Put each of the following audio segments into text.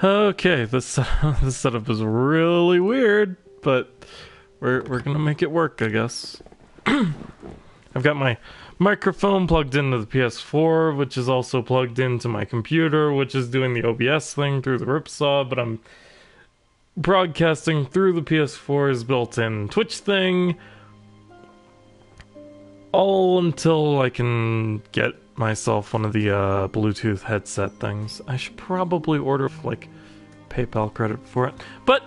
Okay, this this setup is really weird, but we're gonna make it work, I guess. I've got my microphone plugged into the PS4, which is also plugged into my computer, which is doing the OBS thing through the ripsaw, but I'm broadcasting through the PS4's built-in Twitch thing, all until I can get myself one of the Bluetooth headset things. I should probably order like PayPal credit for it, but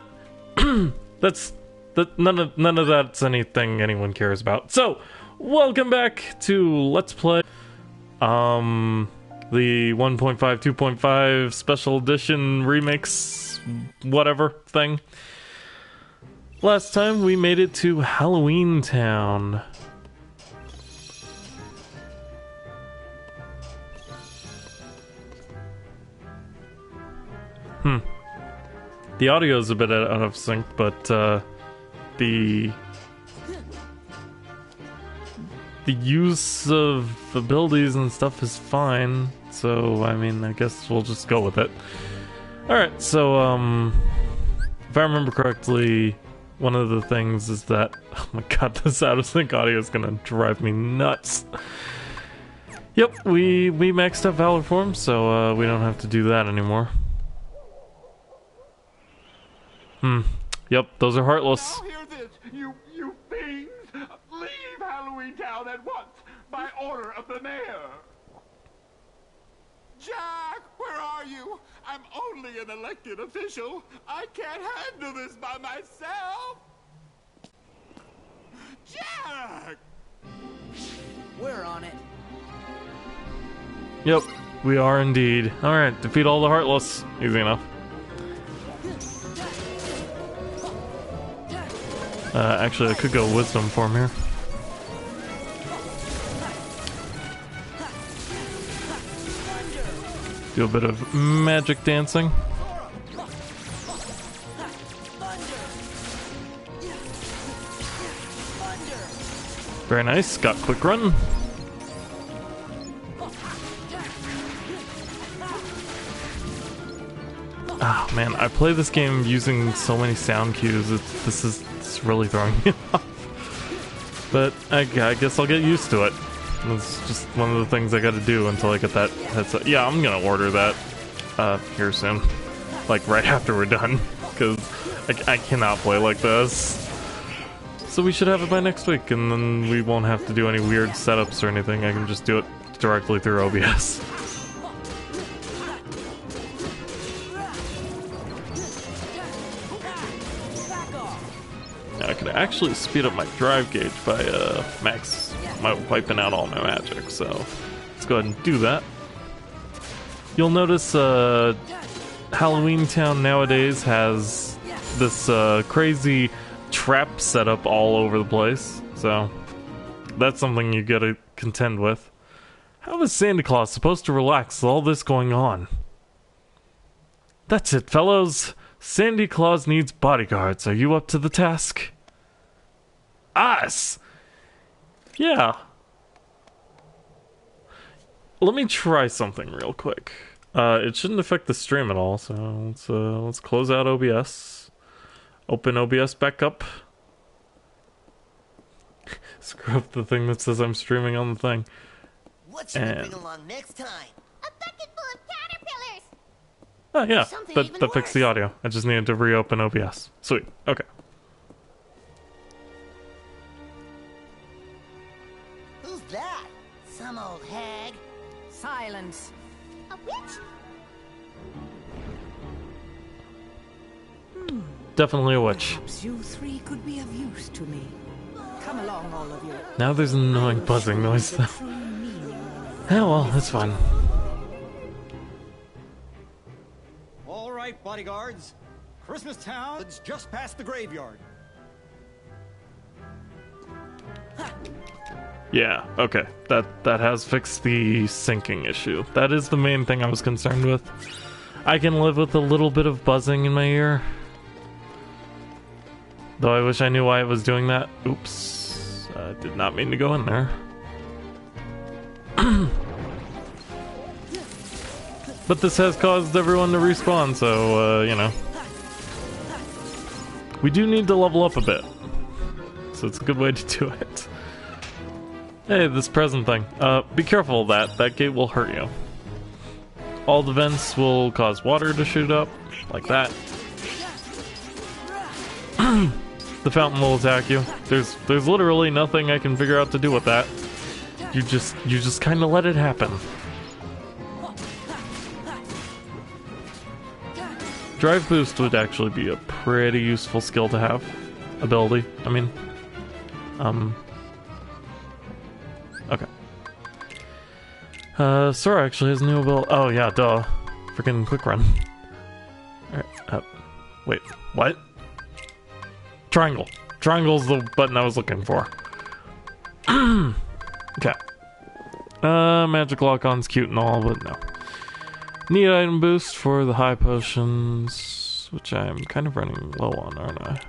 none of that's anything anyone cares about. So welcome back to Let's Play the 1.5 2.5 special edition remix whatever thing. Last time we made it to Halloween Town. The audio is a bit out of sync, but the use of abilities and stuff is fine. So I mean, I guess we'll just go with it. All right. So if I remember correctly, one of the things is that, oh my god, this out of sync audio is gonna drive me nuts. Yep, we maxed out Valor Form, so we don't have to do that anymore. Yep, those are heartless. Now hear this, you fiends! Leave Halloween Town at once, by order of the mayor! Jack, where are you? I'm only an elected official. I can't handle this by myself! Jack! We're on it. Yep, we are indeed. Alright, defeat all the heartless. Easy enough. Actually, I could go wisdom form here. Do a bit of magic dancing. Very nice, got quick run. Ah, man, I play this game using so many sound cues, this is really throwing me off. But I guess I'll get used to it. It's just one of the things I gotta do until I get that headset. Yeah, I'm gonna order that here soon. Like, right after we're done. Because I cannot play like this. So we should have it by next week, and then we won't have to do any weird setups or anything. I can just do it directly through OBS. I could actually speed up my drive gauge by wiping out all my magic, so let's go ahead and do that. You'll notice Halloween Town nowadays has this crazy trap setup all over the place, so that's something you gotta contend with. How is Santa Claus supposed to relax with all this going on? That's it, fellows. Santa Claus needs bodyguards. Are you up to the task? Us! Yeah. Let me try something real quick. It shouldn't affect the stream at all, so let's close out OBS. Open OBS back up. Screw up the thing that says I'm streaming on the thing. What should we bring along next time? A bucket full of caterpillars! Oh yeah, Something that even fixed the worse. audio. I just needed to reopen OBS. Sweet, okay. Who's that? Some old hag? Silence. A witch? Definitely a witch. Perhaps you three could be of use to me. Come along, all of you. Now there's an annoying buzzing noise though. True meaning of Yeah, well, that's fine. All right, bodyguards. Christmas Town's just past the graveyard. Yeah, okay. That has fixed the syncing issue. That is the main thing I was concerned with. I can live with a little bit of buzzing in my ear. Though I wish I knew why it was doing that. Oops. I did not mean to go in there. But this has caused everyone to respawn, so, you know. We do need to level up a bit. So it's a good way to do it. Hey, this present thing. Be careful of that. That gate will hurt you. All the vents will cause water to shoot up, like that. The fountain will attack you. There's literally nothing I can figure out to do with that. You just kind of let it happen. Drive boost would actually be a pretty useful skill to have. Ability, I mean. Okay. Sora actually has a new ability. Oh yeah, duh. Freaking quick run. Alright, wait, what? Triangle. Triangle's the button I was looking for. Okay. Magic lock-on's cute and all, but no. Need item boost for the high potions, which I'm kind of running low on, aren't I?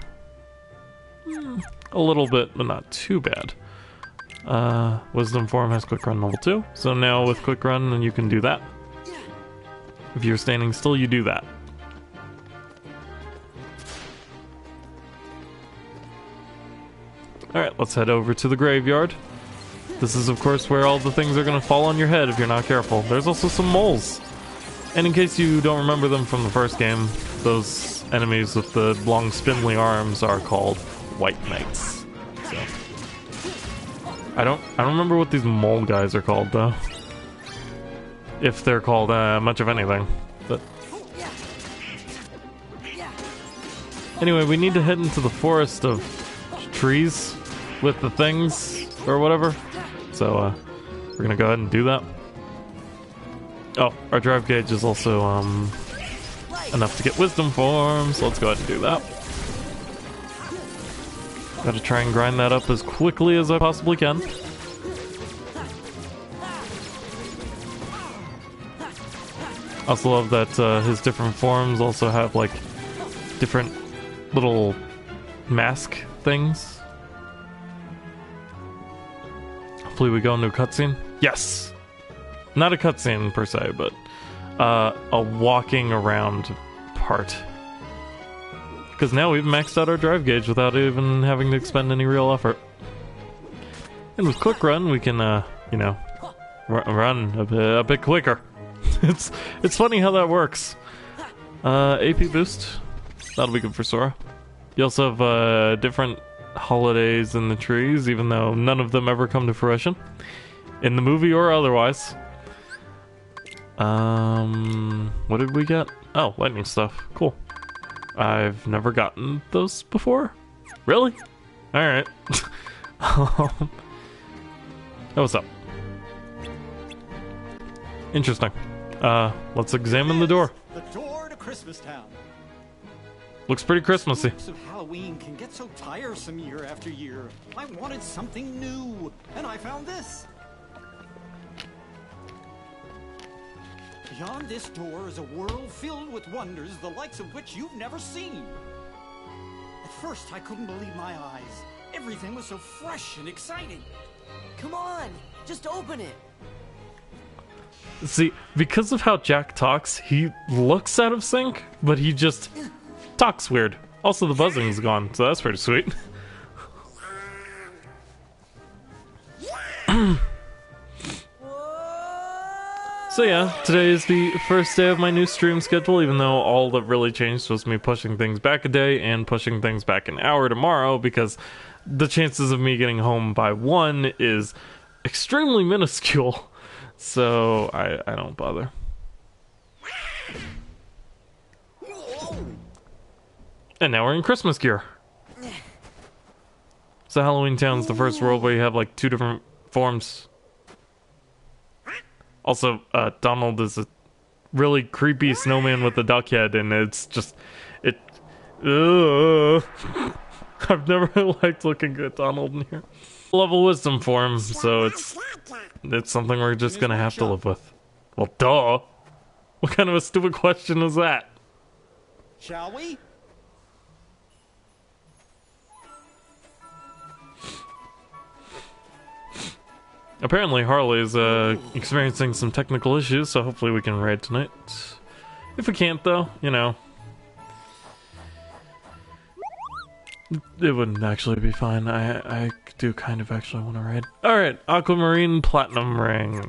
A little bit, but not too bad. Wisdom form has quick run level 2, so now with quick run you can do that. If you're standing still, you do that. Alright, let's head over to the graveyard. This is, of course, where all the things are going to fall on your head if you're not careful. There's also some moles. And in case you don't remember them from the first game, those enemies with the long spindly arms are called White Knights. So I don't remember what these mole guys are called, though. If they're called much of anything. But anyway, we need to head into the forest of trees with the things or whatever. So we're gonna go ahead and do that. Oh, our drive gauge is also enough to get wisdom forms. So let's go ahead and do that. Gotta try and grind that up as quickly as I possibly can. Also love that his different forms also have like different little mask things. Hopefully we go into a cutscene. Yes! Not a cutscene per se, but a walking around part. Because now we've maxed out our drive gauge without even having to expend any real effort. And with quick run, we can, you know, run a bit quicker. It's funny how that works. AP boost. That'll be good for Sora. You also have different holidays in the trees, even though none of them ever come to fruition. In the movie or otherwise. What did we get? Oh, lightning stuff. Cool. I've never gotten those before. Really? Alright. Oh, what's up? Interesting. Let's examine the door. The door to Christmas Town. Looks pretty Christmassy. The of Halloween can get so tiresome year after year. I wanted something new, and I found this. Beyond this door is a world filled with wonders, the likes of which you've never seen. At first, I couldn't believe my eyes. Everything was so fresh and exciting. Come on, just open it. See, because of how Jack talks, he looks out of sync, but he just talks weird. Also, the buzzing's gone, so that's pretty sweet. So yeah, today is the first day of my new stream schedule, even though all that really changed was me pushing things back a day and pushing things back an hour tomorrow, because the chances of me getting home by 1 is extremely minuscule. So I don't bother. And now we're in Christmas gear. So Halloween Town's the first world where you have like 2 different forms. Also, Donald is a really creepy snowman with a duck head, and it's just I've never liked looking at Donald in here. Level wisdom form, so it's something we're just gonna have to live with. Well, duh. What kind of a stupid question is that? Shall we? Apparently Harley's experiencing some technical issues, so hopefully we can raid tonight. If we can't though, you know, it wouldn't actually be fine. I do kind of actually want to raid. Alright, Aquamarine Platinum Ring.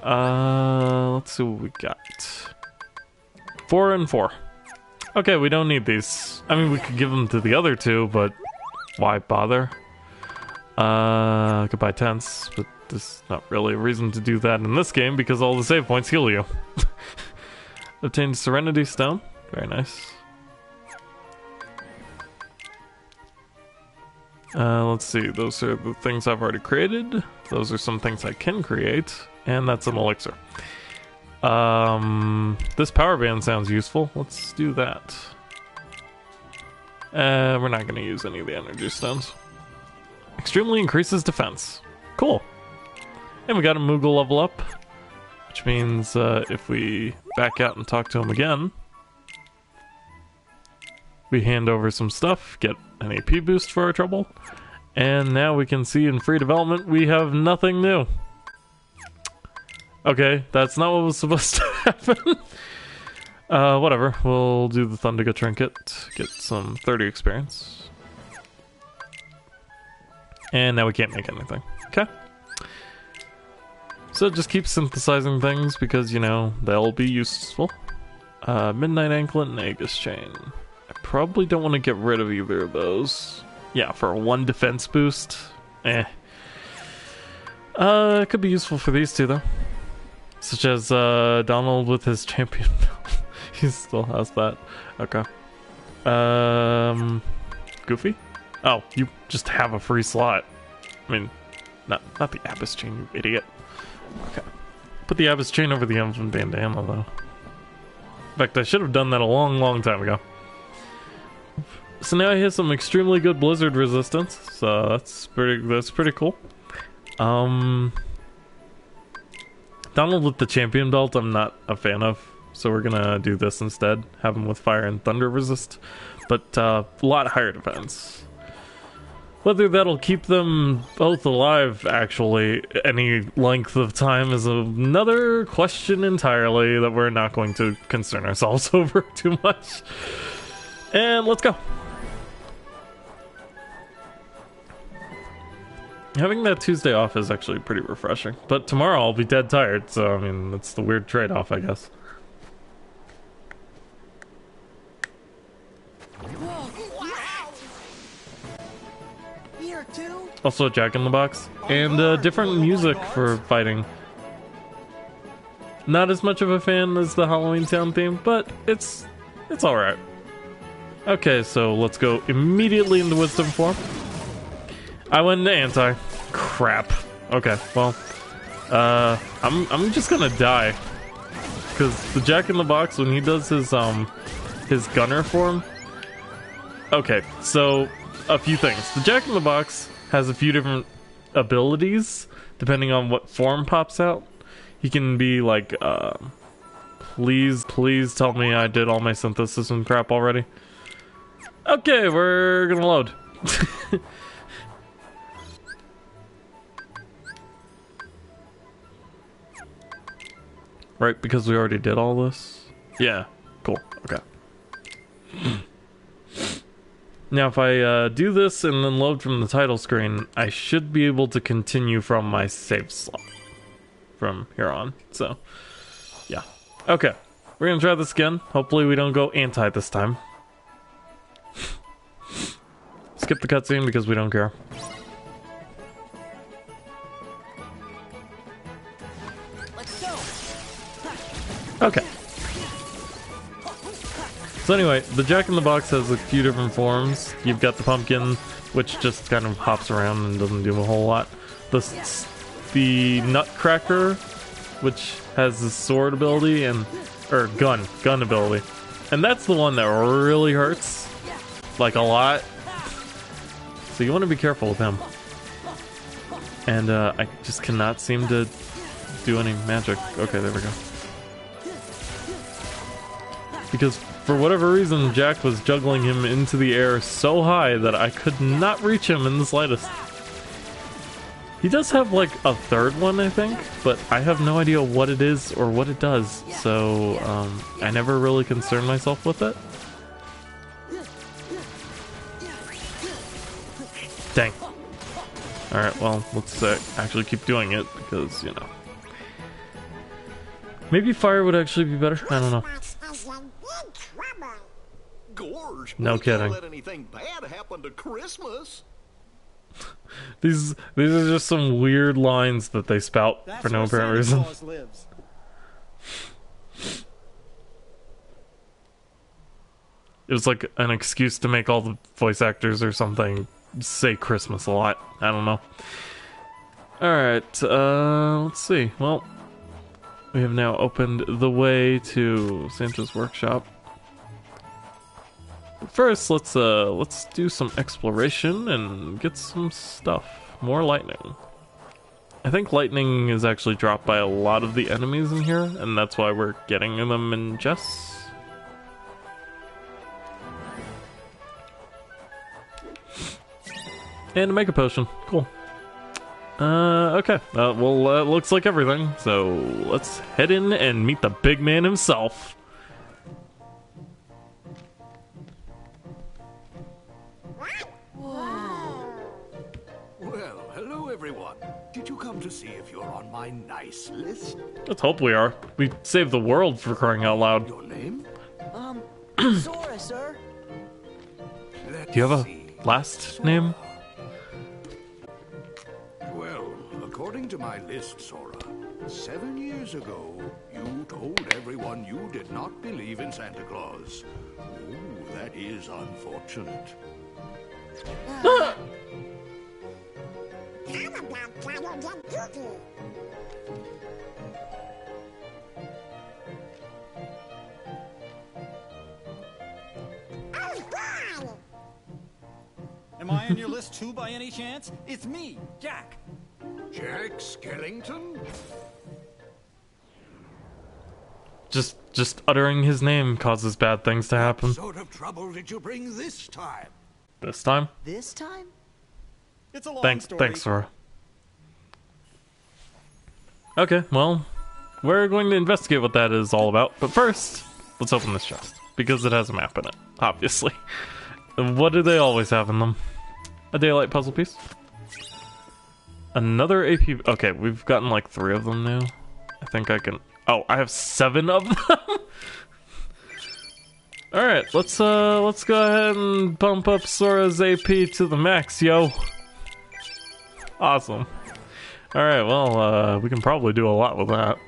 Let's see what we got. 4 and 4. Okay, we don't need these. I mean, we could give them to the other two, but why bother? I could buy tents, but there's not really a reason to do that in this game because all the save points heal you. Obtained Serenity Stone. Very nice. Let's see. Those are the things I've already created. Those are some things I can create. And that's an elixir. This power band sounds useful. Let's do that. We're not going to use any of the energy stones. Extremely increases defense. Cool. And we got a Moogle level up, which means if we back out and talk to him again, we hand over some stuff, get an AP boost for our trouble, and now we can see in free development we have nothing new. Okay, that's not what was supposed to happen. Whatever, we'll do the Thundiga trinket, get some 30 experience. And now we can't make anything. Okay. So just keep synthesizing things because, you know, they'll be useful. Midnight Anklet and Aegis Chain. I probably don't want to get rid of either of those. Yeah, for a 1 defense boost. It could be useful for these two, though. Such as Donald with his champion belt. He still has that. Okay. Goofy? Oh, you just have a free slot. I mean, not the Abyss Chain, you idiot. Okay. Put the Abyss Chain over the Emblem Bandana, though. In fact, I should have done that a long time ago. So now he has some extremely good blizzard resistance, so that's pretty cool. Donald with the champion belt I'm not a fan of, so we're gonna do this instead. Have him with fire and thunder resist, but a lot higher defense. Whether that'll keep them both alive, actually, any length of time is another question entirely that we're not going to concern ourselves over too much. And let's go. Having that Tuesday off is actually pretty refreshing. But tomorrow I'll be dead tired, so I mean, that's the weird trade-off, I guess. Also, Jack in the Box. And different music for fighting. Not as much of a fan as the Halloween Town theme, but it's alright. Okay, so let's go immediately into Wisdom form. I went into Anti. Crap. Okay, well, I'm just gonna die. Because the Jack in the Box, when he does his gunner form... Okay, so, a few things. The Jack in the Box has a few different abilities, depending on what form pops out. He can be like, please tell me I did all my synthesis and crap already. Okay, we're gonna load. Right, because we already did all this? Yeah, cool, okay. Now if I do this and then load from the title screen, I should be able to continue from my save slot from here on, so yeah. Okay, we're gonna try this again. Hopefully we don't go anti this time. Skip the cutscene because we don't care. Okay. So anyway, the Jack in the Box has a few different forms. You've got the pumpkin, which just kind of hops around and doesn't do a whole lot. The Nutcracker, which has the sword ability or gun ability. And that's the one that really hurts. Like a lot. So you want to be careful with him. And I just cannot seem to do any magic. Okay, there we go. Because for whatever reason, Jack was juggling him into the air so high that I could not reach him in the slightest. He does have like a third one, I think, but I have no idea what it is or what it does, so I never really concerned myself with it. Dang. Alright, well, let's actually keep doing it, because, you know. Maybe fire would actually be better? I don't know. Gorge, No we can't kidding. let anything bad happen to Christmas. These are just some weird lines that they spout for no apparent reason. Lives. It was like an excuse to make all the voice actors or something say Christmas a lot. I don't know. Alright, let's see. Well, we have now opened the way to Santa's workshop. First, let's do some exploration and get some stuff. More lightning. I think lightning is actually dropped by a lot of the enemies in here, and that's why we're getting them in chests. And to make a potion. Cool. Okay. Well, it looks like everything, so let's head in and meet the big man himself. Well, hello everyone. Did you come to see if you're on my nice list? Let's hope we are. We saved the world, for crying out loud. Your name? Sora, sir. Let's Do you have a see. last name? Well, according to my list, Sora, 7 years ago, you told everyone you did not believe in Santa Claus. Oh, that is unfortunate. Am I on your list too by any chance? It's me, Jack. Jack Skellington? Just uttering his name causes bad things to happen. What sort of trouble did you bring this time? This time? This time? It's a long Thanks, story. Sora. Okay, well, we're going to investigate what that is all about. But first, let's open this chest, because it has a map in it, obviously. What do they always have in them? A daylight puzzle piece. Another AP... Okay, we've gotten like 3 of them now. I think I can... Oh, I have 7 of them? Alright, let's go ahead and bump up Sora's AP to the max, yo. Awesome. Alright, well, we can probably do a lot with that.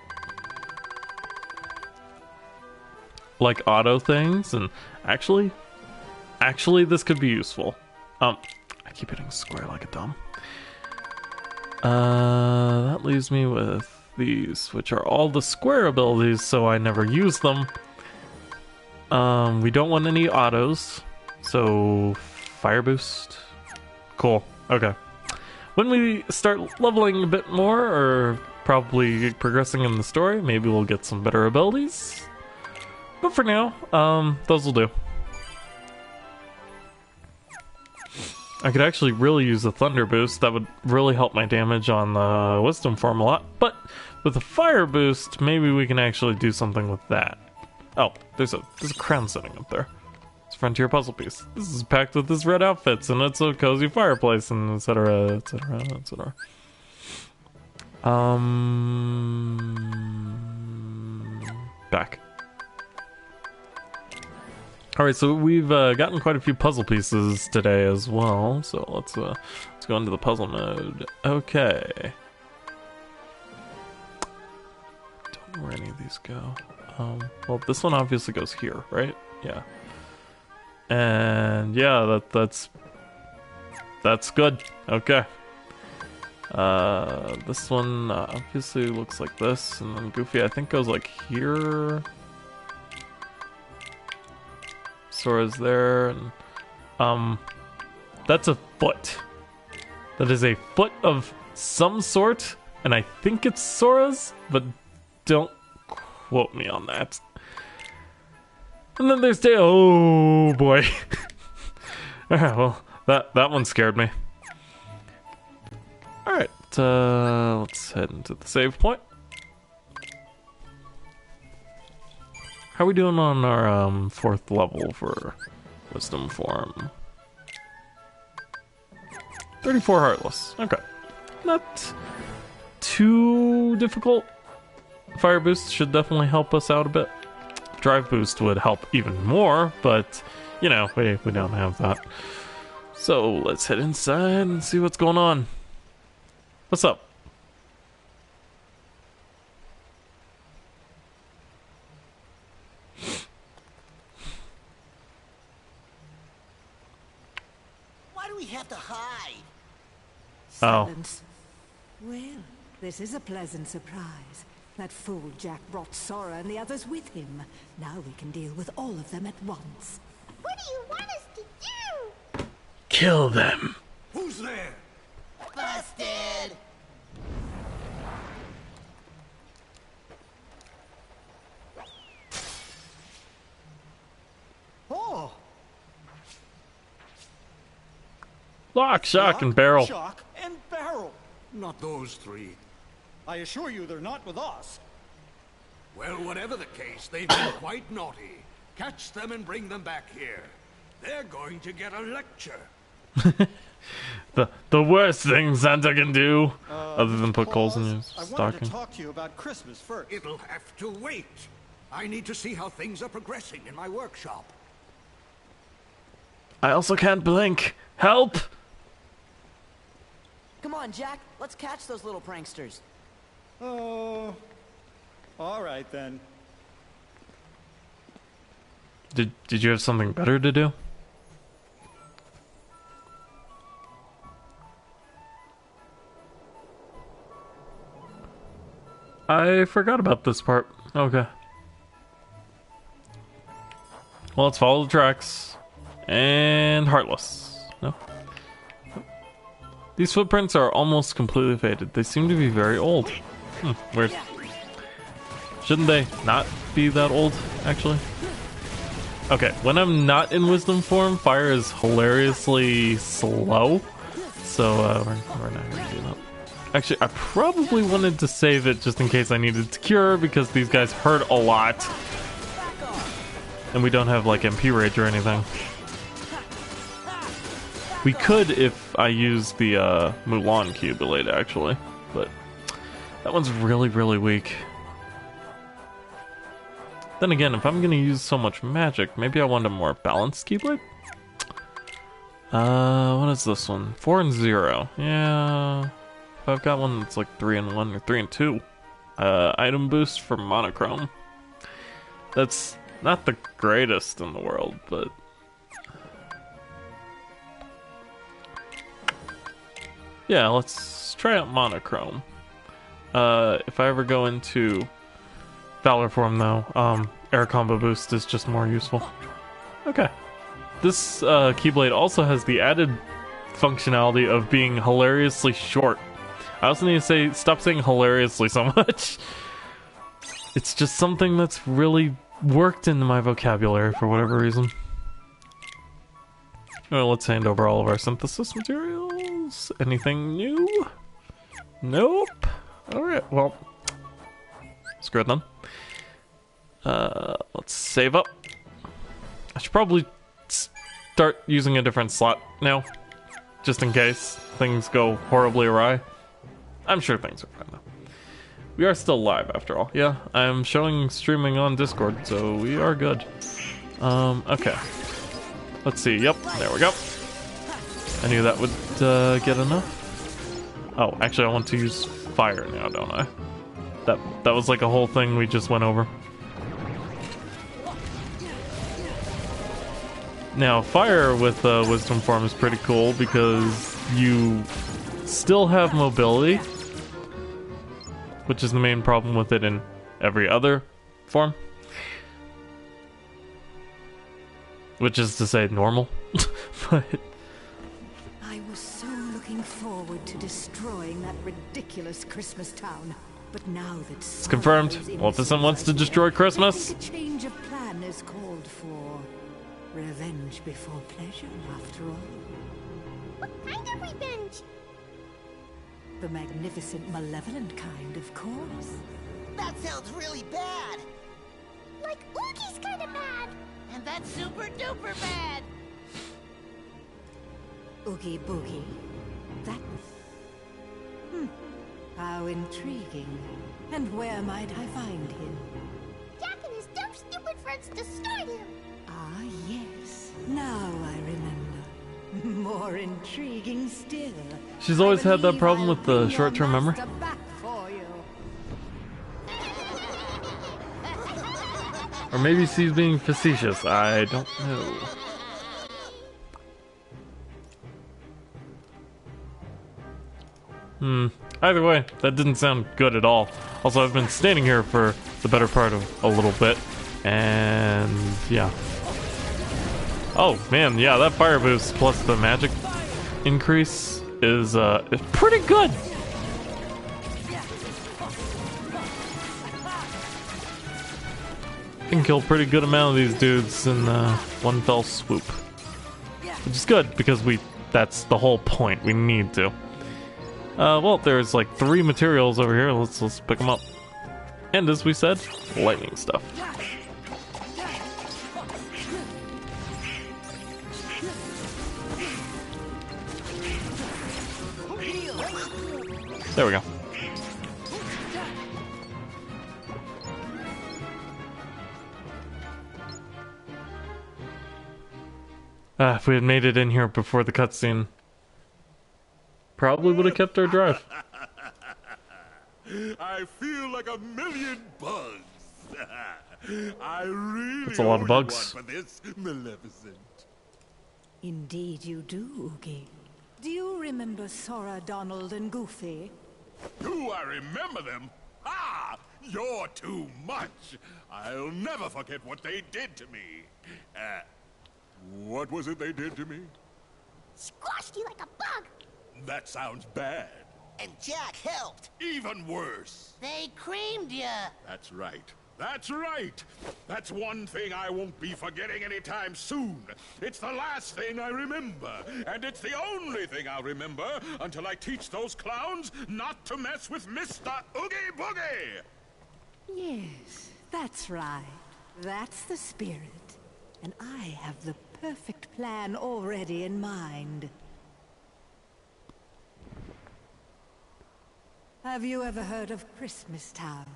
Like auto things, and actually, this could be useful. I keep hitting square like a dumb. That leaves me with these, which are all the square abilities, so I never use them. We don't want any autos, so fire boost. Cool, okay. When we start leveling a bit more, or probably progressing in the story, maybe we'll get some better abilities. But for now, those will do. I could actually really use a thunder boost. That would really help my damage on the wisdom form a lot. But with a fire boost, maybe we can actually do something with that. Oh, there's a crown sitting up there. It's a frontier puzzle piece. This is packed with his red outfits, and it's a cozy fireplace, and etc., etc., etc. Back. Alright, so we've gotten quite a few puzzle pieces today as well, so let's go into the puzzle mode. Okay. Don't know where any of these go. Well, this one obviously goes here, right? Yeah. And yeah, that's good. Okay. This one obviously looks like this, and then Goofy I think goes like here. Sora's there, and that's a foot. That is a foot of some sort, and I think it's Sora's, but don't quote me on that. And then there's oh boy. Alright, well, that one scared me. Alright, let's head into the save point. How are we doing on our 4th level for Wisdom Form? 34 Heartless. Okay. Not too difficult. Fire Boost should definitely help us out a bit. Drive Boost would help even more, but, you know, we don't have that. So, let's head inside and see what's going on. What's up? Why do we have to hide? Silence. Well, this is a pleasant surprise. That fool Jack brought Sora and the others with him. Now we can deal with all of them at once. What do you want us to do? Kill them. Who's there? Busted! Oh! Lock, shock, and barrel. Shock and barrel. Not those three. I assure you they're not with us. Well, whatever the case, they've been quite naughty. Catch them and bring them back here. They're going to get a lecture. The worst thing Santa can do, other than put coals in your I wanted stocking. to talk to you about Christmas first. It'll have to wait. I need to see how things are progressing in my workshop. I also can't blink. Help! Come on, Jack. Let's catch those little pranksters. Oh, all right then. Did you have something better to do? I forgot about this part. Okay. Well, let's follow the tracks. And Heartless. No. These footprints are almost completely faded. They seem to be very old. Weird. Shouldn't they not be that old, actually? Okay, when I'm not in Wisdom form, fire is hilariously slow. So, we're not gonna do that. Actually, I probably wanted to save it just in case I needed to cure, because these guys hurt a lot. And we don't have, like, MP rage or anything. We could if I use the Mulan Keyblade, actually. But that one's really, really weak. Then again, if I'm gonna use so much magic, maybe I want a more balanced Keyblade? What is this one? 4 and 0. Yeah. If I've got one that's like 3 and 1 or 3 and 2. Item boost for monochrome. That's not the greatest in the world, but... yeah, let's try out monochrome. If I ever go into Valor form though, air combo boost is just more useful. Okay. This Keyblade also has the added functionality of being hilariously short. I also need to say, stop saying hilariously so much. It's just something that's really worked into my vocabulary for whatever reason. Well, let's hand over all of our synthesis materials. Anything new? Nope. Alright, well. Screw it then. Let's save up. I should probably start using a different slot now. Just in case things go horribly awry. I'm sure things are fine though. We are still live after all. Yeah, I'm showing streaming on Discord, so we are good. Okay. Let's see. Yep, there we go. I knew that would get enough. Oh, actually I want to use fire now, don't I? That was like a whole thing we just went over. Now, fire with Wisdom form is pretty cool because you still have mobility, which is the main problem with it in every other form. Which is to say normal. But I was so looking forward to destroying that ridiculous Christmas town. But now that it's confirmed. Wolfison wants to destroy Christmas. A change of plan is called for. Revenge before pleasure, after all. What kind of revenge? The magnificent, malevolent kind, of course. That sounds really bad. Like Oogie's kind of bad. And that's super duper bad. Oogie Boogie. That... How intriguing. And where might I find him? Jack and his dumb, stupid friends destroyed him. Ah, yes. Now I remember. More intriguing still. She's always had that problem with the short-term memory. Back for you. Or maybe she's being facetious. I don't know. Either way, that didn't sound good at all. Also, I've been standing here for the better part of a little bit. And yeah. Oh man, yeah, that fire boost plus the magic increase is pretty good. Can kill a pretty good amount of these dudes in one fell swoop, which is good because that's the whole point. We need to. Well, there's like 3 materials over here. Let's pick them up. And as we said, lightning stuff. There we go. If we had made it in here before the cutscene, probably would have kept our drive. I feel like a million bugs. I really That's a lot of bugs. For this, Maleficent. Indeed you do, Oogie. Do you remember Sora, Donald, and Goofy? Do I remember them? Ah, you're too much. I'll never forget what they did to me. What was it they did to me? Squashed you like a bug. That sounds bad. And Jack helped. Even worse. They creamed you. That's right. That's right. That's one thing I won't be forgetting anytime soon. It's the last thing I remember. And it's the only thing I'll remember until I teach those clowns not to mess with Mr. Oogie Boogie. Yes, that's right. That's the spirit. And I have the perfect plan already in mind. Have you ever heard of Christmas Town?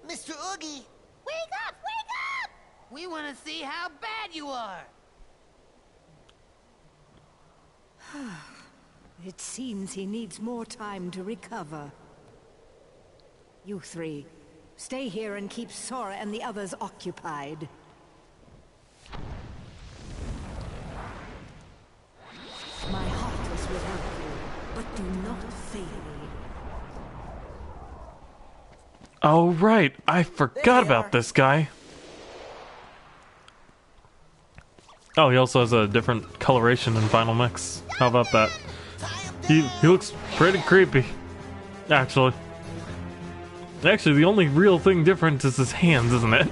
Mr. Oogie, Wake up! Wake up! we want to see how bad you are. It seems he needs more time to recover. You 3, stay here and keep Sora and the others occupied. My heart is without you, but do not fail me. Oh right, I forgot about this guy. Oh, he also has a different coloration in Final Mix. How about that? He looks pretty creepy, actually. Actually, the only real thing different is his hands, isn't it?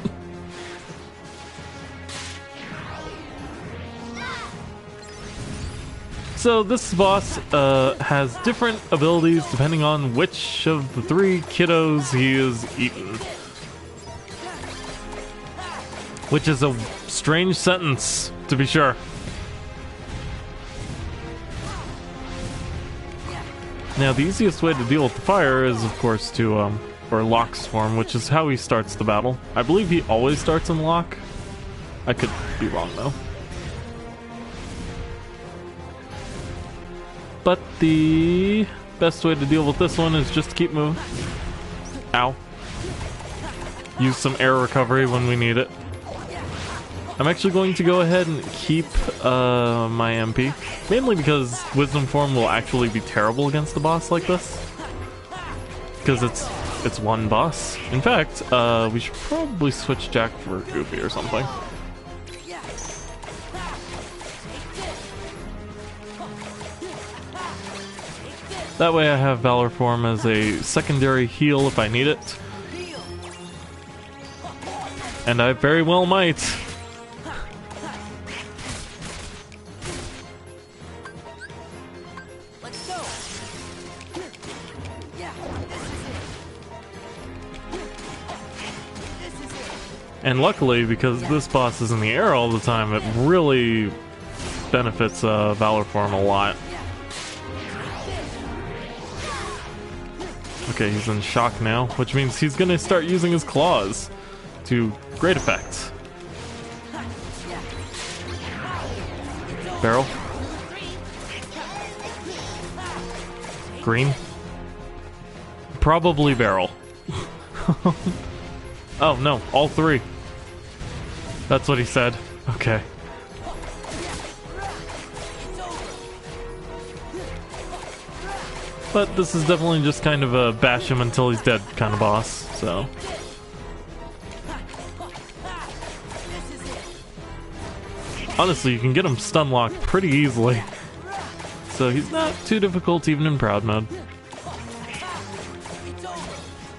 So this boss has different abilities depending on which of the 3 kiddos he is eaten. Which is a strange sentence, to be sure. Now the easiest way to deal with the fire is of course to or lock swarm, which is how he starts the battle. I believe he always starts in lock. I could be wrong though. But the best way to deal with this one is just to keep moving. Ow. Use some air recovery when we need it. I'm actually going to go ahead and keep my MP. Mainly because Wisdom Form will actually be terrible against a boss like this. Because it's one boss. In fact, we should probably switch Jack for Goofy or something. That way I have Valor Form as a secondary heal if I need it. And I very well might. Let's go. And luckily, because this boss is in the air all the time, it really benefits Valor form a lot. Okay, he's in shock now, which means he's gonna start using his claws to great effect. Barrel. Green. Probably barrel. Oh no, all three. That's what he said. Okay. But this is definitely just kind of a bash him until he's dead kind of boss, so. Honestly, you can get him stun locked pretty easily. So he's not too difficult even in Proud Mode.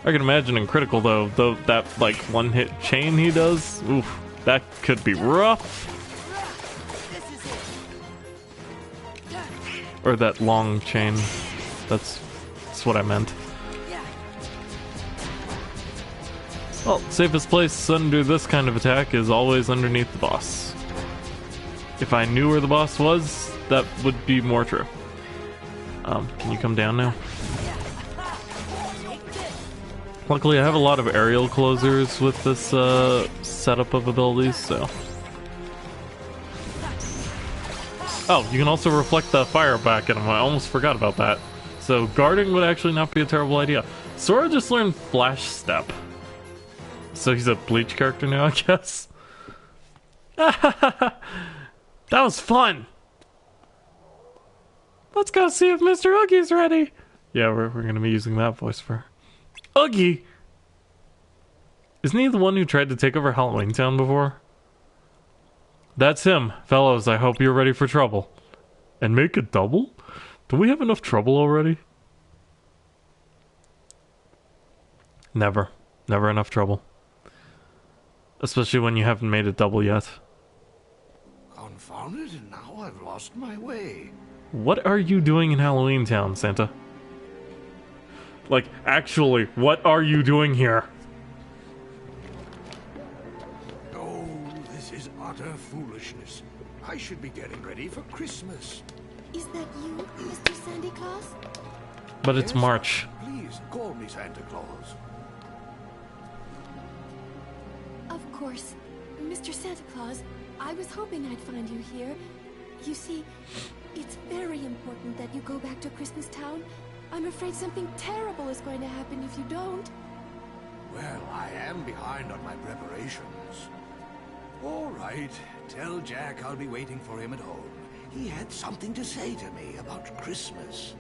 I can imagine in Critical though that like one hit chain he does, oof, that could be rough. Or that long chain. That's what I meant. Well, safest place under this kind of attack is always underneath the boss. If I knew where the boss was, that would be more true. Can you come down now? Luckily, I have a lot of aerial closers with this setup of abilities, so... Oh, you can also reflect the fire back at him. I almost forgot about that. So guarding would actually not be a terrible idea. Sora just learned Flash Step. So he's a Bleach character now, I guess. That was fun! Let's go see if Mr. Oogie's ready! Yeah, we're gonna be using that voice for... Oogie! Isn't he the one who tried to take over Halloween Town before? That's him. Fellows, I hope you're ready for trouble. And make it double? Do we have enough trouble already? Never. Never enough trouble. Especially when you haven't made it double yet. Confound it, now I've lost my way. What are you doing in Halloween Town, Santa? Like, actually, what are you doing here? Oh, this is utter foolishness. I should be getting ready for Christmas. Is that you, Mr. Santa Claus? But it's Yes, March. Please, call me Santa Claus. Of course. Mr. Santa Claus, I was hoping I'd find you here. You see, it's very important that you go back to Christmas Town. I'm afraid something terrible is going to happen if you don't. Well, I am behind on my preparations. All right, tell Jack I'll be waiting for him at home. He had something to say to me about Christmas.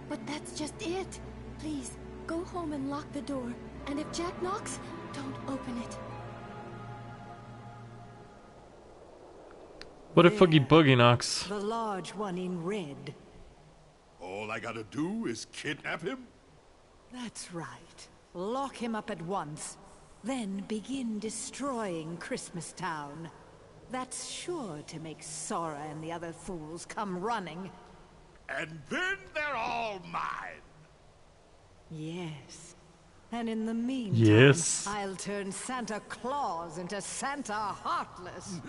But that's just it. Please, go home and lock the door. And if Jack knocks, don't open it. What if Oogie Boogie knocks? The large one in red. All I gotta do is kidnap him? That's right. Lock him up at once. Then begin destroying Christmas Town. That's sure to make Sora and the other fools come running. And then they're all mine! Yes. And in the meantime, Yes. I'll turn Santa Claus into Santa Heartless.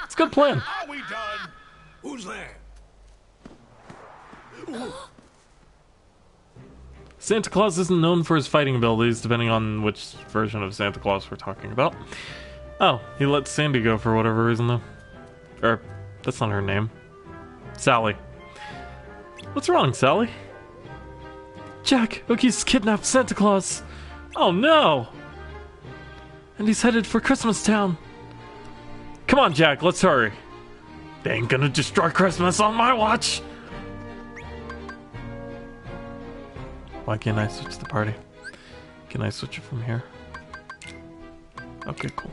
It's a good plan. Are we done? Who's there? Santa Claus isn't known for his fighting abilities, depending on which version of Santa Claus we're talking about. Oh, he let Sandy go for whatever reason, though. Or, that's not her name. Sally. What's wrong, Sally? Jack, Oogie's kidnapped Santa Claus. Oh no! And he's headed for Christmas Town. Come on, Jack, let's hurry. They ain't gonna destroy Christmas on my watch! Why can't I switch the party? Can I switch it from here? Okay, cool.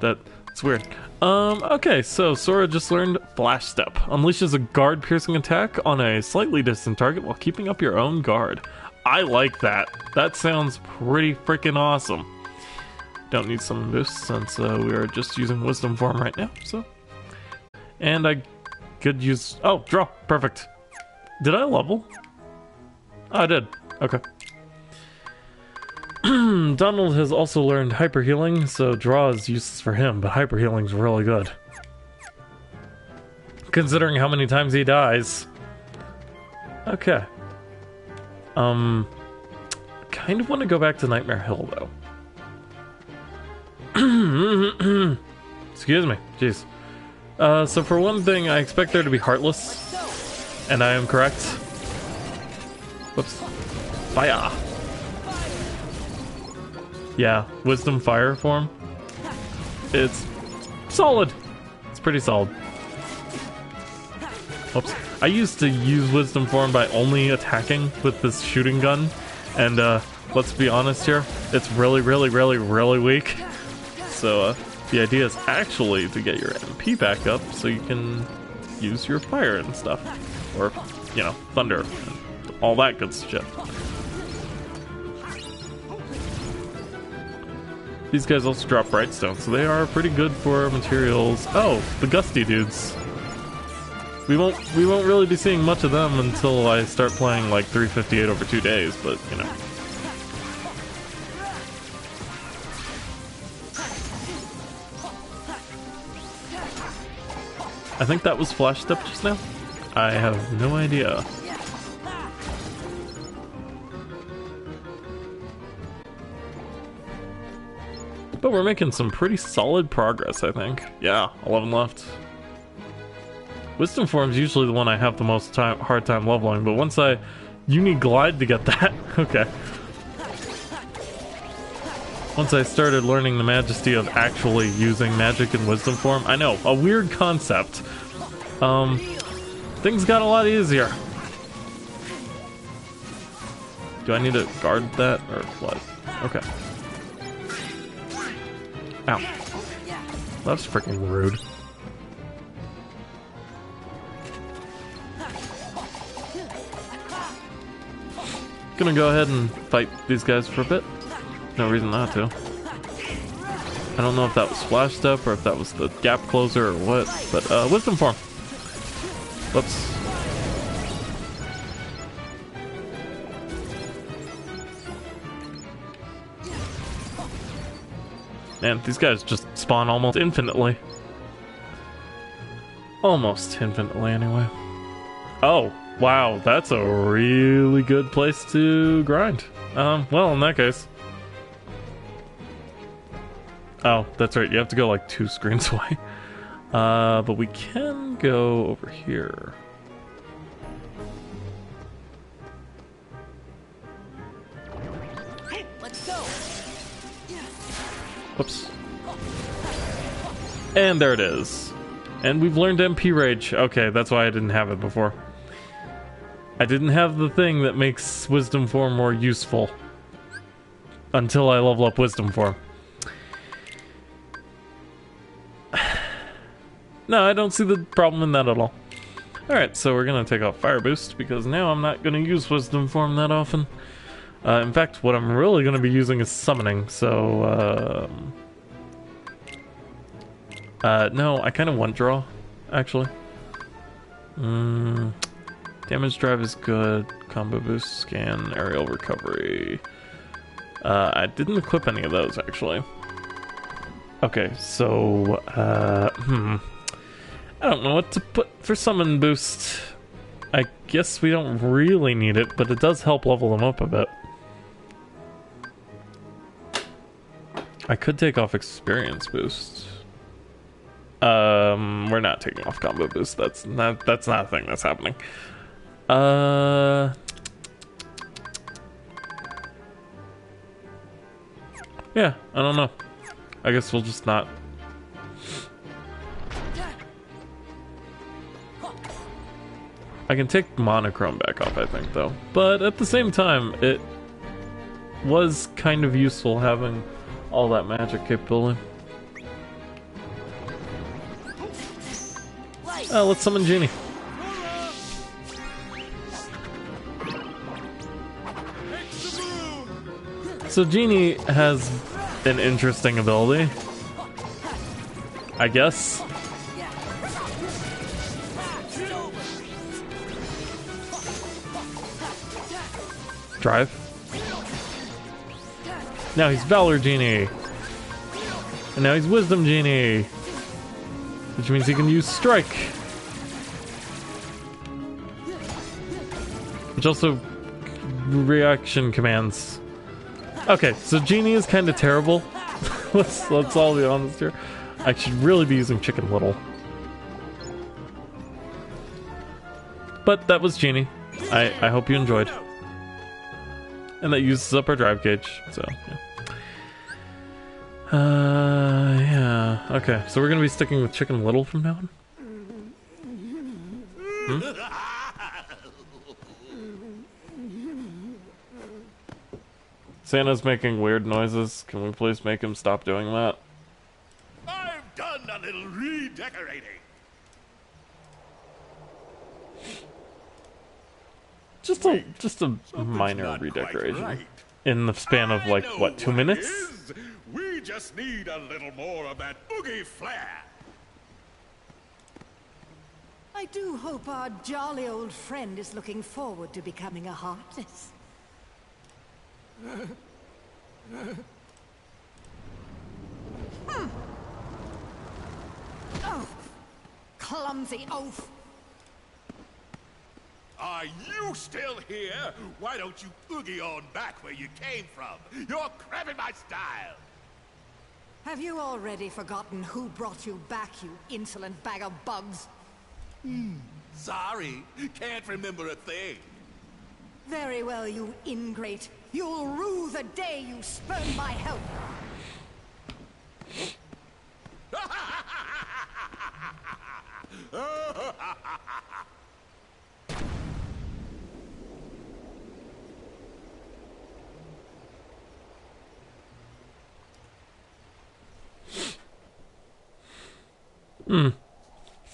That's weird. Okay, so Sora just learned Flash Step. Unleashes a guard-piercing attack on a slightly distant target while keeping up your own guard. I like that. That sounds pretty freaking awesome. Don't need some boosts since we are just using Wisdom form right now, so... And I could use... Oh, draw. Perfect. Did I level? Oh, I did. Okay. Donald has also learned hyper healing, so draw is useless for him, but hyper healing's really good. Considering how many times he dies. Okay. Kind of want to go back to Nightmare Hill, though. Excuse me. Jeez. So for one thing, I expect there to be Heartless. And I am correct. Whoops. Fire! Yeah, Wisdom Fire form. It's solid. It's pretty solid. Oops. I used to use Wisdom form by only attacking with this shooting gun. And let's be honest here, it's really weak. So the idea is actually to get your MP back up so you can use your fire and stuff. Or, you know, thunder and all that good shit. These guys also drop Brightstone, so they are pretty good for materials. Oh, the Gusty dudes. We won't really be seeing much of them until I start playing like 358 over 2 days, but you know. I think that was Flash Step just now. I have no idea. But we're making some pretty solid progress, I think. Yeah, 11 left. Wisdom form's usually the one I have the most hard time leveling, but once you need glide to get that. Okay. Once I started learning the majesty of actually using magic in wisdom form, I know, a weird concept. Things got a lot easier. Do I need to guard that or what? Okay. Ow. That's freaking rude. Gonna go ahead and fight these guys for a bit. No reason not to. I don't know if that was Flash Step or if that was the gap closer or what, but Wisdom form. Whoops. Man, these guys just spawn almost infinitely. Almost infinitely, anyway. Oh, wow, that's a really good place to grind. Well, in that case. Oh, that's right, you have to go like 2 screens away. But we can go over here. Let's go. Whoops. And there it is. And we've learned MP Rage. Okay, that's why I didn't have it before. I didn't have the thing that makes Wisdom Form more useful. Until I level up Wisdom Form. No, I don't see the problem in that at all. Alright, so we're gonna take off Fire Boost, because now I'm not gonna use Wisdom Form that often. In fact, what I'm really gonna be using is Summoning, so, no, I kind of want Draw, actually. Damage Drive is good, Combo Boost, Scan, Aerial Recovery. I didn't equip any of those, actually. Okay, so, I don't know what to put for Summon Boost. I guess we don't really need it, but it does help level them up a bit. I could take off Experience Boost. We're not taking off Combo Boost. That's not a thing that's happening. Yeah, I don't know. I guess we'll just not. I can take Monochrome back off, I think, though. But at the same time, it was kind of useful having all that magic capability. Let's summon Genie. So Genie has an interesting ability, I guess. Drive. Now he's Valor Genie. And now he's Wisdom Genie. Which means he can use Strike. Which also reaction commands. Okay, so Genie is kind of terrible. let's all be honest here. I should really be using Chicken Little. But that was Genie. I hope you enjoyed. And that uses up our drive gauge, so yeah. Yeah. Okay, so we're gonna be sticking with Chicken Little from now on? Santa's making weird noises. Can we please make him stop doing that? I've done a little redecorating. Just a minor redecoration. Right. In the span of like what, 2 minutes? We just need a little more of that boogie flair. I do hope our jolly old friend is looking forward to becoming a heartless. Oh, clumsy oaf! Are you still here? Why don't you oogie on back where you came from? You're cramping my style. Have you already forgotten who brought you back, you insolent bag of bugs? Sorry, can't remember a thing. Very well, you ingrate. You'll rue the day you spurned my help.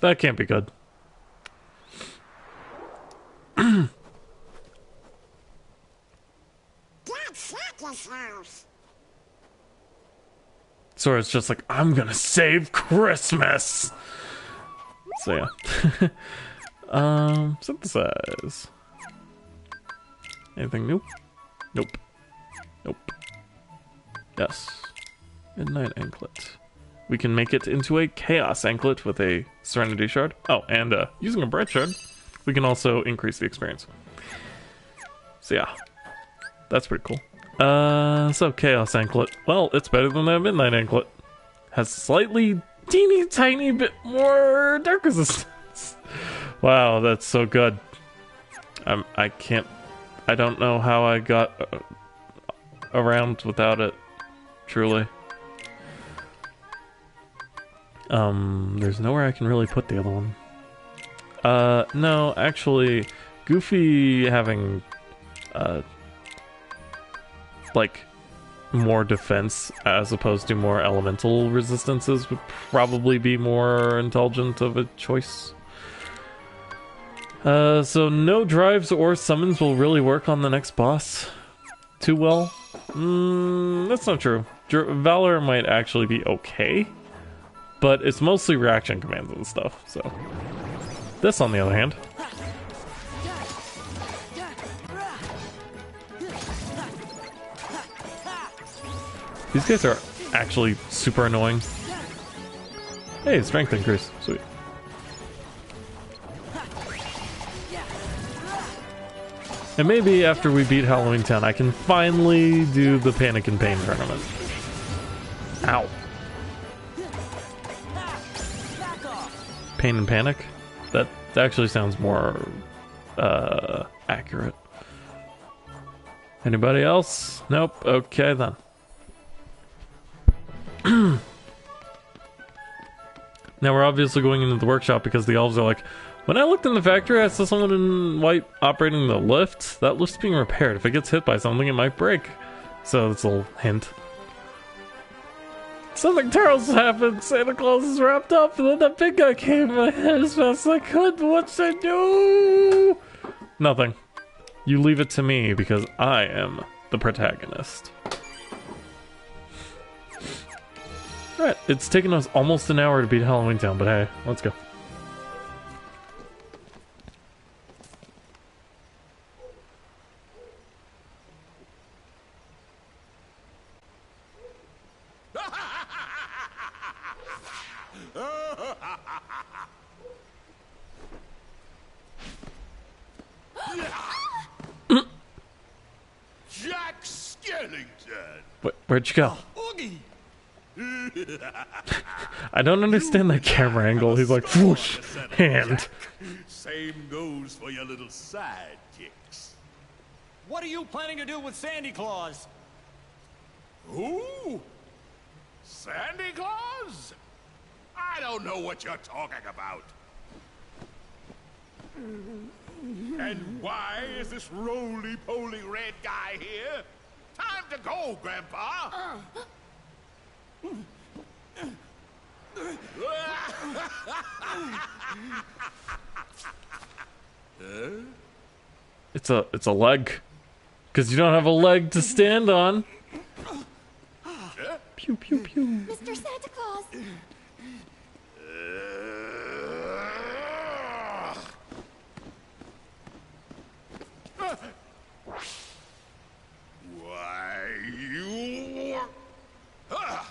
That can't be good. Sora's just like, I'm gonna save Christmas! So yeah. Synthesize. Anything new? Nope. Nope. Yes. Midnight Anklet. We can make it into a Chaos Anklet with a Serenity Shard. Oh, and using a Bright Shard, we can also increase the experience. So yeah. That's pretty cool. So Chaos Anklet. Well, it's better than that Midnight Anklet. Has slightly teeny tiny bit more dark resistance. Wow, that's so good. I don't know how I got around without it. Truly. There's nowhere I can really put the other one. No, actually, Goofy having, like, more defense as opposed to more elemental resistances would probably be more intelligent of a choice. So no drives or summons will really work on the next boss too well. That's not true. Valor might actually be okay, but it's mostly reaction commands and stuff, so. This, on the other hand. These guys are actually super annoying. Hey, strength increase. Sweet. And maybe after we beat Halloween Town, I can finally do the Panic and Pain tournament. Ow. Pain and Panic? That actually sounds more accurate. Anybody else? Nope. Okay then. Now we're obviously going into the workshop because the elves are like, when I looked in the factory, I saw someone in white operating the lift. That lift's being repaired. If it gets hit by something, it might break. So it's a little hint. Something terrible's happened. Santa Claus is wrapped up, and then that big guy came. I had as fast as I could, but what should I do? Nothing. You leave it to me because I am the protagonist. Alright, it's taken us almost an hour to beat Halloween Town, but hey, let's go. Jack Skellington! Where'd you go? Oogie! I don't understand that camera angle. He's like, whoosh, hand. Same goes for your little sidekicks. What are you planning to do with Sandy Claus? Who? Sandy Claus? I don't know what you're talking about. And why is this roly-poly red guy here? Time to go, Grandpa! It's a leg. Because you don't have a leg to stand on. Pew pew pew. Mr. Santa Claus! Why, you... Ah!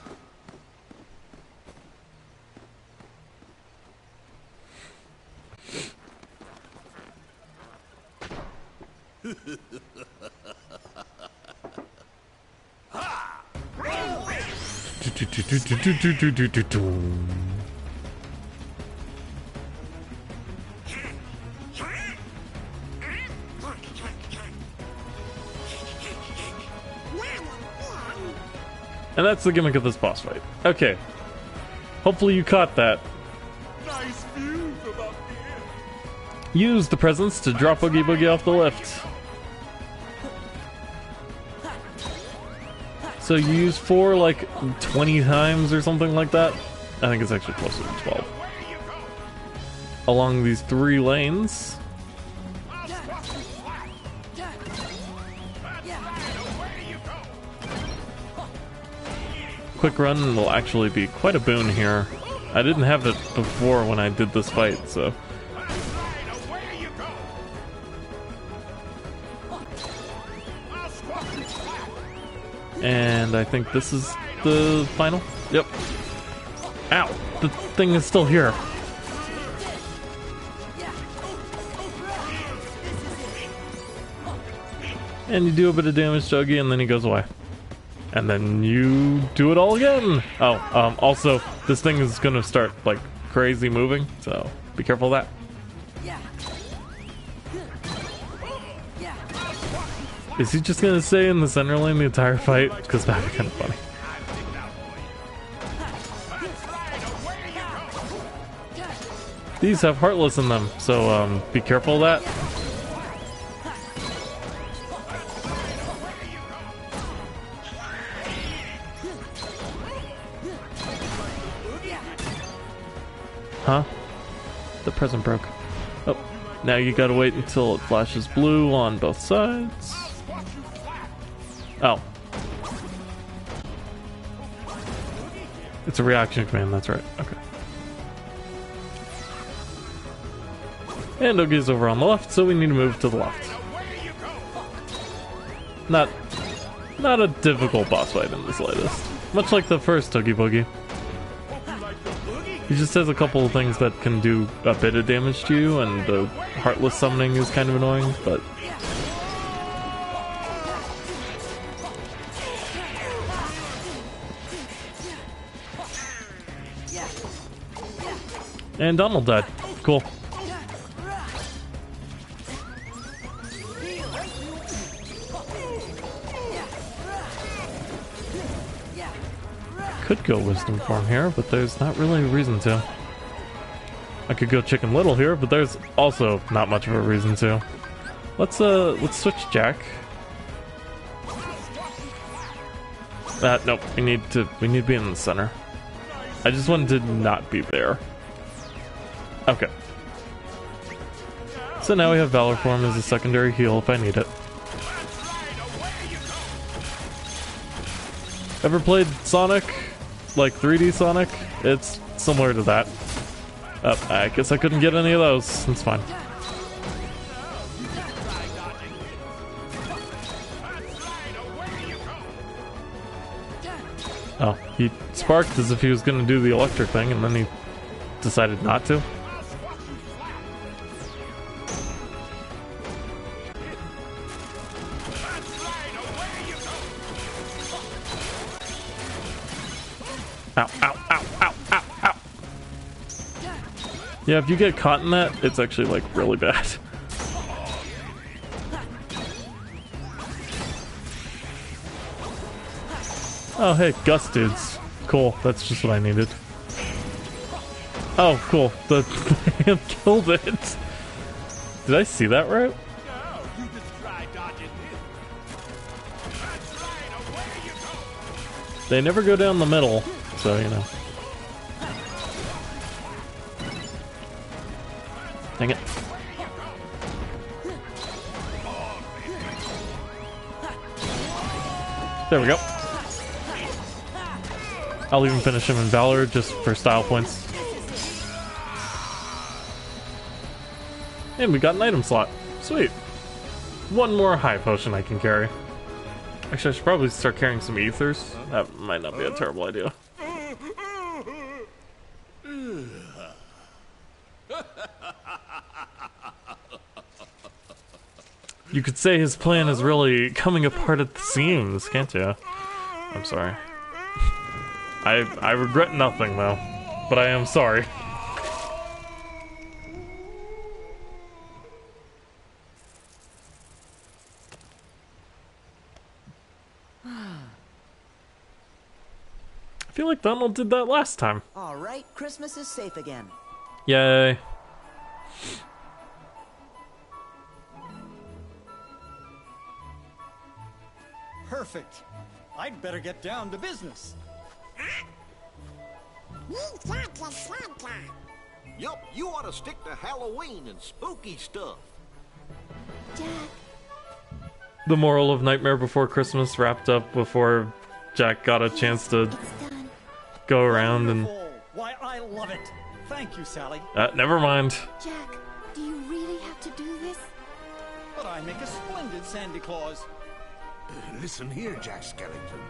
And that's the gimmick of this boss fight. Okay. Hopefully you caught that. Nice view from up here. Use the presents to drop Oogie Boogie off the lift. So you use 4 like 20 times or something like that. I think it's actually closer to 12. Where you go? Along these 3 lanes. I'll squash you flat. That's right. Where you go? Quick run will actually be quite a boon here. I didn't have it before when I did this fight, so... That's right. Where you go? I'll squash you flat. And I think this is the final? Yep. Ow! The thing is still here. And you do a bit of damage to Oogie and then he goes away. And then you do it all again! Oh, also, this thing is gonna start, like, crazy moving, so be careful of that. Is he just gonna stay in the center lane the entire fight? Because that'd be kind of funny. These have Heartless in them, so be careful of that. Huh? The present broke. Oh, now you gotta wait until it flashes blue on both sides. Oh. It's a reaction command, that's right. Okay. And Oogie's over on the left, so we need to move to the left. Not a difficult boss fight in the slightest. Much like the first Oogie Boogie. He just has a couple of things that can do a bit of damage to you, and the Heartless summoning is kind of annoying, but... And Donald died. Cool. Could go Wisdom Form here, but there's not really a reason to. I could go Chicken Little here, but there's also not much of a reason to. Let's switch Jack. Nope, we need to be in the center. I just wanted to not be there. Okay. So now we have Valor Form as a secondary heal if I need it. Ever played Sonic? Like 3D Sonic? It's similar to that. I guess I couldn't get any of those. That's fine. Oh, he sparked as if he was going to do the electric thing, and then he decided not to. Ow, ow, ow, ow, ow, ow. Yeah, if you get caught in that, it's actually, like, really bad. Oh, hey, gust dudes. Cool, that's just what I needed. Oh, cool. The hand killed it. Did I see that right? They never go down the middle, so, you know. Dang it. There we go. I'll even finish him in Valor just for style points. And we got an item slot. Sweet. One more high potion I can carry. Actually, I should probably start carrying some ethers. That might not be a terrible idea. You could say his plan is really coming apart at the seams, can't you? I'm sorry. I regret nothing, though. But I am sorry. I feel like Donald did that last time. All right, Christmas is safe again. Yay. Perfect. I'd better get down to business. Yup, you ought to stick to Halloween and spooky stuff. Jack, The moral of Nightmare Before Christmas wrapped up before Jack got a chance to it's done. go around and... Wonderful. Why, I love it. Thank you, Sally. never mind. Jack, do you really have to do this? But I make a splendid Santa Claus. Listen here, Jack Skellington.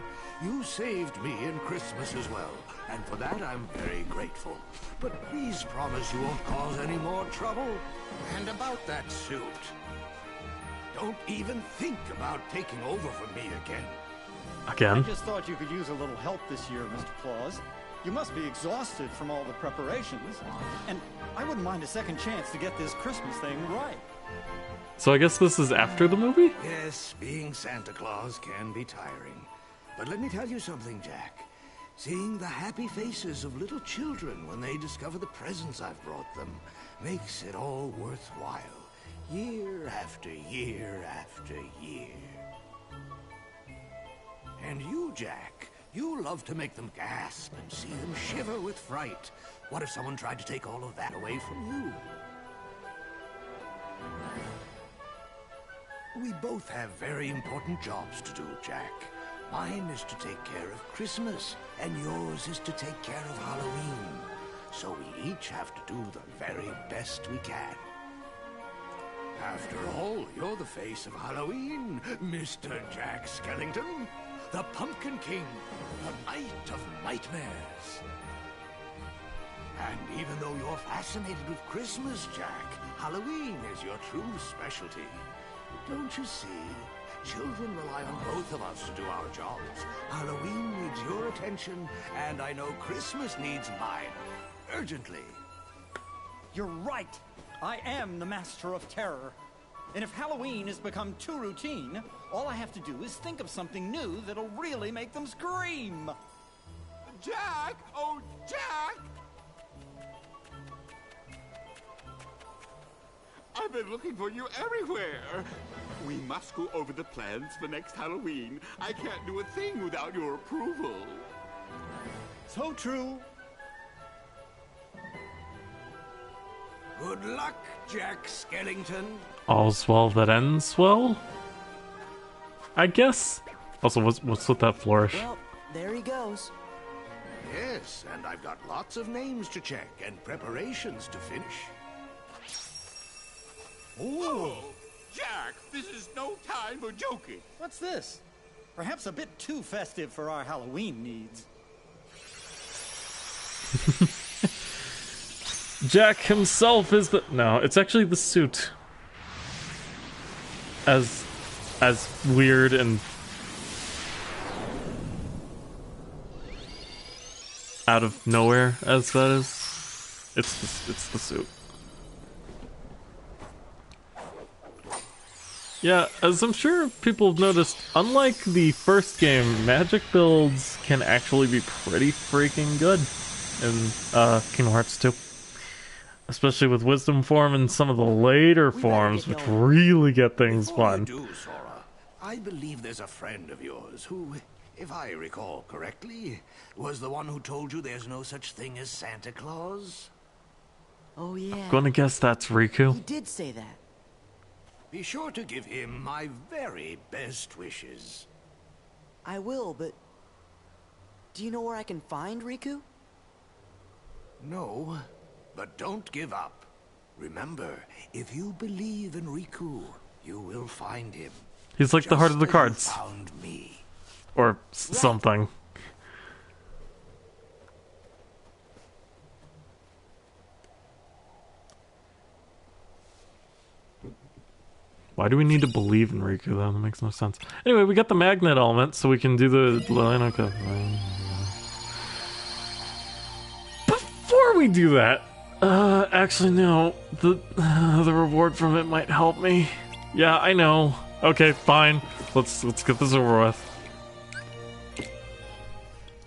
You saved me in Christmas as well, and for that I'm very grateful. But please promise you won't cause any more trouble. And about that suit, don't even think about taking over for me again. I Again? just thought you could use a little help this year, Mr. Claus. You must be exhausted from all the preparations. And I wouldn't mind a second chance to get this Christmas thing right. So I guess this is after the movie? Yes, being Santa Claus can be tiring. But let me tell you something, Jack. Seeing the happy faces of little children when they discover the presents I've brought them makes it all worthwhile. Year after year after year. And you, Jack, you love to make them gasp and see them shiver with fright. What if someone tried to take all of that away from you? We both have very important jobs to do, Jack. Mine is to take care of Christmas, and yours is to take care of Halloween. So we each have to do the very best we can. After all, you're the face of Halloween, Mr. Jack Skellington. The Pumpkin King, the Knight of Nightmares. And even though you're fascinated with Christmas, Jack, Halloween is your true specialty. Don't you see? Children rely on both of us to do our jobs. Halloween needs your attention, and I know Christmas needs mine. Urgently. You're right. I am the master of terror. And if Halloween has become too routine, all I have to do is think of something new that'll really make them scream. Jack! Oh, Jack! I've been looking for you everywhere. We must go over the plans for next Halloween. I can't do a thing without your approval. So true. Good luck, Jack Skellington. All's well that ends well? I guess. Also, what's with that flourish? Well, there he goes. Yes, and I've got lots of names to check and preparations to finish. Oh, Jack, this is no time for joking. What's this? Perhaps a bit too festive for our Halloween needs. Jack himself is the... No, it's actually the suit. As weird and... out of nowhere as that is. It's the suit. Yeah, as I'm sure people have noticed, unlike the first game, magic builds can actually be pretty freaking good in Kingdom Hearts 2. Especially with Wisdom Form and some of the later forms, which really get things fun. Before you do, Sora, I believe there's a friend of yours who, if I recall correctly, was the one who told you there's no such thing as Santa Claus. Oh, yeah. I'm gonna guess that's Riku. He did say that. Be sure to give him my very best wishes. I will, but... do you know where I can find Riku? No, but don't give up. Remember, if you believe in Riku, you will find him. He's like the heart of the Just as you cards. found me. Or something. Why do we need to believe in Riku, though? That makes no sense. Anyway, we got the magnet element, so we can do the line. Okay. Before we do that, actually, no. The reward from it might help me. Yeah, I know. Okay, fine. Let's get this over with.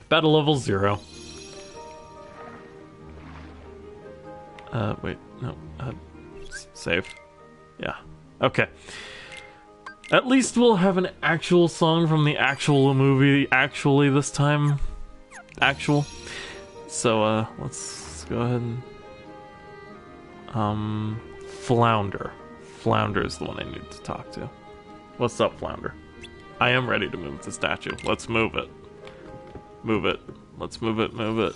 Battle level 0. Wait, no. Save. Yeah. Okay. At least we'll have an actual song from the actual movie, actually, this time. Actual. So, let's go ahead and... Flounder. Flounder is the one I need to talk to. What's up, Flounder? I am ready to move the statue. Let's move it. Move it. Let's move it, move it.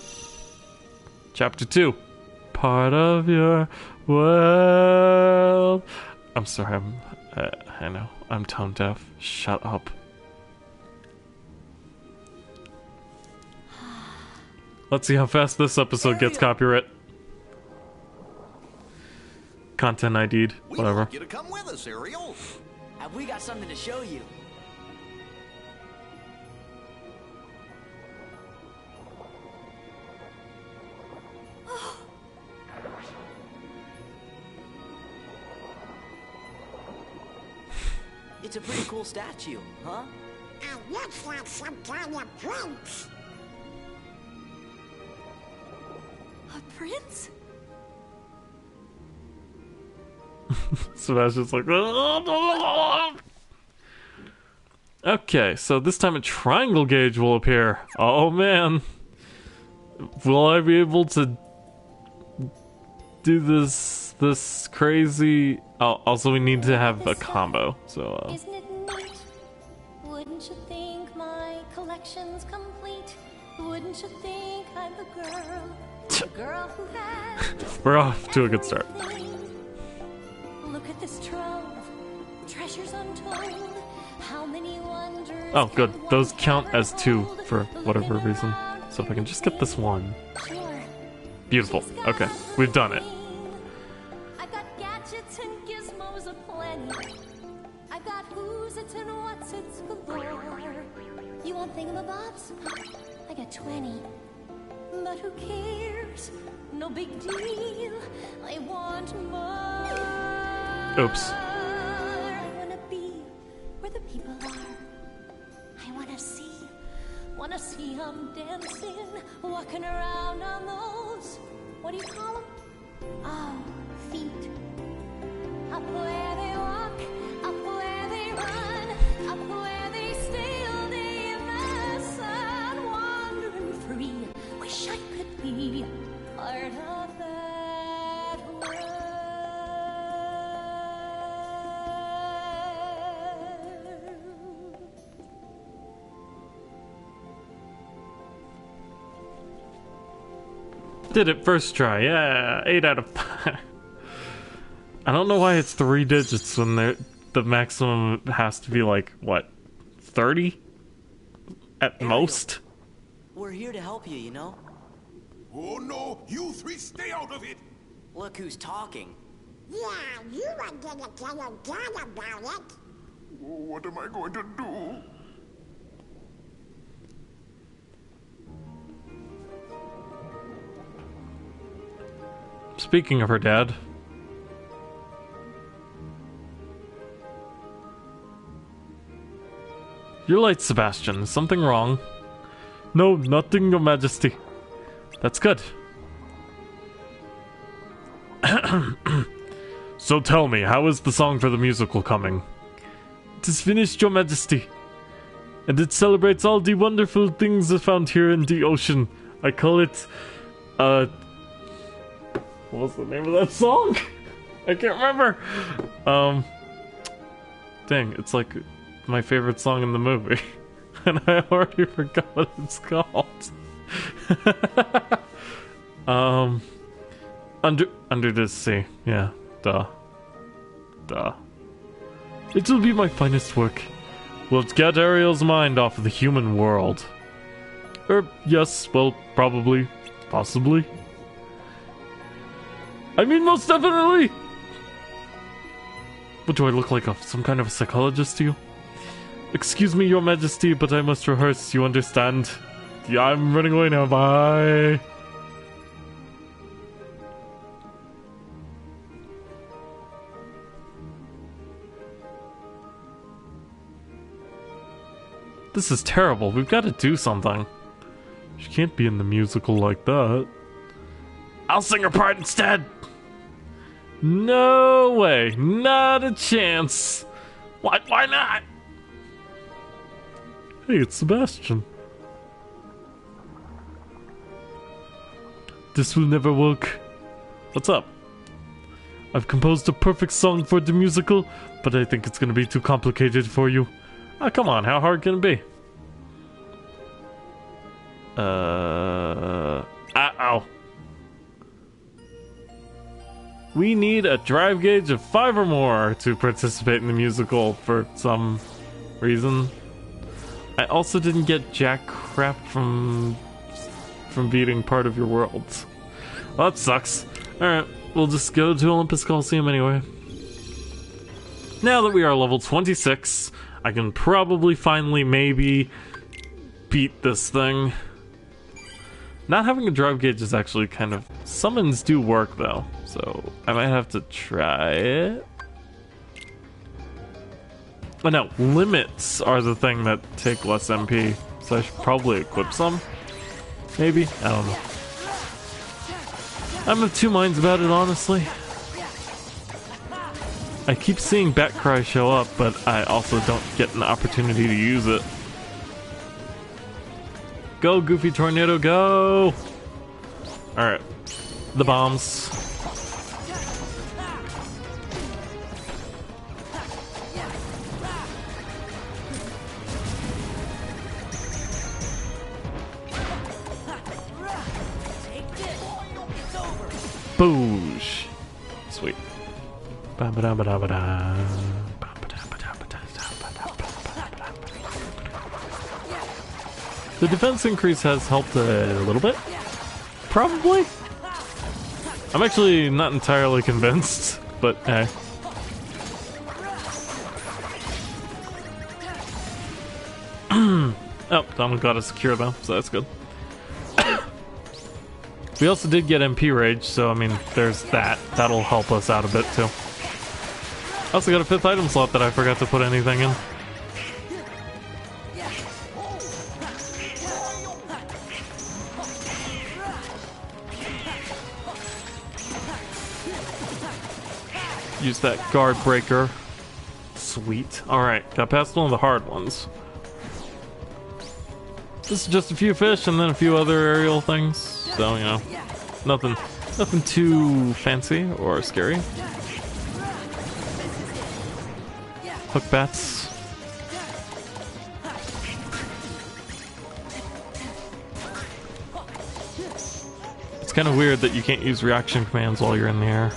Chapter 2. Part of your world. I'm sorry, I know. I'm tone deaf. Shut up. Let's see how fast this episode gets copyright. Content ID'd. We Whatever. want you to come with us, Ariel. Have we got something to show you? It's a pretty cool statue, huh? It looks like some kind of prince. A prince? Sebastian's like... Okay, so this time a triangle gauge will appear. Oh man. Will I be able to do this crazy... Oh, also we need to have a combo, so Isn't it neat? Wouldn't you think my collection's complete? Wouldn't you think I'm the girl who has we're off to a good start. everything? Look at this trove, treasures untold. How many wonders? Oh, good. can Those one count ever as 2 hold? for whatever Looking reason. around So if I can just get this one. Sure. Beautiful. Okay, we've done it. I've got gadgets and gizmos aplenty. I've got who's it's and what's it's galore. You want thingamabobs? I got 20. But who cares? No big deal. I want more. Oops. I wanna be where the people are. I wanna see 'em dancing, walking around on those, what do you call them? Oh, feet. Up where they walk, up where they run, up where they stay all day in the sun, wandering free. Wish I could be part of that world. Did it first try. Yeah, 8 out of 5. I don't know why it's 3 digits when the maximum has to be like, what, 30? At most? We're here to help you, you know? Oh, No, you three stay out of it. Look who's talking. Yeah, you were gonna tell your dad about it. What am I going to do? Speaking of her dad. You're late, Sebastian. Is something wrong? No, nothing, Your Majesty. That's good. So tell me, how is the song for the musical coming? It is finished, Your Majesty. And it celebrates all the wonderful things found here in the ocean. I call it, what was the name of that song? I can't remember. Dang, it's like my favorite song in the movie. And I already forgot what it's called. Under the sea. Yeah, duh. It will be my finest work. Will it get Ariel's mind off of the human world? Yes, well, probably. Possibly. I mean, most definitely! What do I look like, some kind of a psychologist to you? Excuse me, Your Majesty, but I must rehearse, you understand? Yeah, I'm running away now, bye! This is terrible, we've got to do something. She can't be in the musical like that. I'll sing her part instead! No way, not a chance! Why not? Hey, it's Sebastian. This will never work. What's up? I've composed a perfect song for the musical, but I think it's gonna be too complicated for you. Oh, come on, how hard can it be? Uh-oh. We need a drive gauge of 5 or more to participate in the musical for some reason. I also didn't get jack crap from beating part of your worlds. Well, that sucks. Alright, we'll just go to Olympus Coliseum anyway. Now that we are level 26, I can probably finally maybe beat this thing. Not having a drive gauge is actually kind of... Summons do work though, so I might have to try it. But no, limits are the thing that take less MP, so I should probably equip some. Maybe? I don't know. I'm of two minds about it, honestly. I keep seeing Batcry show up, but I also don't get an opportunity to use it. Go, Goofy Tornado, go! Alright. The bombs. Boosh! Sweet. Ba-ba-da-ba-da-ba-da. The defense increase has helped a little bit? Probably? I'm actually not entirely convinced, but hey. Oh, Donald got a secure though, so that's good. We also did get MP Rage, so I mean, there's that. That'll help us out a bit too. I also got a 5th item slot that I forgot to put anything in. Use that guard breaker. Sweet. Alright, got past one of the hard ones. This is just a few fish and then a few other aerial things. So, you know, nothing too fancy or scary. Hook bats. It's kind of weird that you can't use reaction commands while you're in the air.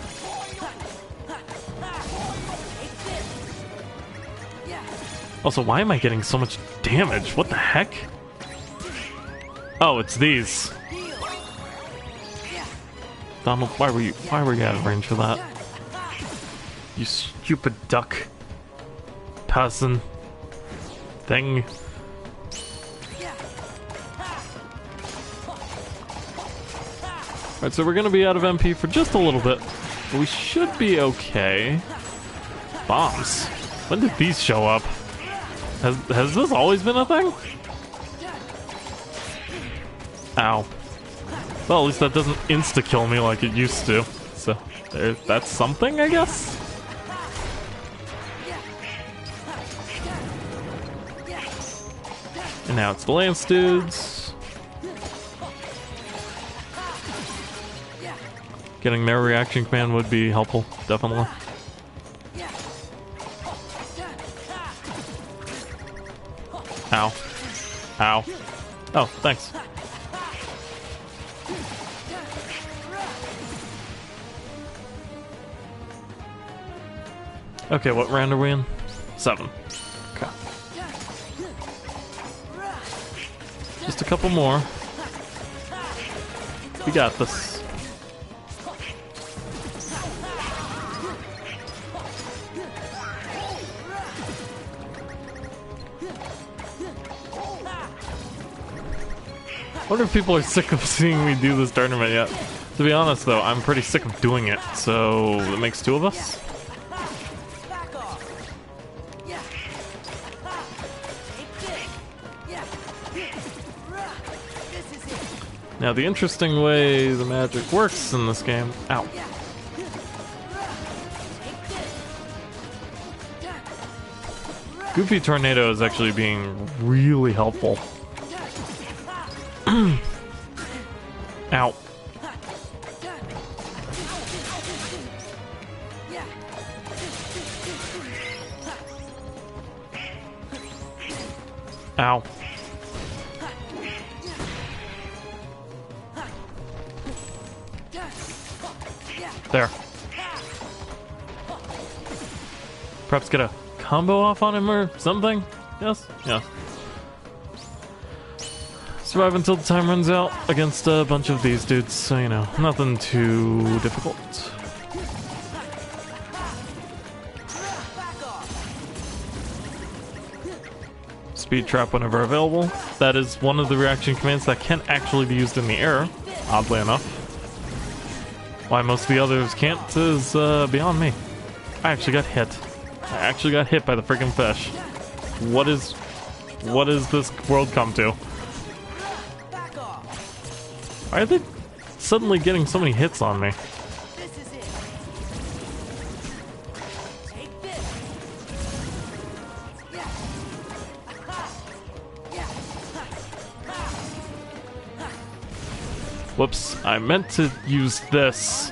Also, why am I getting so much damage? What the heck? Oh, it's these. Donald, why were you out of range for that? You stupid duck. Person. Thing. Alright, so we're gonna be out of MP for just a little bit. But we should be okay. Bombs. When did these show up? Has this always been a thing? Ow. Well, at least that doesn't insta-kill me like it used to. So, that's something, I guess? And now it's the Lance dudes. Getting their reaction command would be helpful, definitely. Ow. Ow. Oh, thanks. Okay, what round are we in? 7. Okay. Just a couple more. We got this. I wonder if people are sick of seeing me do this tournament yet. To be honest though, I'm pretty sick of doing it, so that makes 2 of us. Now the interesting way the magic works in this game... Ow. Goofy Tornado is actually being really helpful. Ow. Ow. There. Perhaps get a combo off on him or something? Yes? Yeah. Survive until the time runs out against a bunch of these dudes, so you know, nothing too difficult. Speed trap whenever available. That is one of the reaction commands that can actually be used in the air, oddly enough. Why most of the others can't is beyond me. I actually got hit. I actually got hit by the freaking fish. What is this world come to? Why are they suddenly getting so many hits on me? Whoops, I meant to use this.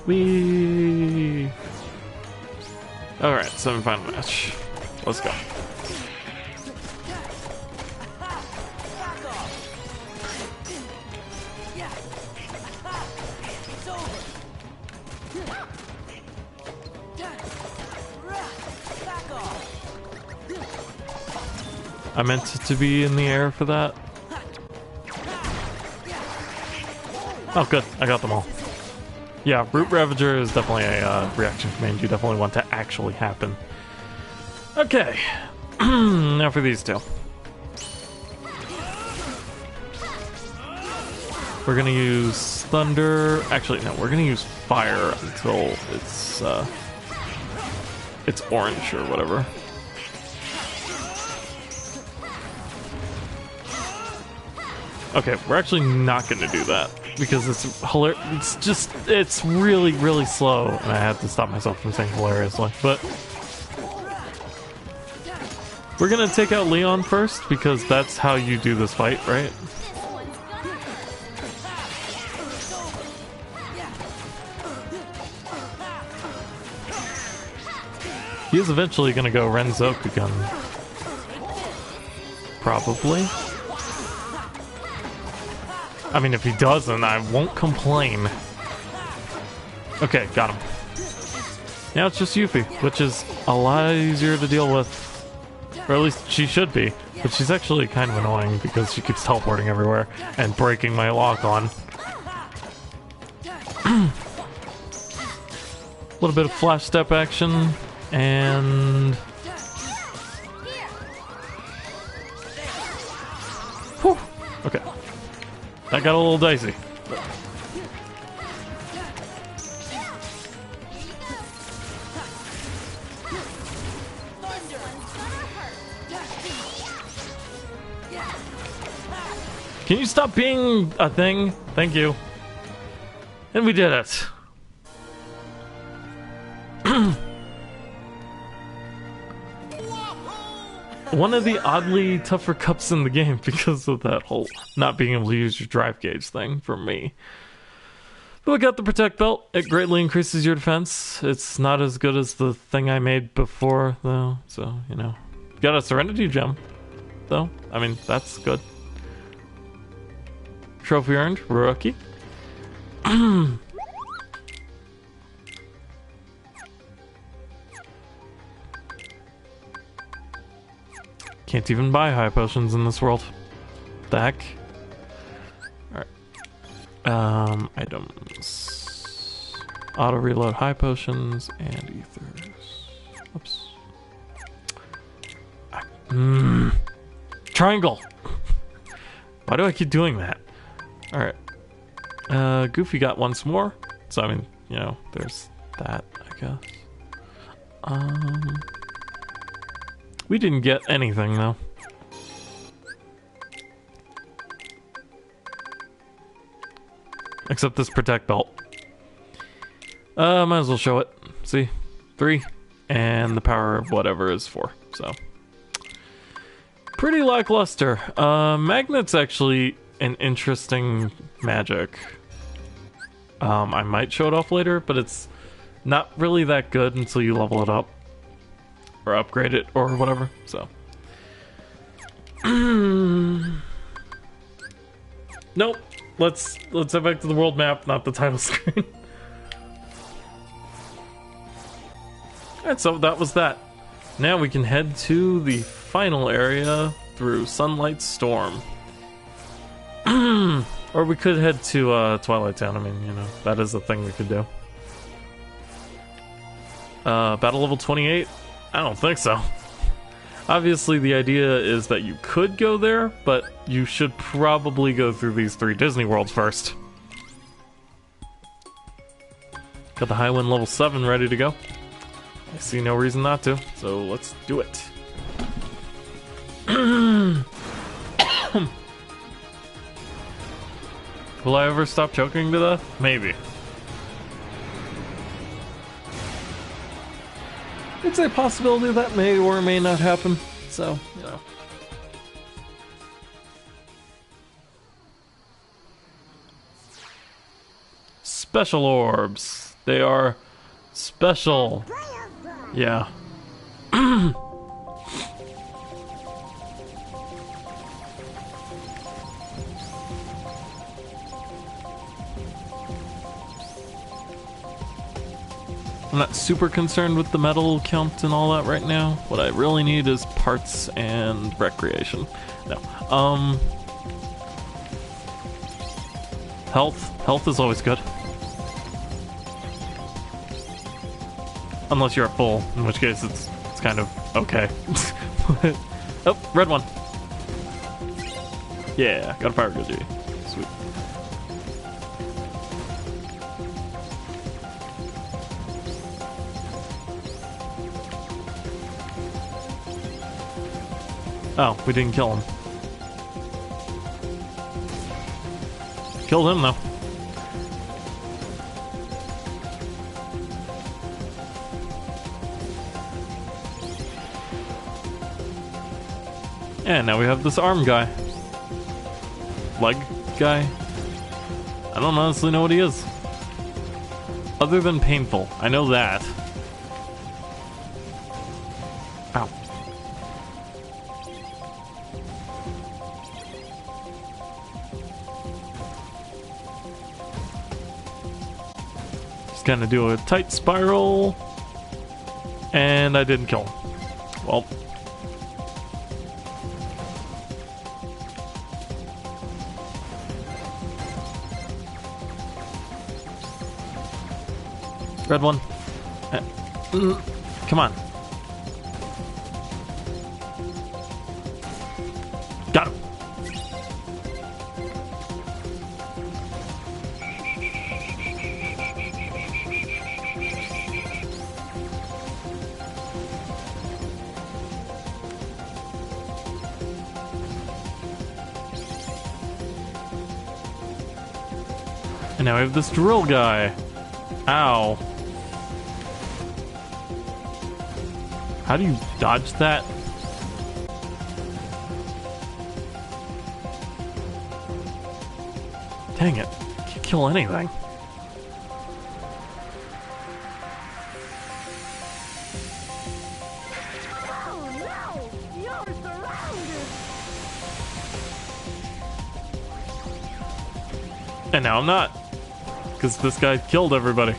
Whee! Alright, semi-final match. Let's go. I meant to be in the air for that. Oh good, I got them all. Yeah, Root Ravager is definitely a reaction command you definitely want to actually happen. Okay, now for these two. We're gonna use Thunder. Actually, no, we're gonna use Fire until it's orange or whatever. Okay, we're actually not gonna do that because it's hilarious. It's really, really slow, and I had to stop myself from saying hilariously. But we're gonna take out Leon first because that's how you do this fight, right? He is eventually gonna go Renzokugun. Probably. I mean, if he doesn't, I won't complain. Okay, got him. Now it's just Yuffie, which is a lot easier to deal with. Or at least she should be. But she's actually kind of annoying because she keeps teleporting everywhere and breaking my lock on. A little bit of flash step action and... Whew. Okay. That got a little dicey. Can you stop being a thing? Thank you. And we did it. One of the oddly tougher cups in the game because of that whole not being able to use your drive gauge thing for me. But we got the Protect Belt. It greatly increases your defense. It's not as good as the thing I made before, though. So, you know. Got a Serenity Gem, though. I mean, that's good. Trophy earned. Rookie. Can't even buy high potions in this world. The heck? Alright. Items. Auto reload high potions and ethers. Oops. Triangle! Why do I keep doing that? Alright. Goofy got once more. So, I mean, you know, there's that, I guess. We didn't get anything, though. Except this Protect Belt. Might as well show it. See? 3. And the power of whatever is 4. So. Pretty lackluster. Magnet's actually an interesting magic. I might show it off later, but it's not really that good until you level it up. Or upgrade it, or whatever, so. Nope. Let's head back to the world map, not the title screen. Alright, so that was that. Now we can head to the final area through Sunlight Storm. Or we could head to Twilight Town. I mean, you know, that is a thing we could do. Battle level 28? I don't think so. Obviously, the idea is that you could go there, but you should probably go through these 3 Disney Worlds first. Got the Highwind level 7 ready to go. I see no reason not to, so let's do it. Will I ever stop choking to death? Maybe. It's a possibility that may or may not happen, so, you know. Special orbs. They are special. Yeah. I'm not super concerned with the medal count and all that right now. What I really need is parts and recreation. No. Health. Health is always good. Unless you're at full, in which case it's kind of okay. Oh, red one. Yeah, got a fire Goji. Sweet. Oh, we didn't kill him. Killed him, though. And now we have this arm guy. Leg guy. I don't honestly know what he is. Other than painful. I know that. Ow. Just gonna do a tight spiral. And I didn't kill him. Well. Red one. Come on. Got him. And now we have this drill guy. Ow. How do you dodge that? Dang it. Can't kill anything. And now I'm not. Because this guy killed everybody.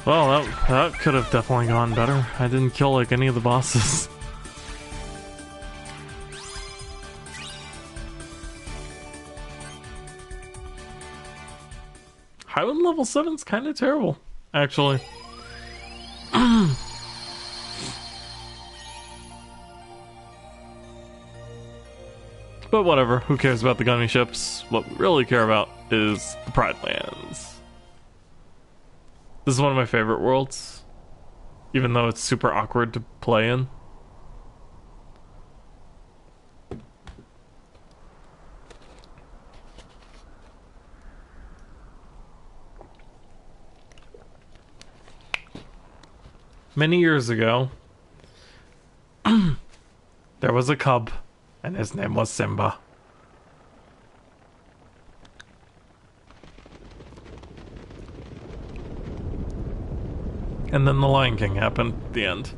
Well, that could have definitely gone better. I didn't kill like any of the bosses. Highwood level 7's kind of terrible, actually. But whatever, who cares about the gunny ships? What we really care about is the Pride Lands. This is one of my favorite worlds, even though it's super awkward to play in. Many years ago, there was a cub, and his name was Simba. And then the Lion King happened at the end.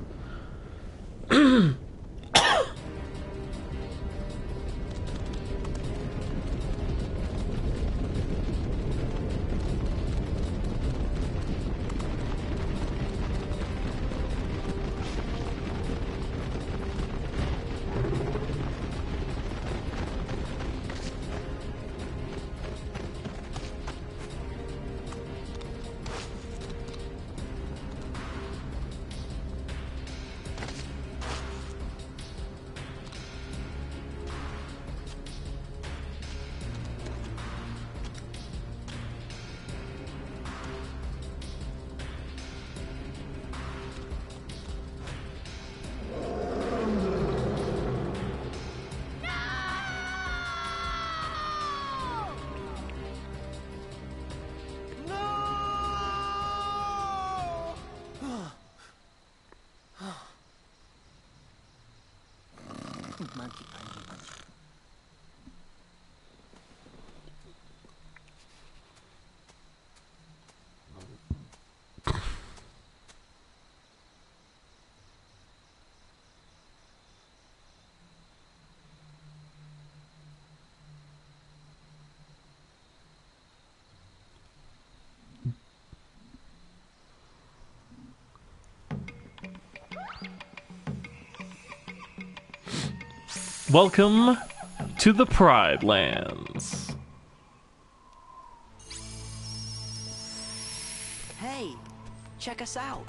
Welcome to the Pride Lands. Hey, check us out.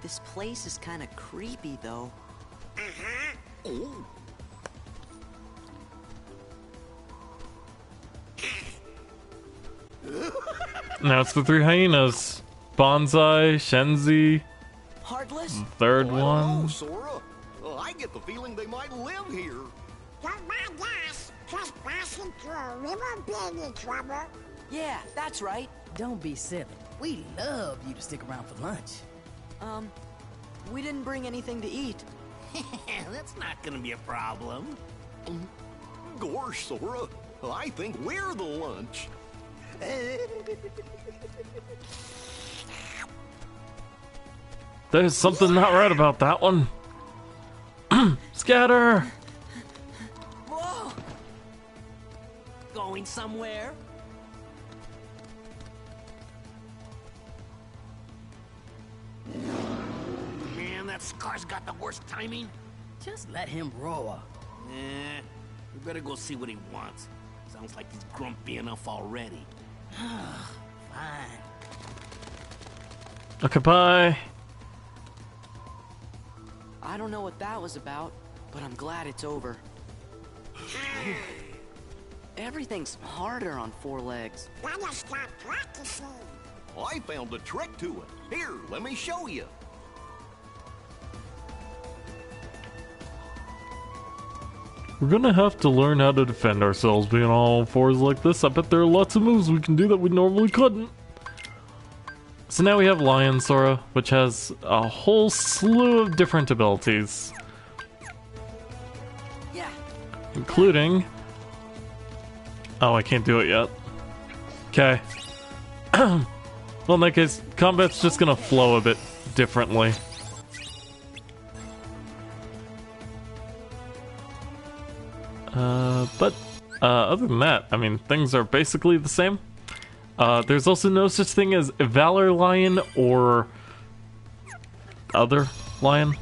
This place is kind of creepy, though. Oh. Now it's the three hyenas. Bonsai, Shenzi, Heartless? third Oh, I don't know, one. Sora. I get the feeling they might live here. Don't mind us. Trespassing through a river being in trouble. Yeah, that's right. Don't be silly. We love you to stick around for lunch. We didn't bring anything to eat. That's not gonna be a problem. Gosh, Sora, I think we're the lunch. There's something not right about that one. Scatter! Whoa! Going somewhere? Man, that Scar's got the worst timing. Just let him roar. We better go see what he wants. Sounds like he's grumpy enough already. Fine. Okay, bye. I don't know what that was about, but I'm glad it's over. Everything's harder on 4 legs. Gotta stop practicing. I found a trick to it. Here, let me show you. We're gonna have to learn how to defend ourselves being all 4s like this. I bet there are lots of moves we can do that we normally couldn't. So now we have Lion Sora, which has a whole slew of different abilities. Yeah. Including... Oh, I can't do it yet. Okay. Well, in that case, combat's just gonna flow a bit differently. But other than that, I mean, things are basically the same. There's also no such thing as Valor Lion or other Lion,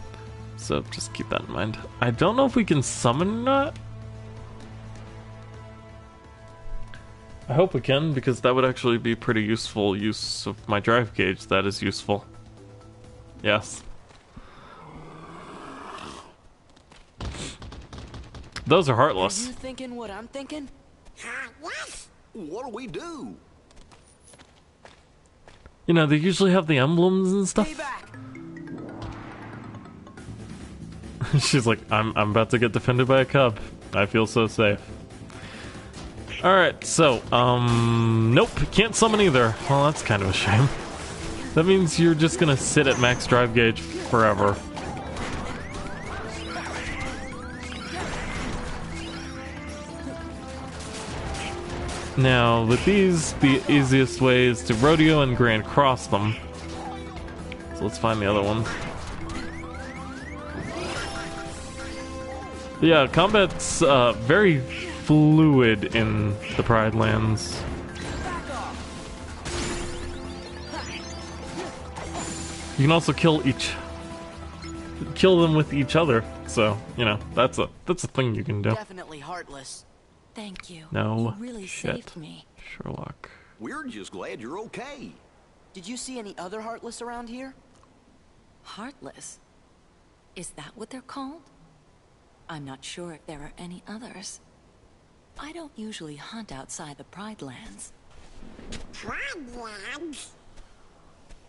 so just keep that in mind. I don't know if we can summon or not. I hope we can, because that would actually be pretty useful use of my drive gauge. That is useful. Yes. Those are heartless. Are you thinking what I'm thinking? Yes? What'll we do? You know, they usually have the emblems and stuff. She's like, I'm about to get defended by a cub. I feel so safe. Alright, so, nope, can't summon either. Well, that's kind of a shame. That means you're just gonna sit at max drive gauge forever. Now, with these, the easiest way is to rodeo and grand cross them. So let's find the other one. Yeah, combat's very fluid in the Pride Lands. You can also kill them with each other. So, you know, that's a thing you can do. Definitely heartless. Thank you. No You really shit. saved me. Sherlock. We're just glad you're okay. Did you see any other heartless around here? Heartless? Is that what they're called? I'm not sure if there are any others. I don't usually hunt outside the Pride Lands. Pride Lands?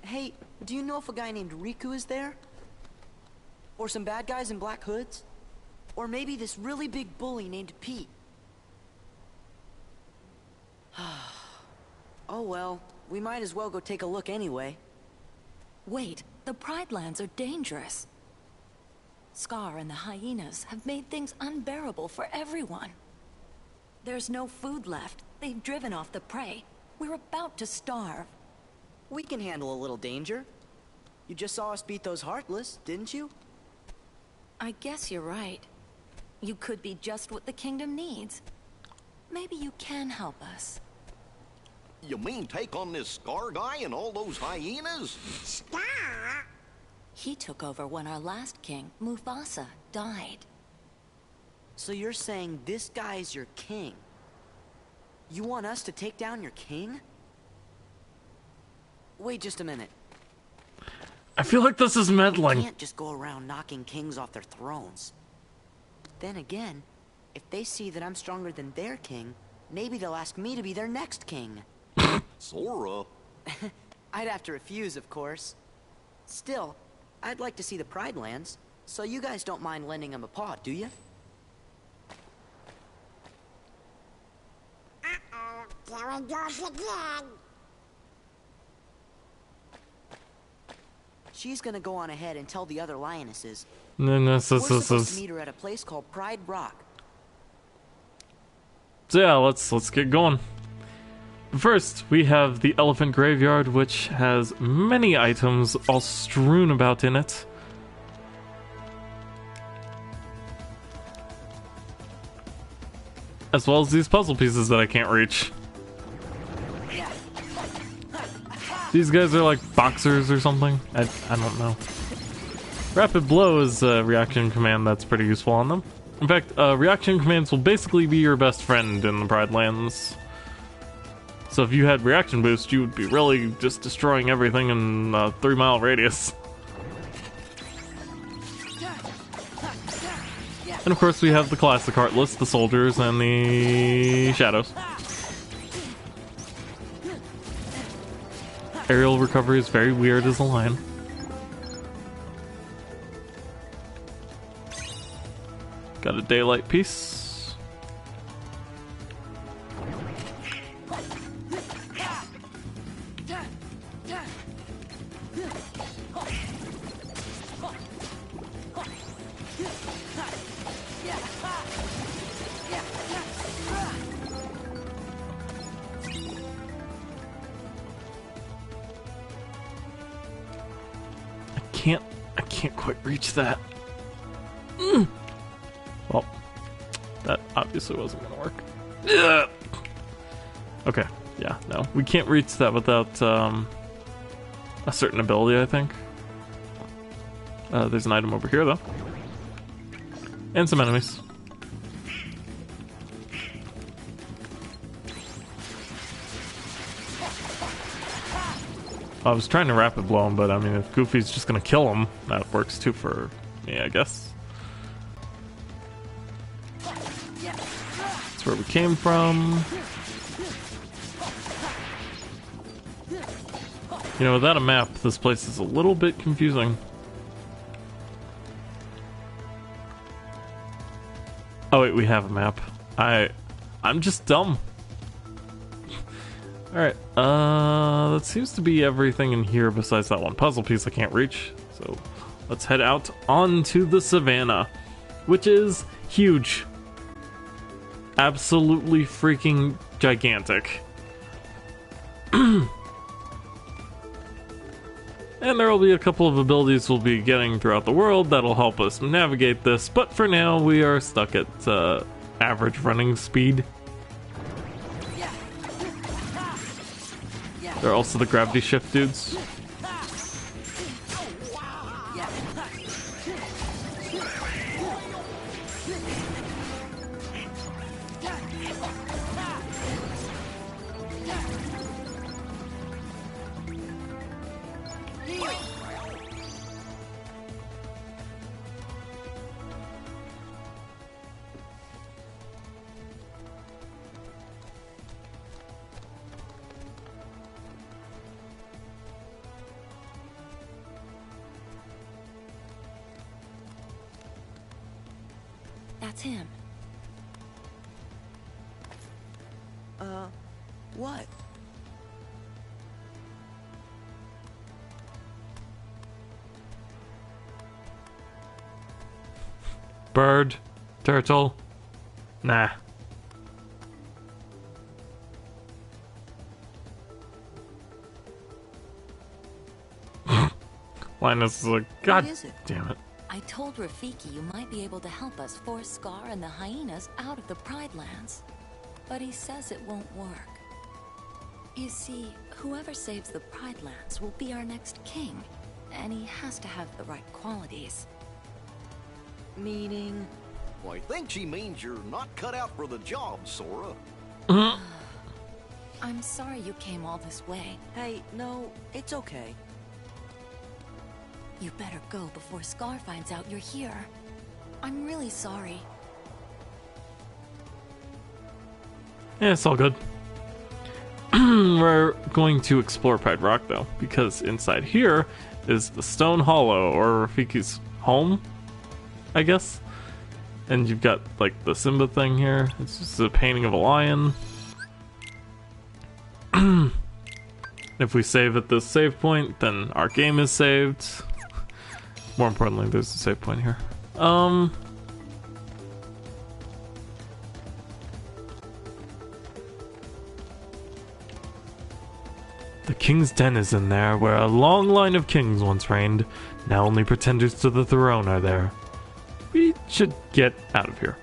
Hey, do you know if a guy named Riku is there? Or some bad guys in black hoods? Or maybe this really big bully named Pete? Oh well, we might as well go take a look anyway. Wait, the Pride Lands are dangerous. Scar and the hyenas have made things unbearable for everyone. There's no food left. They've driven off the prey. We're about to starve. We can handle a little danger. You just saw us beat those heartless, didn't you? I guess you're right. You could be just what the kingdom needs. Maybe you can help us. You mean take on this Scar guy and all those hyenas? Scar? He took over when our last king, Mufasa, died. So you're saying this guy's your king? You want us to take down your king? Wait just a minute. I feel like this is You meddling. can't just go around knocking kings off their thrones. Then again, if they see that I'm stronger than their king, maybe they'll ask me to be their next king. Sora. I'd have to refuse, of course. Still, I'd like to see the Pride Lands, so you guys don't mind lending them a paw, do you? Uh-oh, there it goes again. She's gonna go on ahead and tell the other lionesses. No, We're supposed to meet her at a place called Pride Rock. So yeah, let's get going. First, we have the Elephant Graveyard, which has many items all strewn about in it. As well as these puzzle pieces that I can't reach. These guys are like boxers or something. I don't know. Rapid Blow is a reaction command that's pretty useful on them. In fact, reaction commands will basically be your best friend in the Pride Lands. So if you had reaction boost, you would be really just destroying everything in a 3-mile radius. And of course we have the classic Heartless, the soldiers, and the shadows. Aerial recovery is very weird as a lion. Got a daylight piece. I can't quite reach that. Well, that obviously wasn't gonna work. Ugh. Okay, yeah, no. We can't reach that without a certain ability, I think. There's an item over here, though. And some enemies. I was trying to rapid blow him, but I mean, if Goofy's just gonna kill him, that works too for me, I guess. That's where we came from. You know, without a map, this place is a little bit confusing. Oh wait, we have a map. I'm just dumb. Alright, that seems to be everything in here besides that one puzzle piece I can't reach. So let's head out onto the savannah, which is huge. Absolutely freaking gigantic. And there will be a couple of abilities we'll be getting throughout the world that'll help us navigate this, but for now we are stuck at average running speed. There are also the gravity shift dudes. That's him. What? Bird? Turtle? Nah. Linus is like, God damn it. I told Rafiki you might be able to help us force Scar and the hyenas out of the Pride Lands. But he says it won't work. You see, whoever saves the Pride Lands will be our next king. And he has to have the right qualities. Meaning? Well, I think she means you're not cut out for the job, Sora. I'm sorry you came all this way. Hey, no, it's okay. You better go before Scar finds out you're here. I'm really sorry. Yeah, it's all good. We're going to explore Pride Rock, though, because inside here is the Stone Hollow, or Rafiki's home, I guess. And you've got, like, the Simba thing here. It's just a painting of a lion. If we save at this save point, then our game is saved. More importantly, there's a save point here. The King's Den is in there, where a long line of kings once reigned. Now only pretenders to the throne are there. We should get out of here.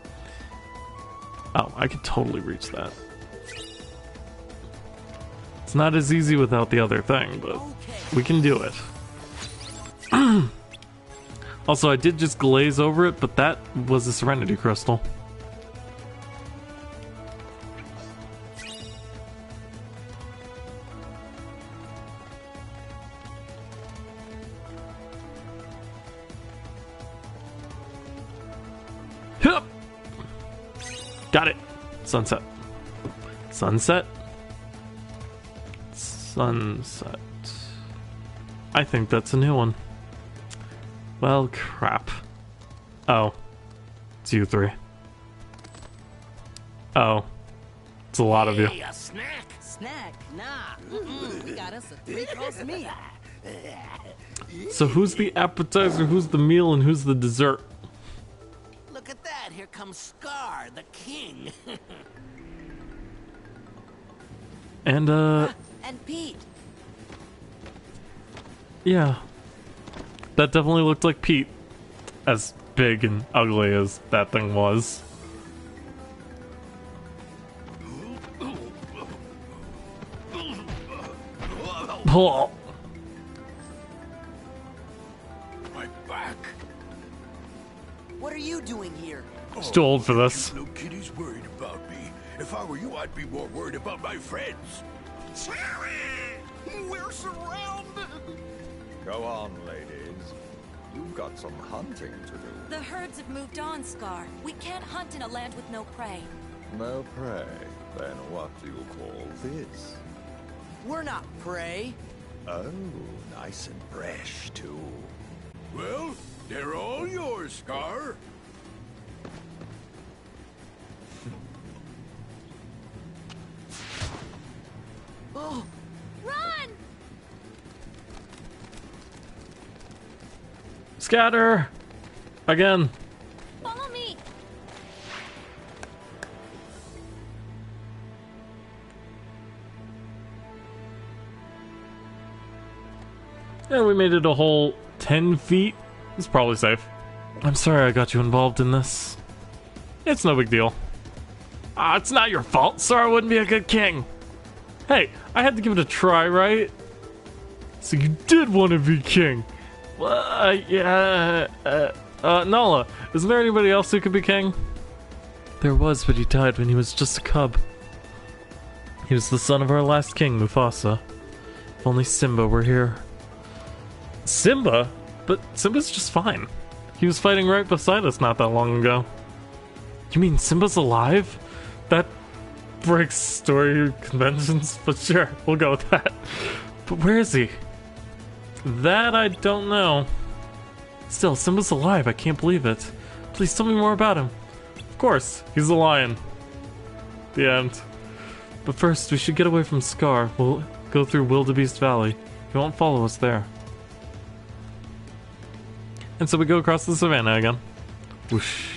Oh, I could totally reach that. It's not as easy without the other thing, but we can do it. Also, I did just glaze over it, but that was a Serenity Crystal. Hup! Got it. Sunset. Sunset? Sunset. I think that's a new one. Well, crap. Oh. It's you three. Oh. It's a lot of you. Hey, a snack? Snack? Nah. We got us a three-course meal. So who's the appetizer, who's the meal, and who's the dessert? Look at that. Here comes Scar, the king. And, And Pete. yeah. That definitely looked like Pete. As big and ugly as that thing was. Oh. My back. What are you doing here? It's too old for this. No kitty's worried about me. If I were you, I'd be more worried about my friends. We're surrounded! Go on, ladies. You've got some hunting to do. The herds have moved on, Scar. We can't hunt in a land with no prey. No prey. Then what do you call this? We're not prey. Oh, nice and fresh, too. Well, they're all yours, Scar. Oh, Run! Scatter! Again. Follow me! Yeah, we made it a whole 10 feet. It's probably safe. I'm sorry I got you involved in this. It's no big deal. It's not your fault. Sora wouldn't be a good king. Hey, I had to give it a try, right? So you did want to be king. Well, yeah. Nala, isn't there anybody else who could be king? There was, but he died when he was just a cub. He was the son of our last king, Mufasa. If only Simba were here. Simba? But Simba's just fine. He was fighting right beside us not that long ago. You mean Simba's alive? That breaks story conventions, but sure, we'll go with that. But where is he? That I don't know. Still, Simba's alive, I can't believe it. Please tell me more about him. Of course, he's a lion. The end. But first, we should get away from Scar. We'll go through Wildebeest Valley. He won't follow us there. And so we go across the savannah again. Whoosh.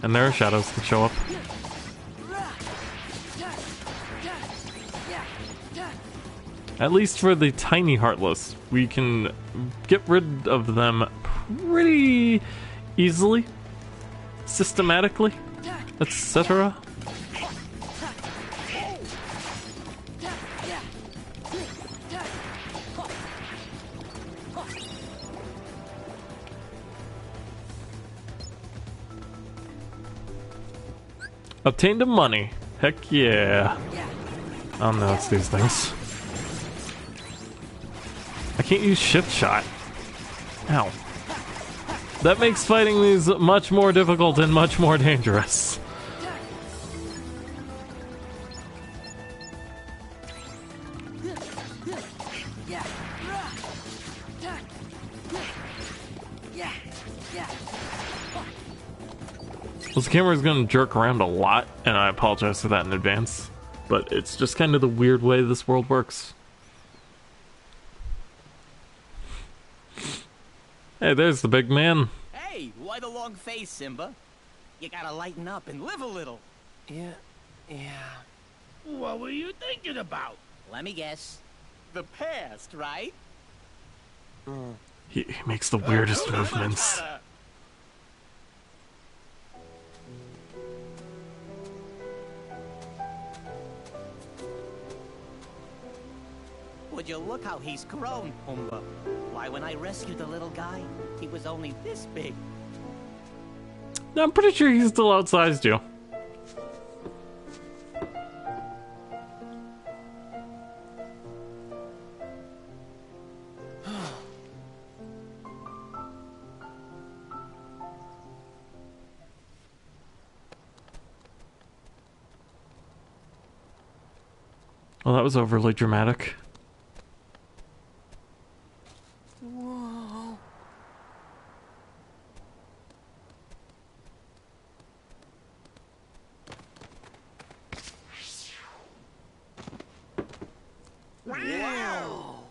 And there are shadows that show up. At least for the tiny Heartless, we can get rid of them pretty easily, systematically, etc. Obtained a money. Heck yeah. Oh no, it's these things. I can't use shift shot. Ow. That makes fighting these much more difficult and much more dangerous. Well, the camera is going to jerk around a lot, and I apologize for that in advance. But it's just kind of the weird way this world works. Hey, there's the big man. Hey, why the long face, Simba? You gotta lighten up and live a little. Yeah. What were you thinking about? Let me guess. The past, right? He makes the weirdest movements. Would you look how he's grown, Pumbaa? Why, when I rescued the little guy, he was only this big. I'm pretty sure he's still outsized you. Well, that was overly dramatic. Whoa. Wow.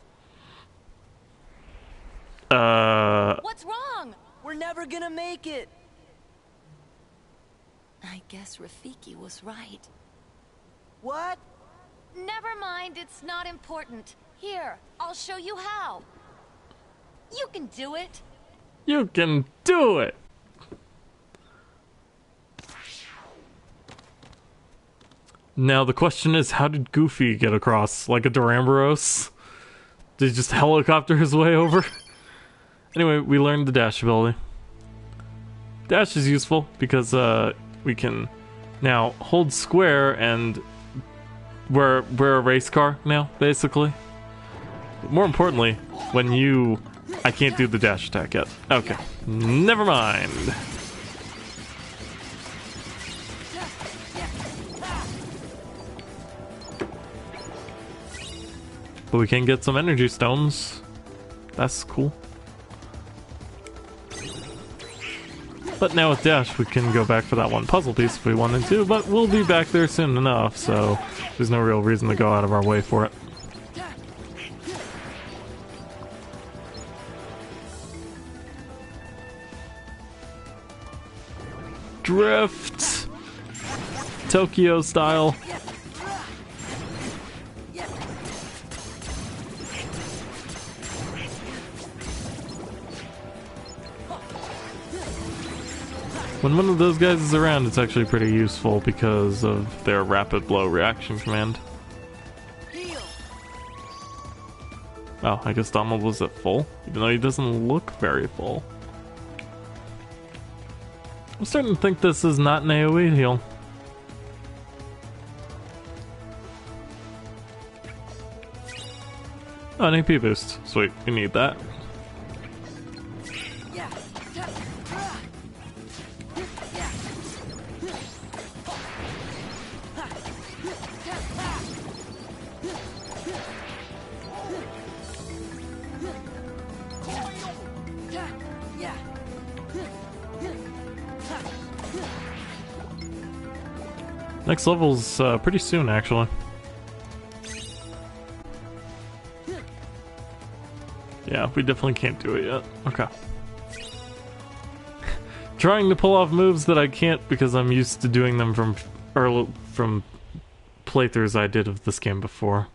What's wrong? We're never gonna make it. I guess Rafiki was right. What? Never mind, it's not important. Here, I'll show you how. You can do it. You can do it! Now the question is, how did Goofy get across? Like a Duramboros? Did he just helicopter his way over? Anyway, we learned the dash ability. Dash is useful because we can now hold square and we're a race car now, basically. More importantly, when you... I can't do the dash attack yet. Okay, never mind. But we can get some energy stones. That's cool. But now with dash, we can go back for that one puzzle piece if we wanted to, but we'll be back there soon enough, so there's no real reason to go out of our way for it. Drift! Tokyo style. When one of those guys is around, it's actually pretty useful because of their rapid blow reaction command. Oh, I guess Donald was at full, even though he doesn't look very full. I'm starting to think this is not an AoE heal. Oh, an AP boost. Sweet, we need that. Next level's pretty soon, actually. Yeah, we definitely can't do it yet. Okay. Trying to pull off moves that I can't because I'm used to doing them from playthroughs I did of this game before.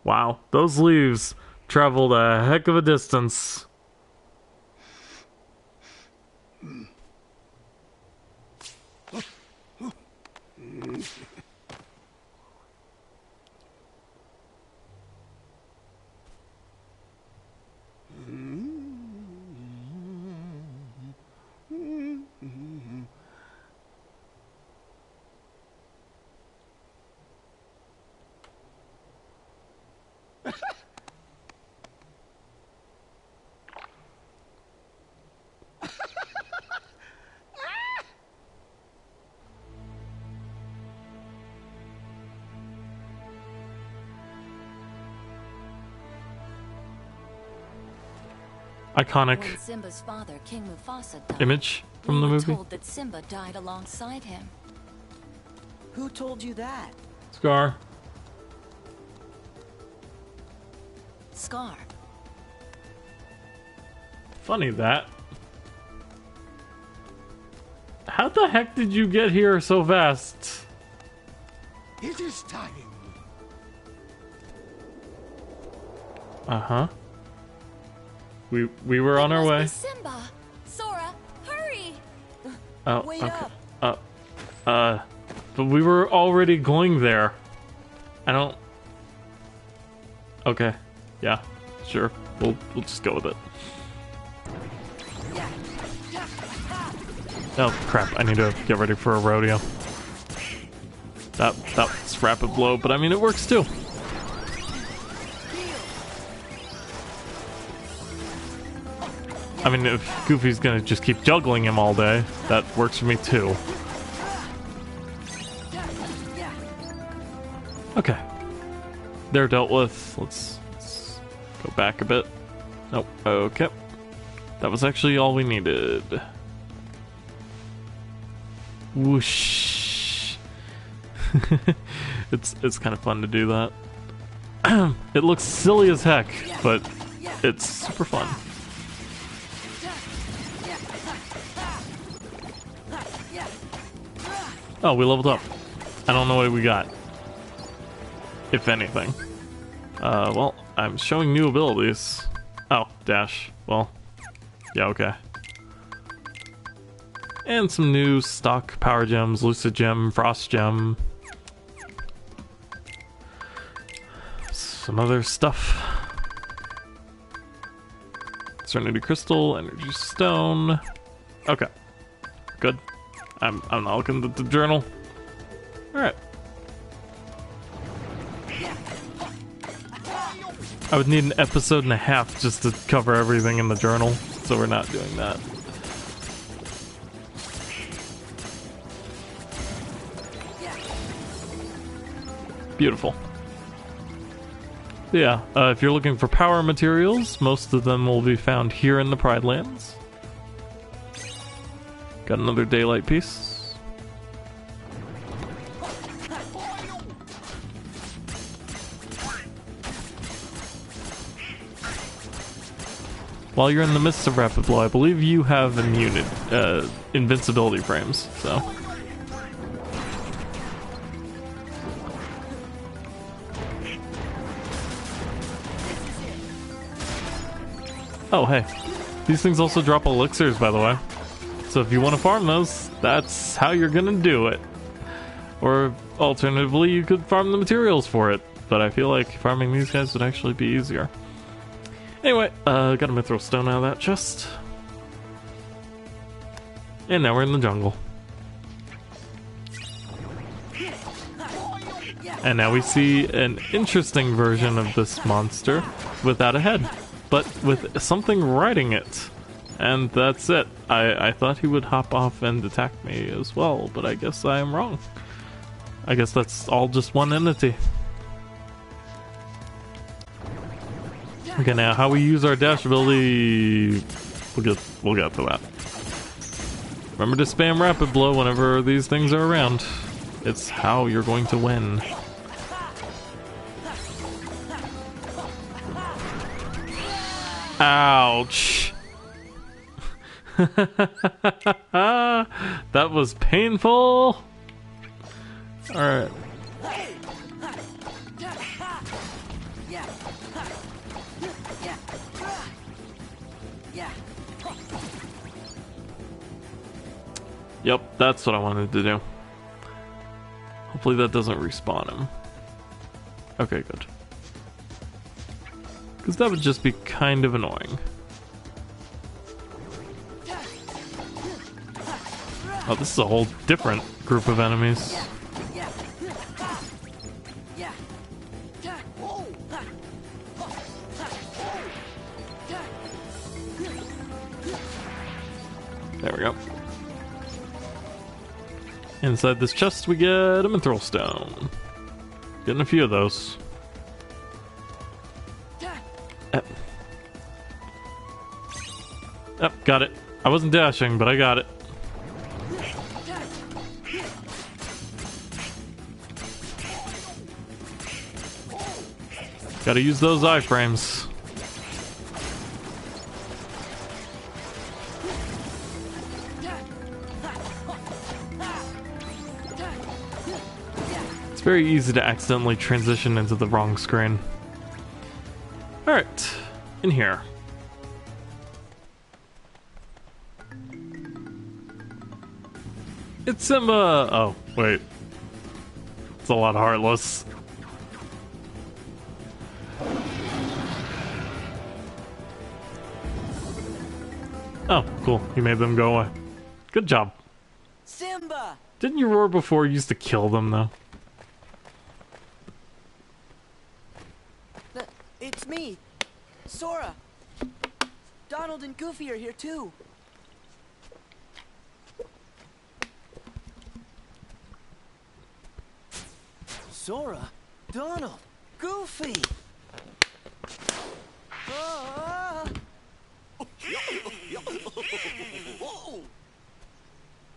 Wow, those leaves traveled a heck of a distance. Iconic When Simba's father, King Mufasa, died, image from the we were movie. told that Simba died alongside him. Who told you that? Scar. scar. Funny that. How the heck did you get here so fast? It is time. Uh-huh. We were on our way. Simba! Sora, hurry! Oh, Wait okay. up. But we were already going there. I don't... Okay. Yeah, sure. We'll just go with it. Oh, crap. I need to get ready for a rodeo. That's rapid blow, but I mean, it works too. I mean, if Goofy's gonna just keep juggling him all day, that works for me too. Okay. They're dealt with. Let's go back a bit. Nope. Okay. That was actually all we needed. Whoosh. It's kind of fun to do that. It looks silly as heck, but it's super fun. Oh, we leveled up. I don't know what we got. If anything. Well, I'm showing new abilities. Oh, dash. Well, yeah, okay. And some new stock power gems, lucid gem, frost gem. Some other stuff. Serenity crystal, energy stone. Okay. Good. I'm not looking at the journal. Alright. I would need an episode and a half just to cover everything in the journal, so we're not doing that. Beautiful. Yeah, if you're looking for power materials, most of them will be found here in the Pride Lands. Got another daylight piece. While you're in the midst of rapid blow, I believe you have invincibility frames, so. Oh, hey. These things also drop elixirs, by the way. So if you want to farm those, that's how you're gonna do it. Or alternatively, you could farm the materials for it. But I feel like farming these guys would actually be easier. Anyway, got a mithril stone out of that chest. And now we're in the jungle. And now we see an interesting version of this monster without a head, but with something riding it. And that's it. I thought he would hop off and attack me as well, but I guess I am wrong. I guess that's all just one entity. Okay, now how we use our dash ability, we'll get to that. Remember to spam rapid blow whenever these things are around. It's how you're going to win. Ouch. That was painful. Alright. Yep, that's what I wanted to do. Hopefully that doesn't respawn him. Okay, good. Because that would just be kind of annoying. Oh, this is a whole different group of enemies. There we go. Inside this chest we get a mithril stone. Getting a few of those. Yep, got it. I wasn't dashing, but I got it. Gotta use those iframes. It's very easy to accidentally transition into the wrong screen. Alright, in here. It's Simba! Oh, wait. It's a lot of Heartless. Oh, cool. You made them go away. Good job. Simba! Didn't you roar before you used to kill them, though? It's me, Sora. Donald and Goofy are here too. Sora, Donald, Goofy.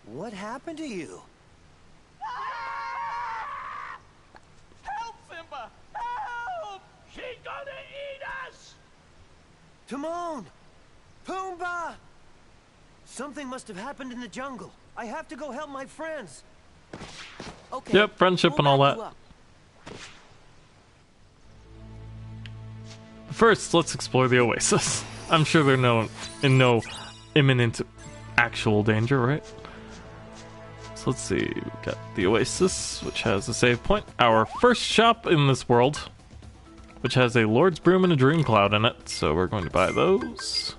What happened to you? Help, Simba! Help! She's gonna eat us! Timon! Pumbaa! Something must have happened in the jungle. I have to go help my friends. Okay. Yep, friendship and all that. First, let's explore the oasis. I'm sure they're in no imminent actual danger, right? So let's see, we've got the oasis, which has a save point. Our first shop in this world, which has a Lord's Broom and a Dream Cloud in it, so we're going to buy those.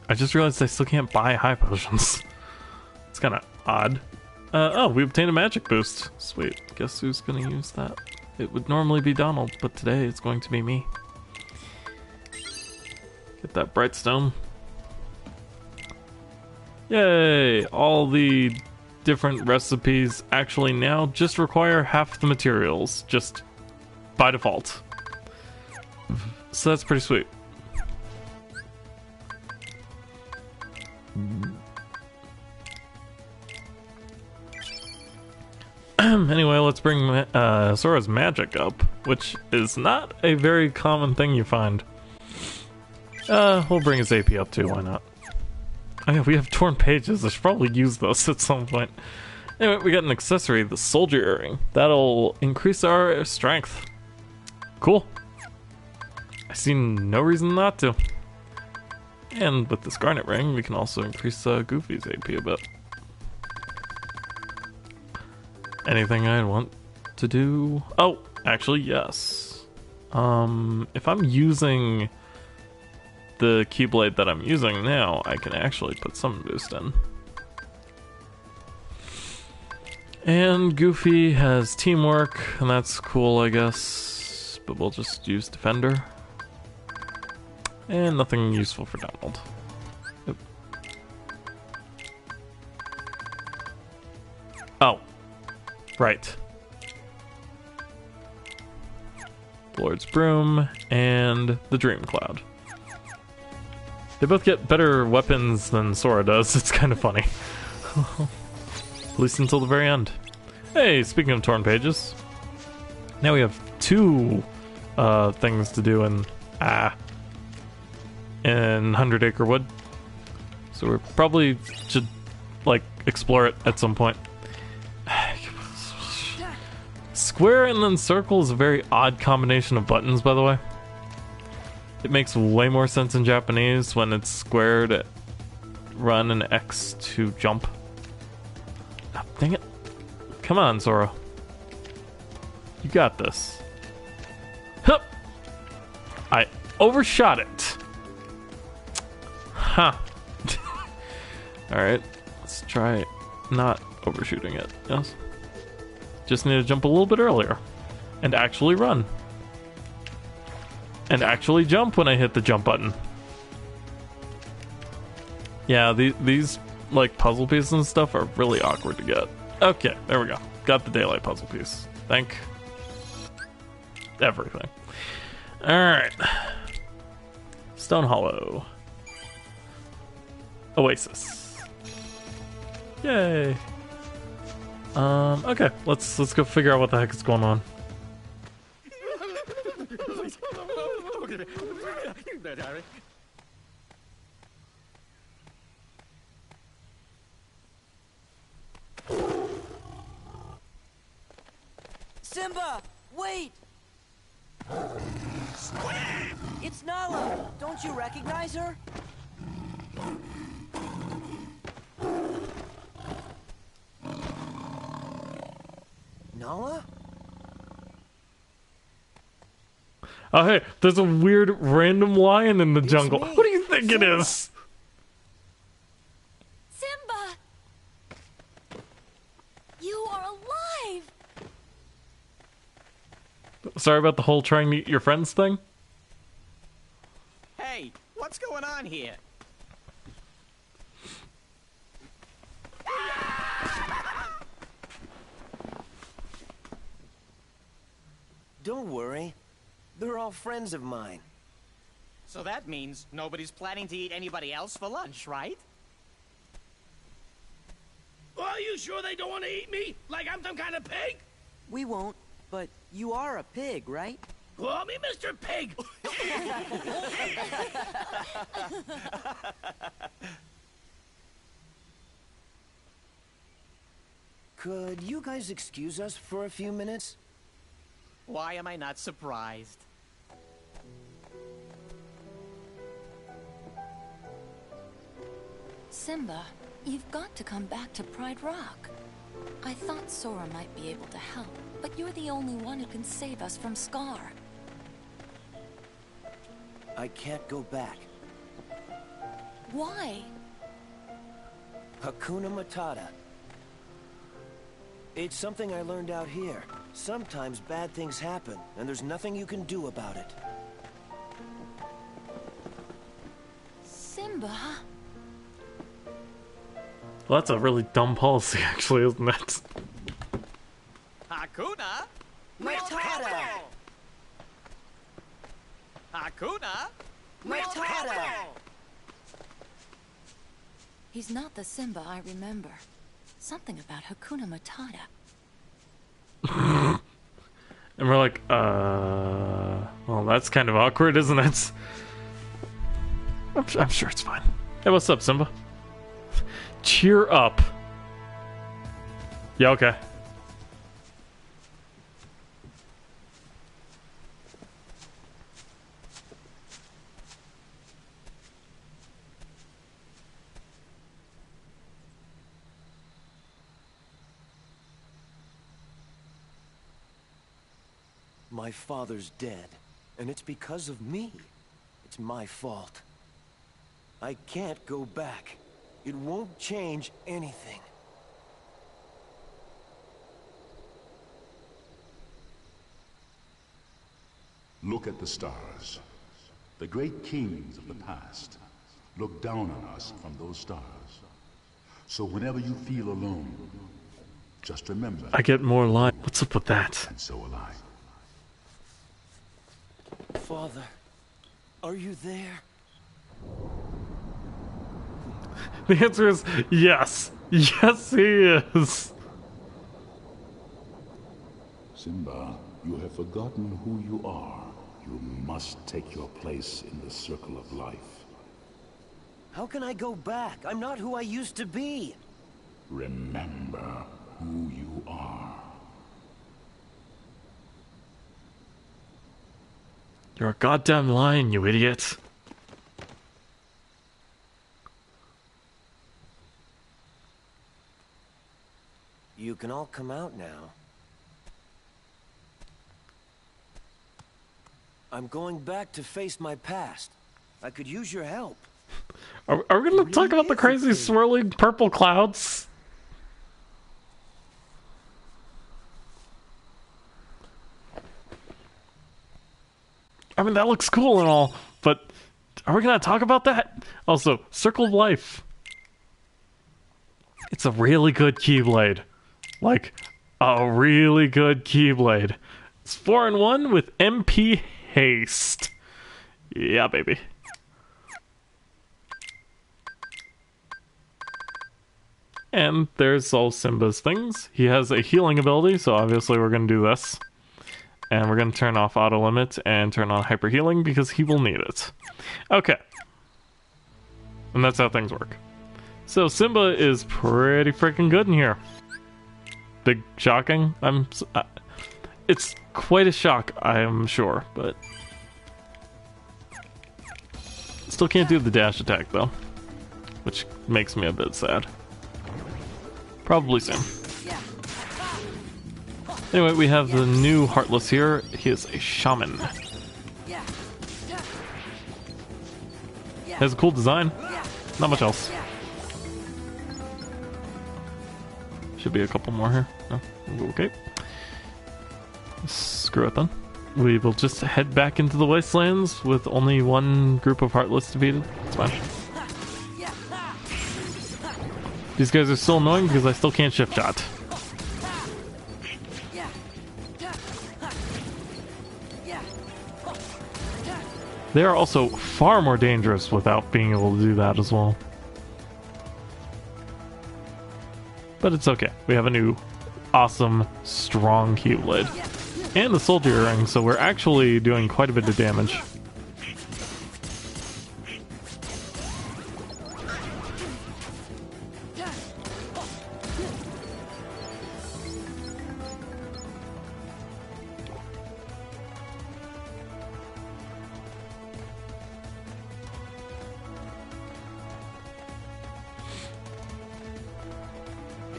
I just realized I still can't buy high potions. It's kind of odd. Oh, we obtained a magic boost. Sweet. Guess who's gonna use that? It would normally be Donald, but today it's going to be me. Get that bright stone. Yay! All the different recipes actually now just require half the materials, just by default. So that's pretty sweet. Anyway, let's bring Sora's magic up, which is not a very common thing you find. We'll bring his AP up too, why not? Oh yeah, we have torn pages, I should probably use those at some point. Anyway, we got an accessory, the soldier earring. That'll increase our strength. Cool. I see no reason not to. And with this garnet ring, we can also increase Goofy's AP a bit. Anything I'd want to do? Oh, actually, yes. If I'm using the Keyblade that I'm using now, I can actually put some boost in. And Goofy has teamwork, and that's cool, I guess. But we'll just use Defender. And nothing useful for Donald. Yep. Oh. Right. Lord's Broom and the Dream Cloud. They both get better weapons than Sora does. It's kind of funny. At least until the very end. Hey, speaking of torn pages, now we have two things to do in 100 Acre Wood. So we probably should like explore it at some point. Square and then circle is a very odd combination of buttons, by the way. It makes way more sense in Japanese when it's square to run and X to jump. Oh, dang it. Come on, Sora. You got this. Hup! I overshot it. Huh. Alright, let's try not overshooting it. Yes? Just need to jump a little bit earlier. And actually run. And actually jump when I hit the jump button. Yeah, these like puzzle pieces and stuff are really awkward to get. Okay, there we go. Got the daylight puzzle piece. Thank everything. Alright. Stone Hollow. Oasis. Yay. Okay, let's go figure out what the heck is going on. Simba, wait! It's Nala. Don't you recognize her? Nala? Oh, hey, there's a weird random lion in the jungle. me, What do you think it is? Simba! You are alive! Sorry about the whole trying to eat your friends thing. Hey, what's going on here? Don't worry. They're all friends of mine. So that means nobody's planning to eat anybody else for lunch, right? Are you sure they don't want to eat me? Like I'm some kind of pig? We won't, but you are a pig, right? Call me Mr. Pig! Could you guys excuse us for a few minutes? Why am I not surprised? Simba, you've got to come back to Pride Rock. I thought Sora might be able to help, but you're the only one who can save us from Scar. I can't go back. Why? Hakuna Matata. It's something I learned out here. Sometimes bad things happen, and there's nothing you can do about it. Simba? Well, that's a really dumb policy, actually, isn't it? Hakuna? Matata! Hakuna? Matata! He's not the Simba I remember. Something about Hakuna Matata. And we're like, well, that's kind of awkward, isn't it? I'm sure it's fine. Hey, what's up, Simba? Cheer up. Yeah, okay. My father's dead, and it's because of me. It's my fault. I can't go back. It won't change anything. Look at the stars. The great kings of the past look down on us from those stars. So whenever you feel alone, just remember. I get more light. What's up with that? And so will I. Father, are you there? The answer is yes. Yes, he is. Simba, you have forgotten who you are. You must take your place in the circle of life. How can I go back? I'm not who I used to be. Remember who you are. You're a goddamn lion, you idiot. You can all come out now. I'm going back to face my past. I could use your help. Are we gonna talk about the crazy swirling purple clouds? I mean, that looks cool and all, but are we gonna talk about that? Also, Circle of Life. It's a really good Keyblade. Like, a really good Keyblade. It's 4-in-1 with MP Haste. Yeah, baby. And there's all Simba's things. He has a healing ability, so obviously we're going to do this. And we're going to turn off auto limit and turn on hyper healing because he will need it. Okay. And that's how things work. So Simba is pretty freaking good in here. Big shocking. It's quite a shock, I am sure, but still can't do the dash attack though, which makes me a bit sad. Probably soon. Anyway, we have the new Heartless here. He is a shaman. Has a cool design. Not much else. Should be a couple more here. No? Okay. Screw it then. We will just head back into the Wastelands with only one group of Heartless defeated. It's fine. These guys are still annoying because I still can't shift shot. They are also far more dangerous without being able to do that as well. But it's okay. We have a new awesome, strong Keyblade. And the Soldier Earring, so we're actually doing quite a bit of damage.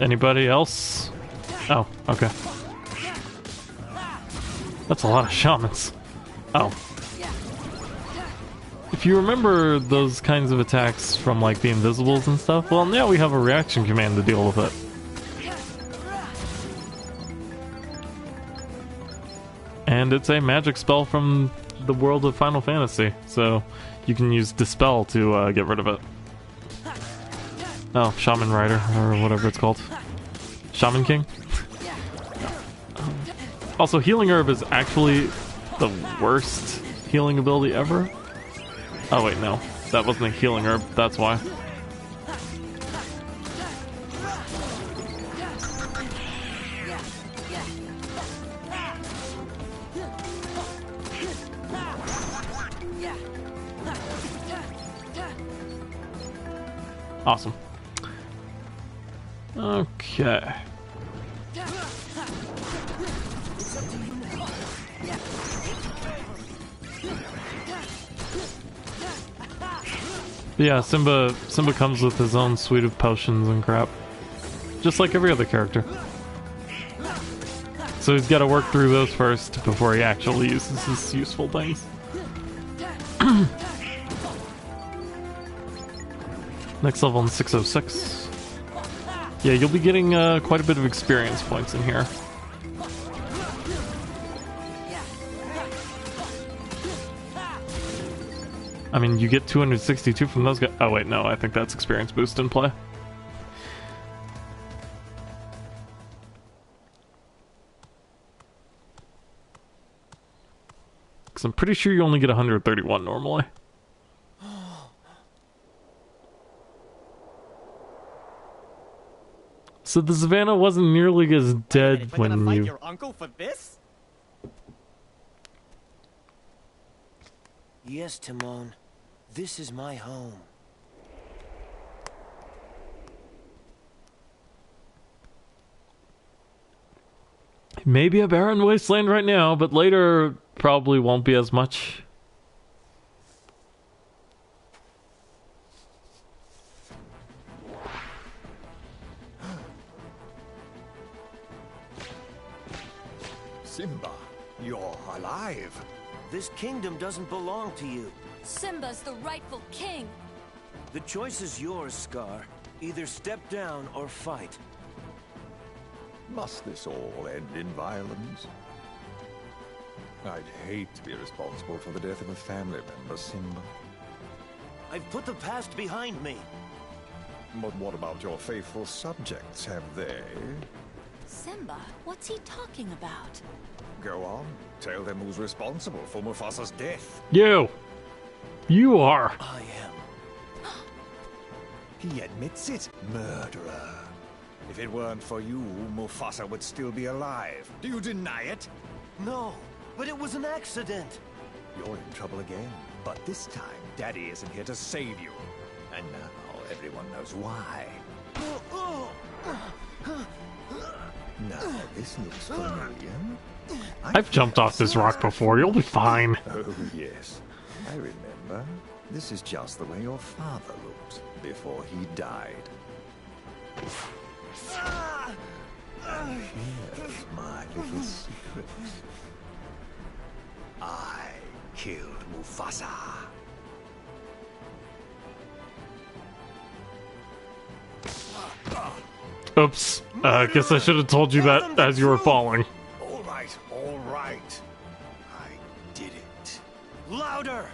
Anybody else? Oh, okay. That's a lot of shamans. Oh. If you remember those kinds of attacks from like the Invisibles and stuff, well now we have a reaction command to deal with it. And it's a magic spell from the world of Final Fantasy, so you can use Dispel to get rid of it. Oh, Shaman Rider, or whatever it's called. Shaman King? Also, Healing Herb is actually the worst healing ability ever. Oh wait, no. That wasn't a Healing Herb, that's why. Awesome. Okay. Yeah, Simba comes with his own suite of potions and crap. Just like every other character. So he's got to work through those first before he actually uses his useful things. Next level in 606. Yeah, you'll be getting quite a bit of experience points in here. I mean, you get 262 from those guys. Oh wait, no, I think that's experience boost in play. Because I'm pretty sure you only get 131 normally. So the Savannah wasn't nearly as dead when you... fight your uncle for this? Yes, Timon. This is my home. Maybe a barren wasteland right now, but later probably won't be as much. Simba, you're alive. This kingdom doesn't belong to you. Simba's the rightful king. The choice is yours, Scar. Either step down or fight. Must this all end in violence? I'd hate to be responsible for the death of a family member, Simba. I've put the past behind me. But what about your faithful subjects? Have they? Simba, what's he talking about? Go on. Tell them who's responsible for Mufasa's death. You! You are! I am. He admits it, murderer. If it weren't for you, Mufasa would still be alive. Do you deny it? No, but it was an accident. You're in trouble again. But this time, Daddy isn't here to save you. And now everyone knows why. Now, this looks familiar. I've jumped off this rock before. You'll be fine. Oh, yes. I remember. This is just the way your father looked before he died. Here's my little secret. I killed Mufasa. Oops. I guess I should have told you that as you were falling. All right, all right. I did it. Louder!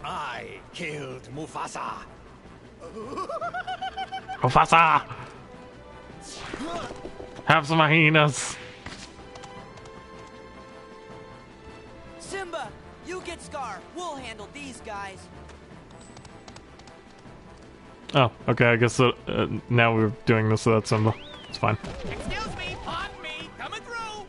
I killed Mufasa. Mufasa! Have some hyenas. Simba, you get Scar. We'll handle these guys. Oh, okay, I guess now we're doing this without Simba. It's fine. Excuse me, pardon me, coming through.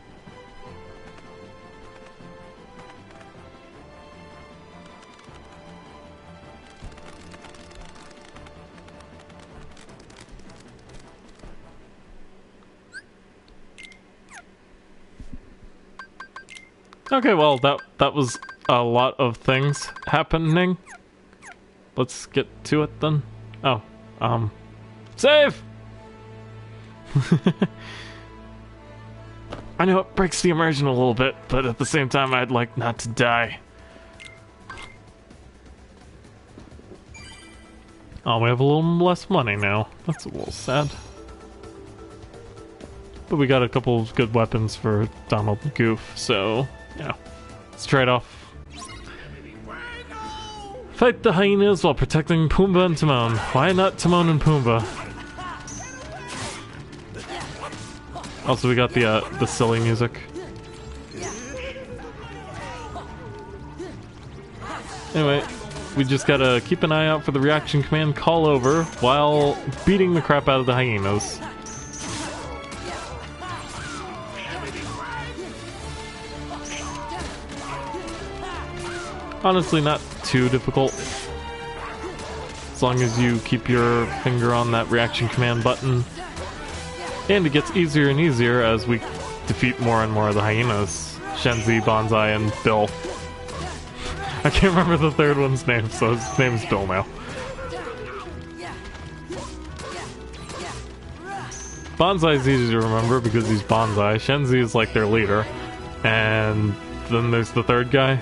Okay, well, that was a lot of things happening. Let's get to it then. Oh, save! I know it breaks the immersion a little bit, but at the same time, I'd like not to die. Oh, we have a little less money now. That's a little sad. But we got a couple of good weapons for Donald and Goof, so, yeah. Let's trade off. Fight the hyenas while protecting Pumbaa and Timon. Why not Timon and Pumbaa? Also, we got the silly music. Anyway, we just gotta keep an eye out for the reaction command call over while beating the crap out of the hyenas. Honestly, not too difficult. As long as you keep your finger on that reaction command button. And it gets easier and easier as we defeat more and more of the hyenas. Shenzi, Bonsai, and Bill. I can't remember the third one's name, so his name's Bill now. Bonsai's easy to remember because he's Bonsai. Shenzi is like their leader. And then there's the third guy.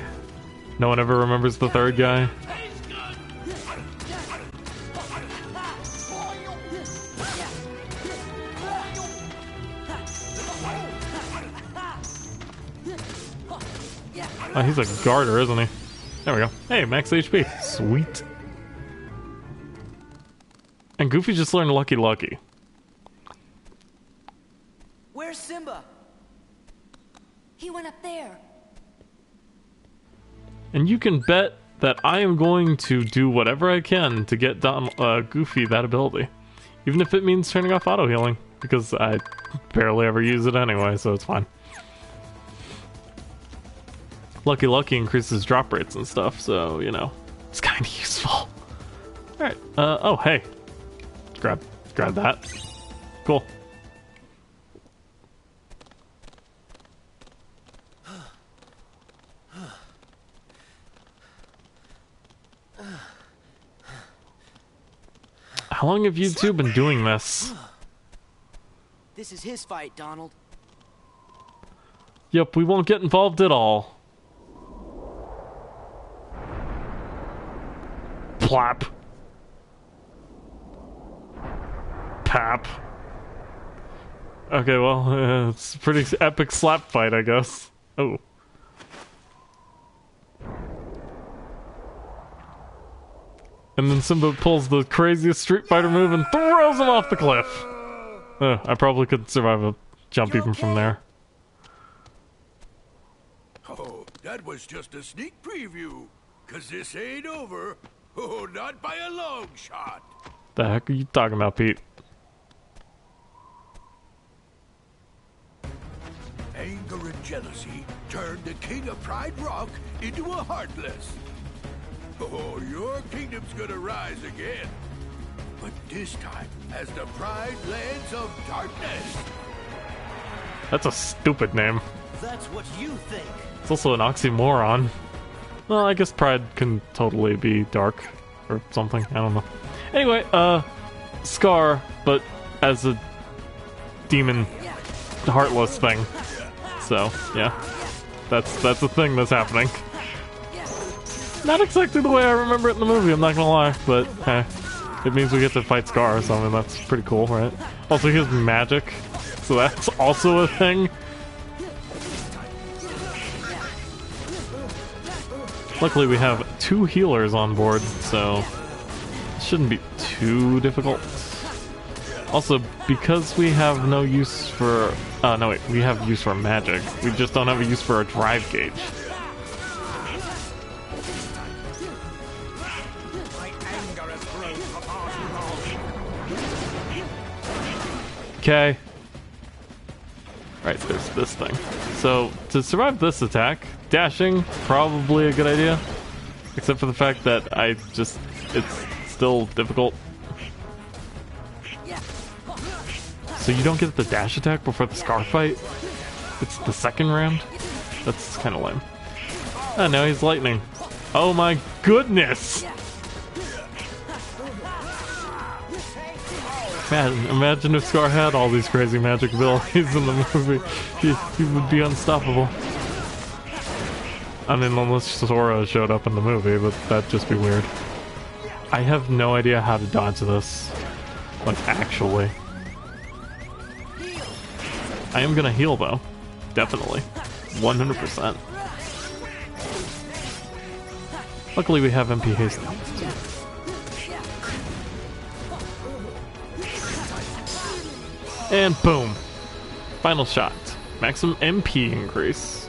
No one ever remembers the third guy. Oh, he's a garter, isn't he? There we go. Hey, max HP. Sweet. And Goofy just learned Lucky Lucky. Where's Simba? He went up there. And you can bet that I am going to do whatever I can to get Goofy that ability. Even if it means turning off auto healing. Because I barely ever use it anyway, so it's fine. Lucky Lucky increases drop rates and stuff, so, you know, it's kind of useful. Alright, oh, hey. Grab that. Cool. How long have you two been doing this? This is his fight, Donald. Yep, we won't get involved at all. Plap. Pap. Okay, well, it's a pretty epic slap fight, I guess. Oh. And then Simba pulls the craziest Street Fighter move and throws him off the cliff. I probably could survive a jump even from there. Oh, that was just a sneak preview. 'Cause this ain't over. Oh, not by a long shot. The heck are you talking about, Pete? Anger and jealousy turned the king of Pride Rock into a Heartless. Oh, your kingdom's gonna rise again. But this time as the Pride Lands of Darkness. That's a stupid name. That's what you think. It's also an oxymoron. Well, I guess Pride can totally be dark or something. I don't know. Anyway, Scar, but as a demon, heartless thing. So yeah, that's a thing that's happening. Not exactly the way I remember it in the movie. I'm not gonna lie, but hey, it means we get to fight Scar, so I mean that's pretty cool, right? Also, he has magic, so that's also a thing. Luckily, we have 2 healers on board, so it shouldn't be too difficult. Also, because we have no use for... no wait, we have use for magic. We just don't have a use for a drive gauge. Okay. Right, there's this thing. So, to survive this attack, dashing, probably a good idea. Except for the fact that it's still difficult. So you don't get the dash attack before the Scar fight? It's the second round? That's kind of lame. Oh, now he's lightning. Oh my goodness! Man, imagine if Scar had all these crazy magic abilities in the movie. He would be unstoppable. I mean, unless Sora showed up in the movie, but that'd just be weird. I have no idea how to dodge this. Like, actually. I am gonna heal, though. Definitely. 100%. Luckily, we have MP haste now. And boom. Final shot. Maximum MP increase.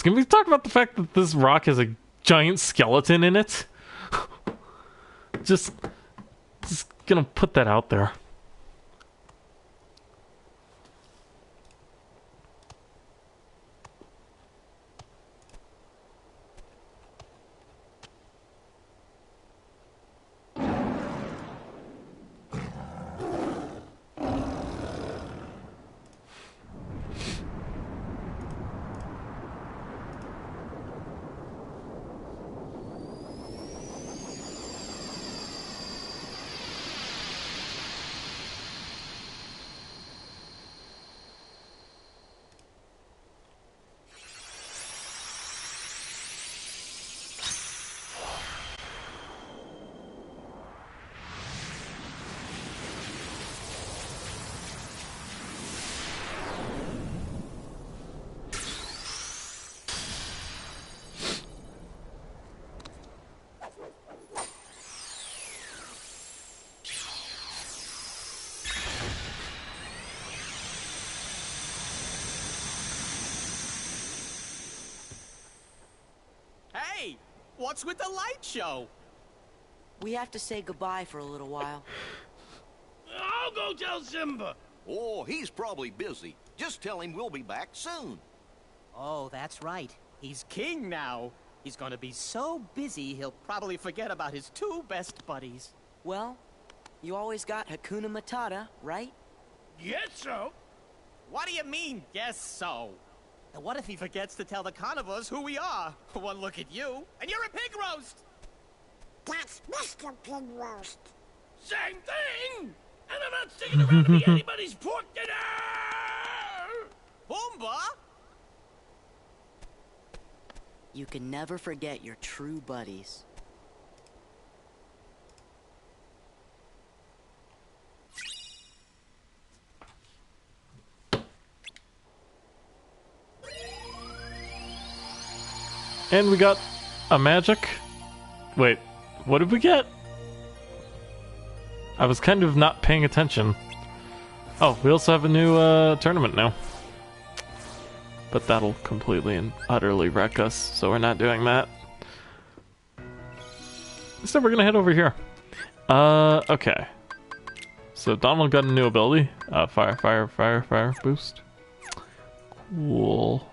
Can we talk about the fact that this rock has a giant skeleton in it? just gonna put that out there. What's with the light show? We have to say goodbye for a little while. I'll go tell Simba. Oh, he's probably busy. Just tell him we'll be back soon. Oh, that's right. He's king now. He's gonna be so busy, he'll probably forget about his 2 best buddies. Well, you always got Hakuna Matata, right? Yes, so. What do you mean, yes, so? And what if he forgets to tell the carnivores who we are? One look at you, and you're a pig roast! That's Mr. Pig Roast. Same thing! And I'm not sticking around to be anybody's pork dinner! Pumbaa! You can never forget your true buddies. And we got a magic. Wait, what did we get? I was kind of not paying attention. Oh, we also have a new tournament now. But that'll completely and utterly wreck us, so we're not doing that. instead we're gonna head over here. Okay. So Donald got a new ability. Fire boost. Cool.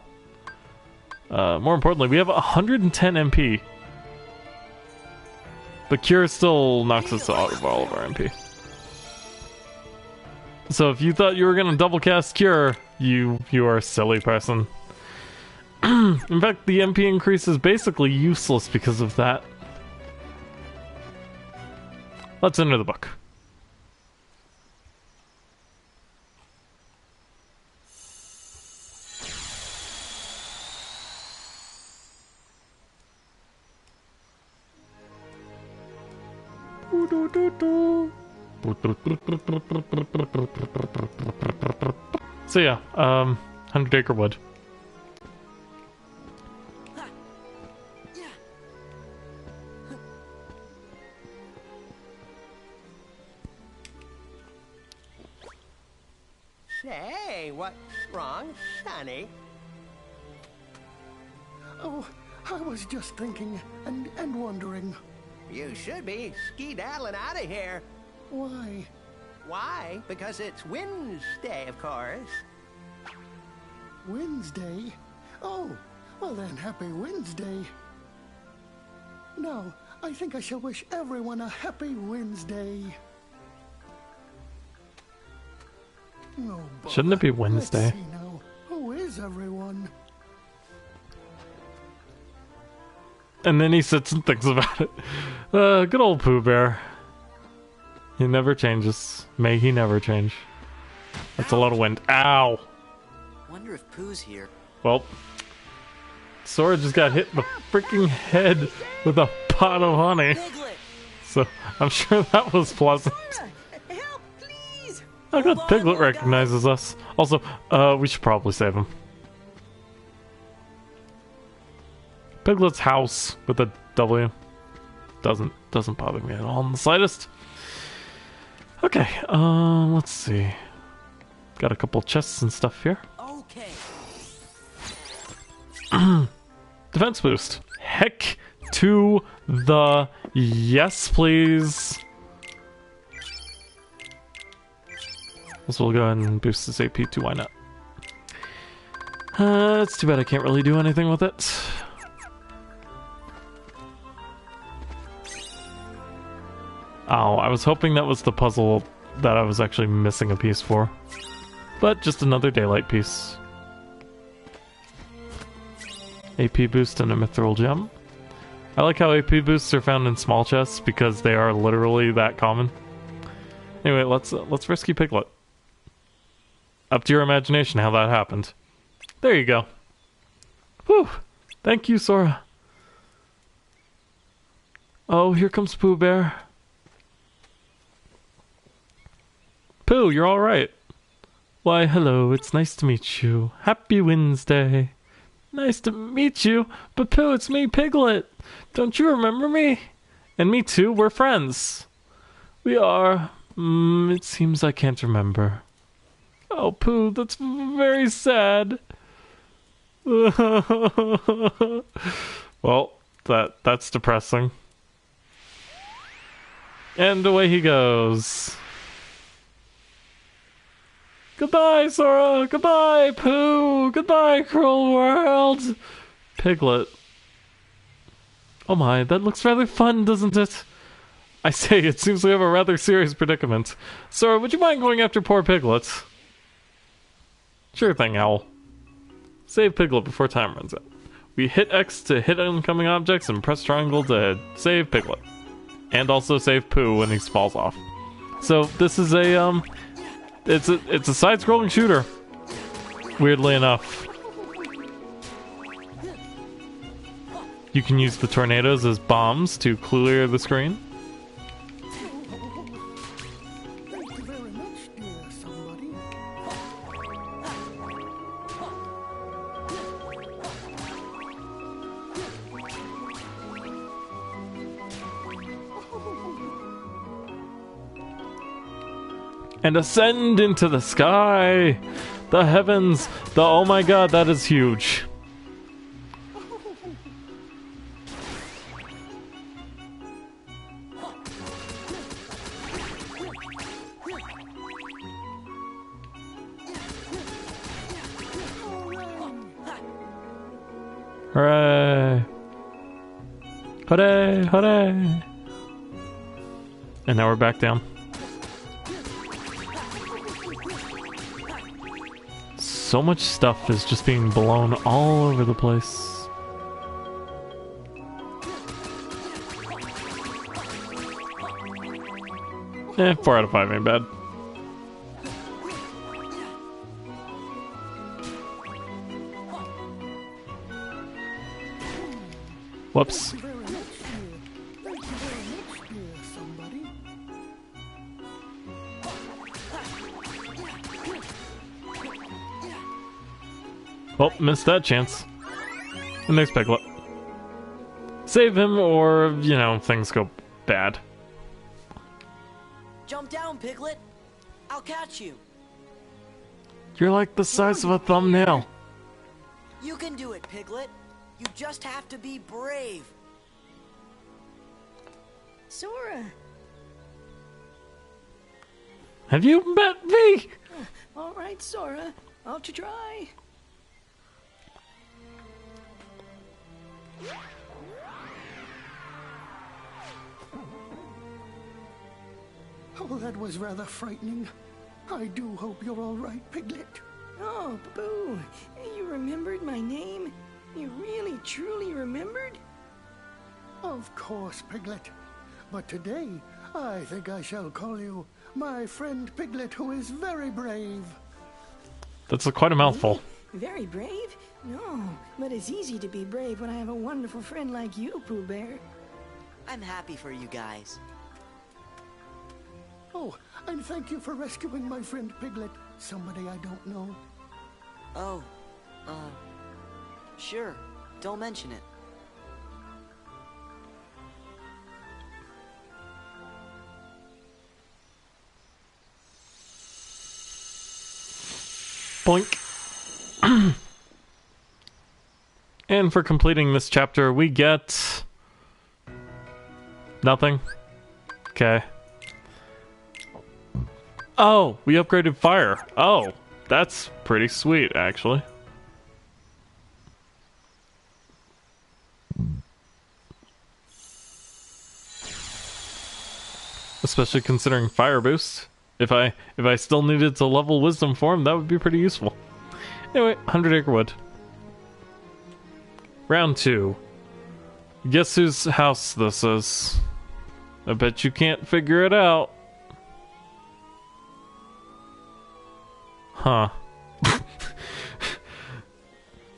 More importantly, we have 110 MP. But Cure still knocks us out of all of our MP. So if you thought you were gonna double cast Cure, you are a silly person. In fact, the MP increase is basically useless because of that. Let's enter the book. So yeah, 100 Acre Wood. Say, what's wrong, Sonny? Oh, I was just thinking and wondering. You should be skedaddling out of here. Why? Why? Because it's Wednesday, of course. Wednesday? Oh, well then, happy Wednesday. Now, I think I shall wish everyone a happy Wednesday. Oh, shouldn't it be Wednesday? Let's see now. Who is everyone? And then he sits and thinks about it. Good old Pooh Bear. He never changes. May he never change. That's a lot of wind. Ow! Wonder if Pooh's here. Well, Sora just got hit in the freaking head with a pot of honey. So I'm sure that was pleasant. Help, please! Oh good, Piglet recognizes us. Also, we should probably save him. Piglet's house with a W doesn't bother me at all in the slightest. Okay, let's see. Got a couple chests and stuff here. Okay. Defense boost. Heck to the yes, please. This will go ahead and boost this AP too, why not? It's too bad I can't really do anything with it. Oh, I was hoping that was the puzzle that I was actually missing a piece for. But just another daylight piece. AP boost and a mithril gem. I like how AP boosts are found in small chests because they are literally that common. Anyway, let's rescue Piglet. Up to your imagination how that happened. There you go. Whew! Thank you, Sora. Oh, here comes Pooh Bear. Pooh, you're alright. Why, hello, it's nice to meet you. Happy Wednesday. Nice to meet you, but Pooh, it's me, Piglet. Don't you remember me? And me too, we're friends. We are. It seems I can't remember. Oh, Pooh, that's very sad. Well, that's depressing. And away he goes. Goodbye, Sora! Goodbye, Pooh! Goodbye, cruel world! Piglet. Oh my, that looks rather fun, doesn't it? I say, it seems we have a rather serious predicament. Sora, would you mind going after poor Piglet? Sure thing, Owl. Save Piglet before time runs out. We hit X to hit incoming objects and press triangle to save Piglet. And also save Pooh when he falls off. So, this is a, It's a side-scrolling shooter. Weirdly enough. You can use the tornadoes as bombs to clear the screen. Thank you very much, dear somebody. And ascend into the sky, the heavens, the oh my god, that is huge. Hooray! Hooray! Hooray! And now we're back down. So much stuff is just being blown all over the place. 4 out of 5 ain't bad. Whoops. Oh, missed that chance. The next Piglet. Save him or, you know, things go bad. Jump down, Piglet. I'll catch you. You're like the size of a thumbnail. You can do it, Piglet. You just have to be brave. Sora. Have you met me? All right, Sora. I'll try. Oh, that was rather frightening. I do hope you're all right, Piglet. Oh, Boo. You remembered my name? You really, truly remembered? Of course, Piglet. But today, I think I shall call you my friend Piglet, who is very brave. That's quite a mouthful. Very brave? No, but it's easy to be brave when I have a wonderful friend like you, Pooh Bear. I'm happy for you guys. Oh, and thank you for rescuing my friend Piglet, somebody I don't know. Oh, sure. Don't mention it. Boink. And for completing this chapter, we get... nothing. Okay. Oh, we upgraded fire. Oh, that's pretty sweet, actually. Especially considering fire boost. If I still needed to level wisdom form, that would be pretty useful. Anyway, 100 Acre Wood. Round 2. Guess whose house this is? I bet you can't figure it out. Huh.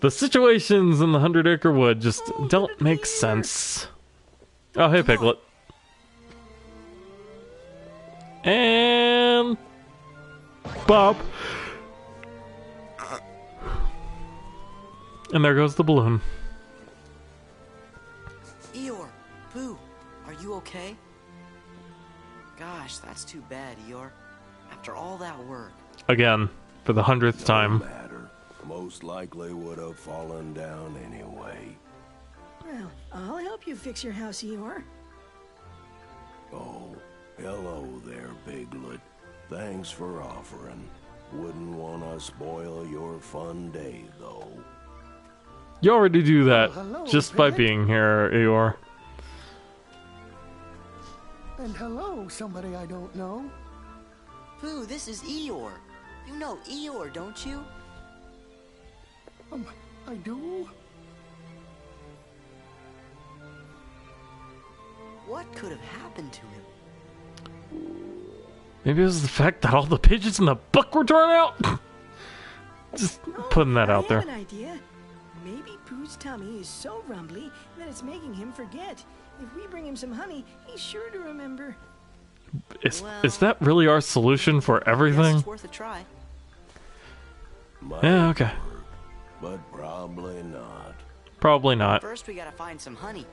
The situations in the 100 Acre Wood just don't make sense. Oh, hey, Piglet. And... Bob. And there goes the balloon. Eeyore, Pooh, are you okay? Gosh, that's too bad, Eeyore. After all that work. Again, for the 100th time. No matter. Most likely would have fallen down anyway. Well, I'll help you fix your house, Eeyore. Oh, hello there, Piglet. Thanks for offering. Wouldn't want to spoil your fun day, though. You already do that hello, just by Piglet. being here, Eeyore. And hello, somebody I don't know. Pooh, this is Eeyore. You know Eeyore, don't you? I do? What could have happened to him? Maybe it was the fact that all the pages in the book were torn out. Just putting that out there. I have an idea. Maybe Pooh's tummy is so rumbly that it's making him forget. If we bring him some honey, he's sure to remember. Is that really our solution for everything? It's worth a try. Yeah, okay. But probably not. Probably not. First, we gotta find some honey.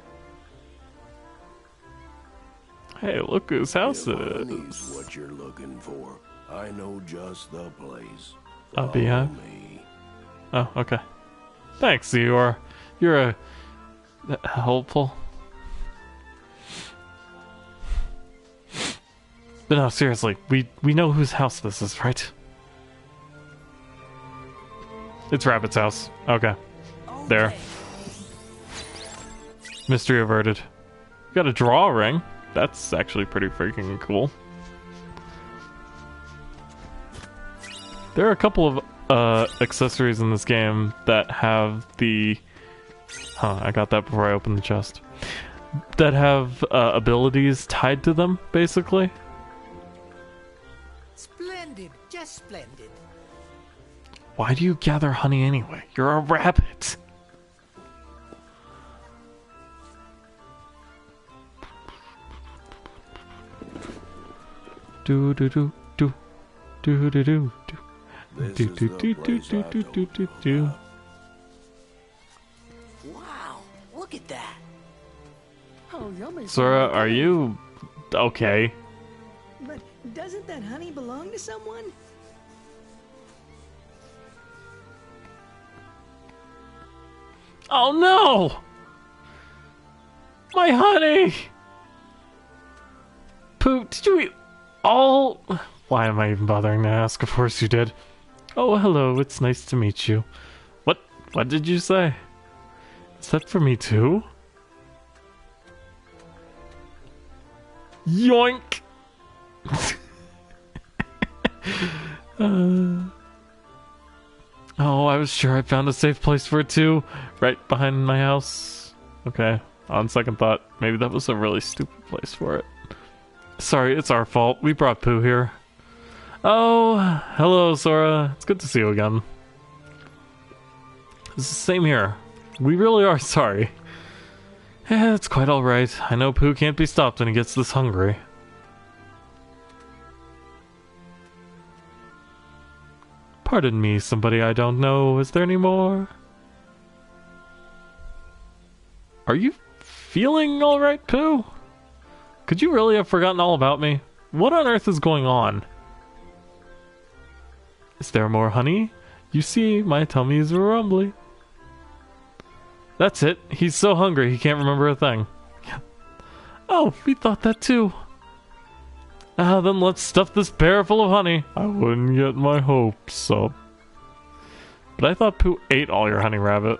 Hey, look whose house it If is. honey's what you're looking for, I know just the place. A beehive? Follow me. Oh, okay. Thanks, Eeyore. You're helpful. But no, seriously, we know whose house this is, right? It's Rabbit's house. Okay. There. Mystery averted. Got a draw ring. That's actually pretty freaking cool. There are a couple of accessories in this game that have the... Huh, I got that before I opened the chest. That have abilities tied to them, basically. Splendid, just splendid. Why do you gather honey anyway? You're a rabbit. Do do do do do do do do do do do do do do do do. Wow, look at that. Oh, yummy. Sora, are you okay? But doesn't that honey belong to someone? Oh no! My honey! Pooh, did you eat all... Why am I even bothering to ask? Of course you did. Oh, hello, it's nice to meet you. What did you say? Is that for me too? Yoink! Oh, I was sure I found a safe place for it too. Right behind my house. Okay, on second thought, maybe that was a really stupid place for it. Sorry, it's our fault. We brought Pooh here. Oh, hello, Sora. It's good to see you again. It's the same here. We really are sorry. Yeah, it's quite alright. I know Pooh can't be stopped when he gets this hungry. Pardon me, somebody I don't know. Is there any more? Are you feeling alright, Pooh? Could you really have forgotten all about me? What on earth is going on? Is there more honey? You see, my tummy is rumbly. That's it. He's so hungry he can't remember a thing. Oh, we thought that too. Then let's stuff this bear full of honey. I wouldn't get my hopes up. But I thought Pooh ate all your honey, Rabbit.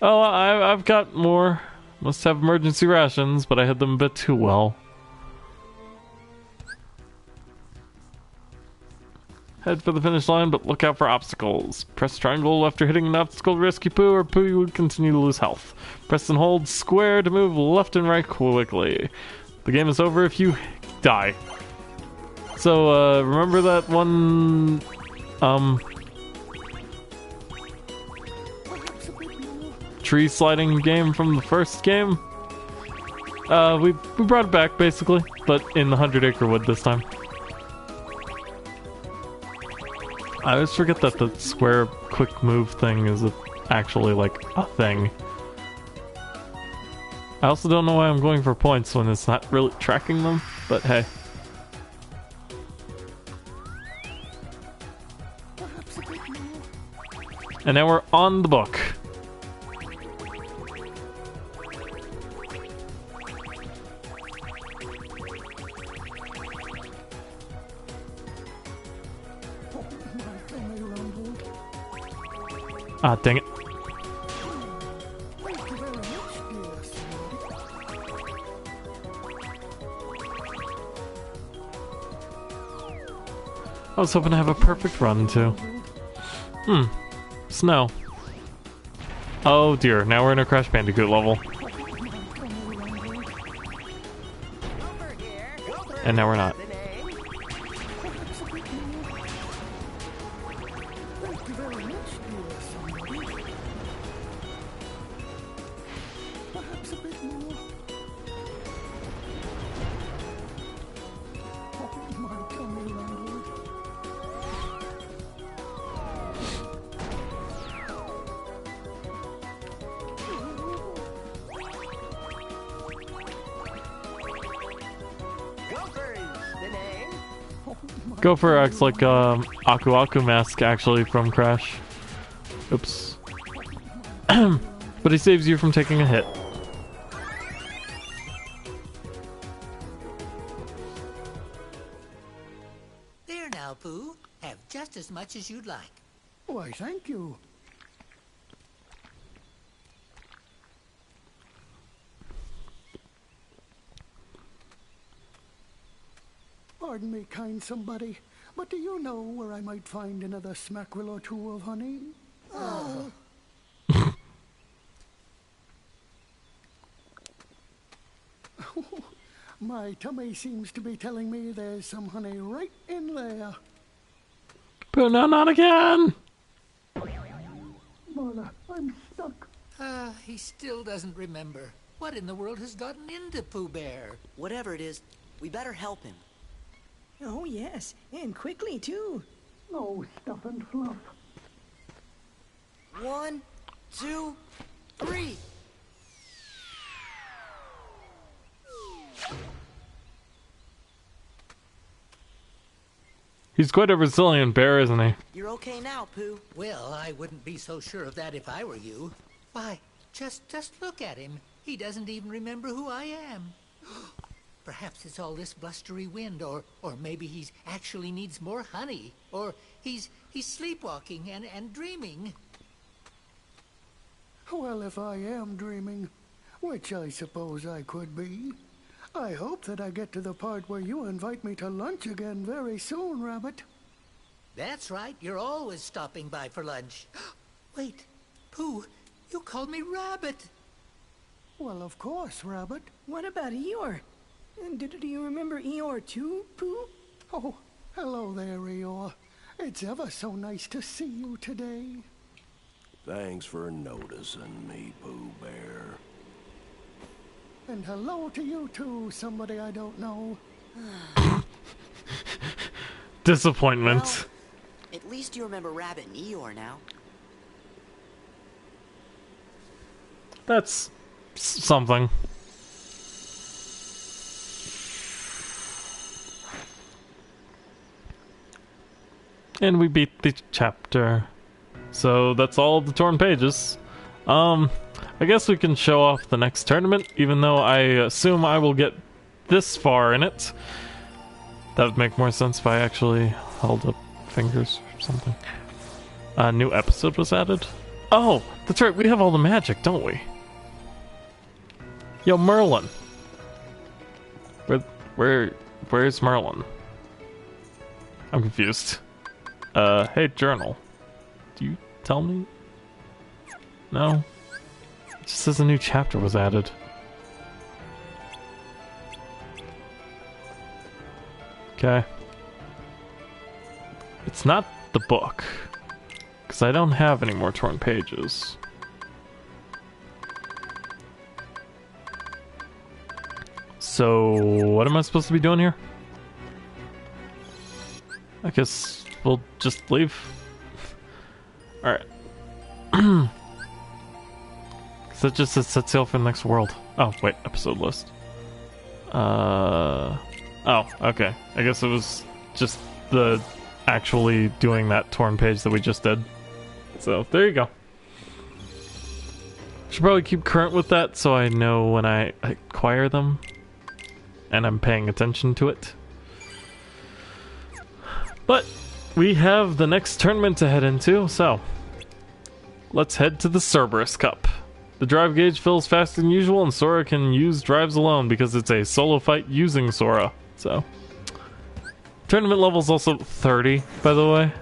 Oh, I've got more. Must have emergency rations, but I hid them a bit too well. Head for the finish line, but look out for obstacles. Press triangle after hitting an obstacle to rescue Pooh, or Pooh would continue to lose health. Press and hold square to move left and right quickly. The game is over if you die. So, remember that one, tree sliding game from the first game? We brought it back, basically, but in the 100-acre wood this time. I always forget that the square quick move thing is actually, like, a thing. I also don't know why I'm going for points when it's not really tracking them, but hey. And now we're on the book. Ah, dang it. I was hoping to have a perfect run, too. Snow. Oh dear, now we're in a Crash Bandicoot level. And now we're not. Gopher acts like Aku Aku Mask actually from Crash. Oops. But he saves you from taking a hit. There now, Pooh. Have just as much as you'd like. Why, thank you. Pardon me, kind somebody, but do you know where I might find another smackerel or two of honey? Oh. My tummy seems to be telling me there's some honey right in there. But no, not again! Mother, I'm stuck. He still doesn't remember. What in the world has gotten into Pooh Bear? Whatever it is, we better help him. Oh, yes, and quickly, too. Oh, stuff and fluff. 1, 2, 3. He's quite a resilient bear, isn't he? You're okay now, Pooh. Well, I wouldn't be so sure of that if I were you. Why, just look at him. He doesn't even remember who I am. Perhaps it's all this blustery wind, or maybe he actually needs more honey, or he's sleepwalking and dreaming. Well, if I am dreaming, which I suppose I could be, I hope that I get to the part where you invite me to lunch again very soon, Rabbit. That's right, you're always stopping by for lunch. Wait, Pooh, you called me Rabbit. Well, of course, Rabbit. What about Eeyore? Do you remember Eeyore too, Pooh? Oh, hello there, Eeyore. It's ever so nice to see you today. Thanks for noticing me, Pooh Bear. And hello to you too, somebody I don't know. Disappointment. Well, at least you remember Rabbit and Eeyore now. That's something. And we beat the chapter. So that's all the torn pages. I guess we can show off the next tournament, even though I assume I will get this far in it. That would make more sense if I actually held up fingers or something. A new episode was added. Oh, that's right, we have all the magic, don't we? Yo, Merlin. Where's Merlin? I'm confused. Hey, journal. Do you tell me? No? It just says a new chapter was added. Okay. It's not the book. Because I don't have any more torn pages. So, what am I supposed to be doing here? I guess we'll just leave. Alright. So it just says set sail for the next world. Oh, wait, episode list. Oh, okay. I guess it was just the actually doing that torn page that we just did. So, there you go. Should probably keep current with that so I know when I acquire them. And I'm paying attention to it. But we have the next tournament to head into, so let's head to the Cerberus Cup. The drive gauge fills faster than usual, and Sora can use drives alone because it's a solo fight using Sora. So, tournament level's also 30, by the way.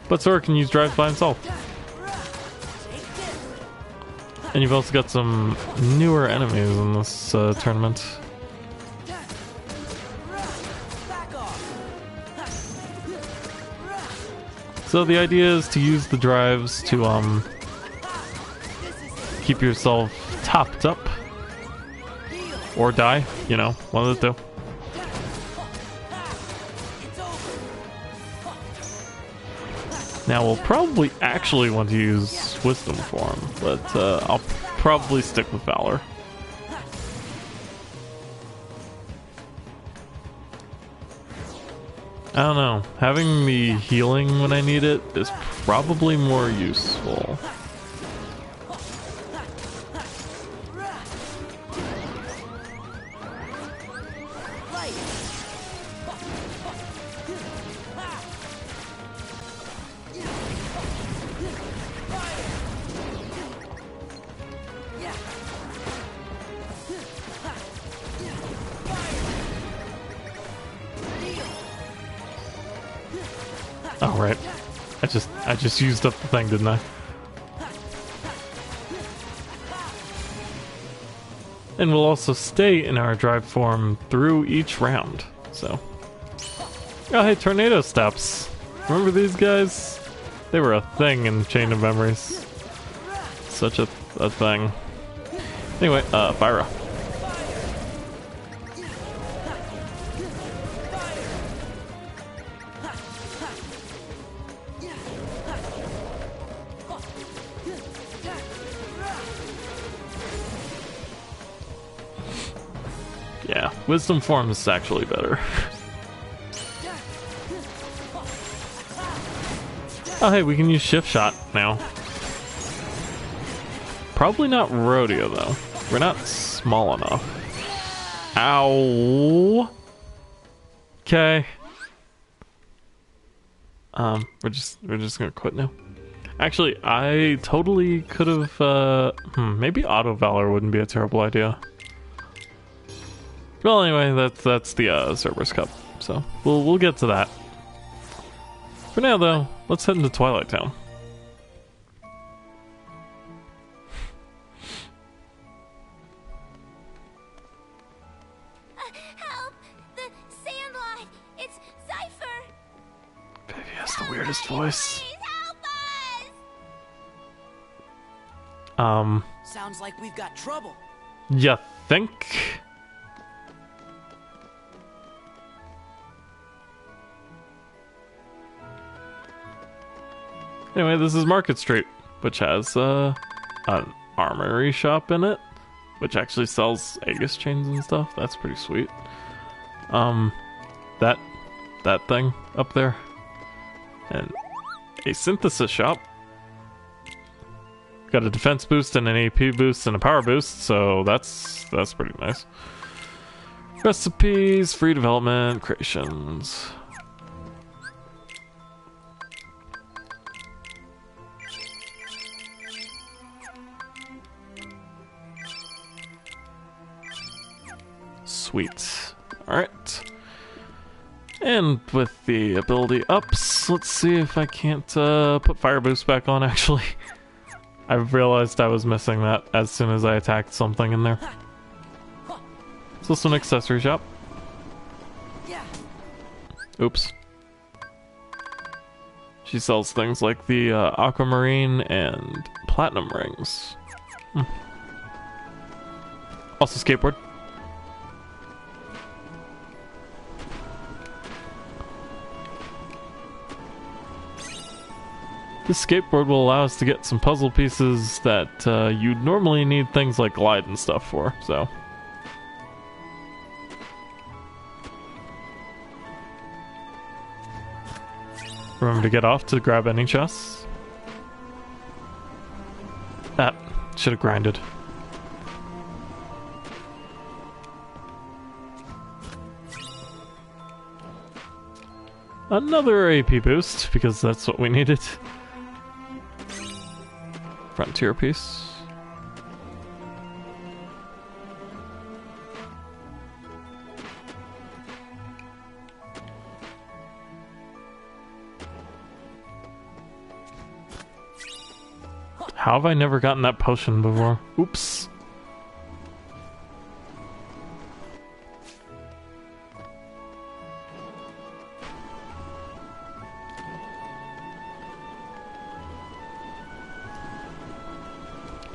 But Sora can use drives by himself. And you've also got some newer enemies in this tournament. So the idea is to use the drives to keep yourself topped up. Or die, you know, one of the two. Now we'll probably actually want to use Wisdom Form, but I'll probably stick with Valor. I don't know, having the healing when I need it is probably more useful. Oh, right. I just used up the thing, didn't I? And we'll also stay in our drive form through each round, so. Oh, hey, tornado steps. Remember these guys? They were a thing in Chain of Memories. Such a thing. Anyway, Fyra. Yeah, Wisdom form is actually better. Oh hey, we can use Shift Shot now. Probably not Rodeo though. We're not small enough. Ow. Okay. We're just gonna quit now. Actually, I totally could have. Maybe Auto Valor wouldn't be a terrible idea. Well, anyway, that's the Cerberus Cup, so we'll get to that. For now, though, let's head into Twilight Town. Help! The Sandlot! It's Cypher! Baby has the weirdest voice. Please help us! Sounds like we've got trouble. You think? Anyway, this is Market Street, which has an armory shop in it, which actually sells Aegis chains and stuff. That's pretty sweet. That thing up there, and a synthesis shop. Got a defense boost and an AP boost and a power boost, so that's pretty nice. Recipes, free development, creations. Sweet. Alright. And with the ability ups, let's see if I can't put fire boost back on actually. I realized I was missing that as soon as I attacked something in there. It's also an accessory shop. Oops. She sells things like the aquamarine and platinum rings. Also skateboard. This skateboard will allow us to get some puzzle pieces that you'd normally need things like glide and stuff for, so. Remember to get off to grab any chests. Ah, should have grinded. Another AP boost, because that's what we needed. Frontier piece. How have I never gotten that potion before? Oops.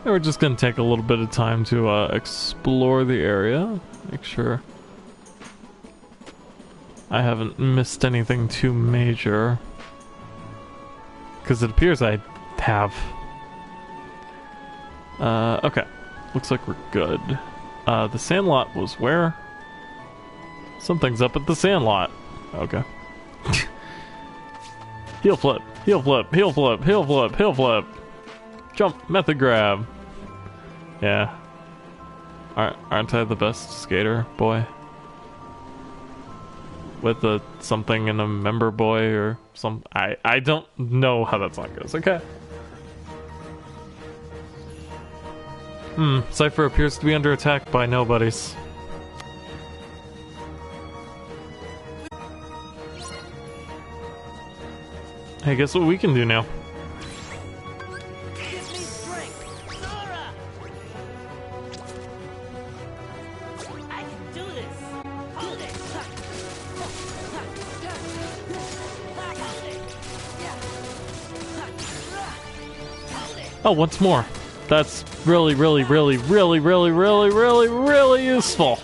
We're just gonna take a little bit of time to explore the area, make sure I haven't missed anything too major, because it appears I have. Okay, looks like we're good. The Sandlot was where? Something's up at the Sandlot. Okay. Heel flip, heel flip, heel flip, heel flip, heel flip. Jump, method grab. Yeah. Aren't I the best skater, boy? With a something and a member boy or some... I don't know how that song goes, okay. Cypher appears to be under attack by nobodies. Hey, guess what we can do now? Give me strength, Sora! I can do this. Hold it. Oh, once more. That's really, really, really, really, really, really, really, really useful.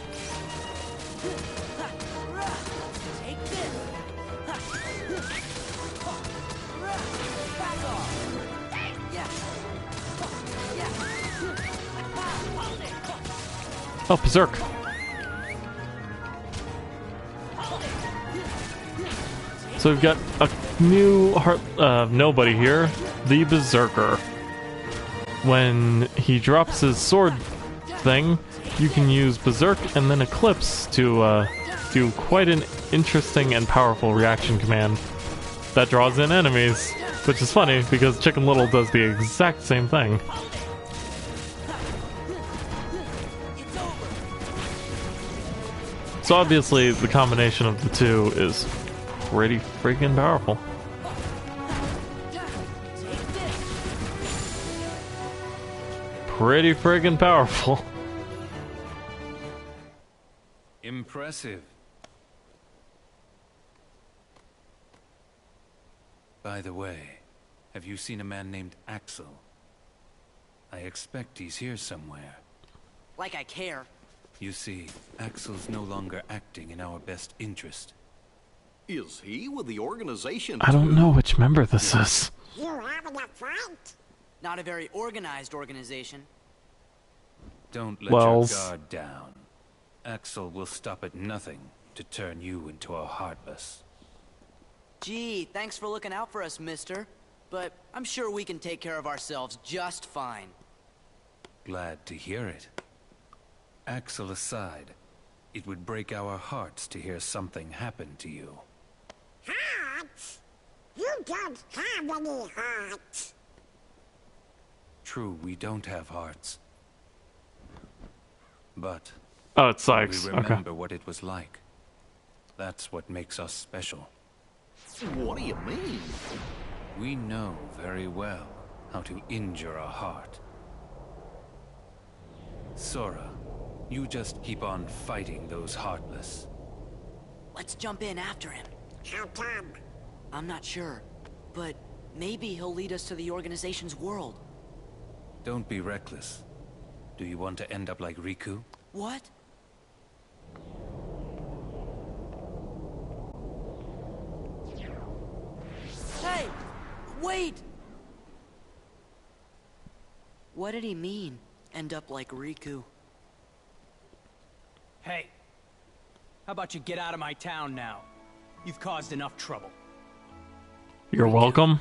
Oh, Berserk. So we've got a new nobody here, the Berserker. When he drops his sword thing, you can use Berserk and then Eclipse to do quite an interesting and powerful reaction command that draws in enemies, which is funny because Chicken Little does the exact same thing. So obviously the combination of the two is pretty freaking powerful. Pretty friggin' powerful. Impressive. By the way, have you seen a man named Axel? I expect he's here somewhere. Like I care. You see, Axel's no longer acting in our best interest. Is he with the organization? I don't know which member this is. You having a fight? Not a very organized organization. Don't let Wells. your guard down. Axel will stop at nothing to turn you into a Heartless. Gee, thanks for looking out for us, mister. But I'm sure we can take care of ourselves just fine. Glad to hear it. Axel aside, it would break our hearts to hear something happen to you. Hearts? You don't have any hearts. True, we don't have hearts. But Oh, it's Sykes. we Okay. remember what it was like. That's what makes us special. What do you mean? We know very well how to injure a heart. Sora, you just keep on fighting those Heartless. Let's jump in after him. How come? I'm not sure, but maybe he'll lead us to the organization's world. Don't be reckless. Do you want to end up like Riku? What? Hey! Wait! What did he mean, end up like Riku? Hey, how about you get out of my town now? You've caused enough trouble. You're welcome.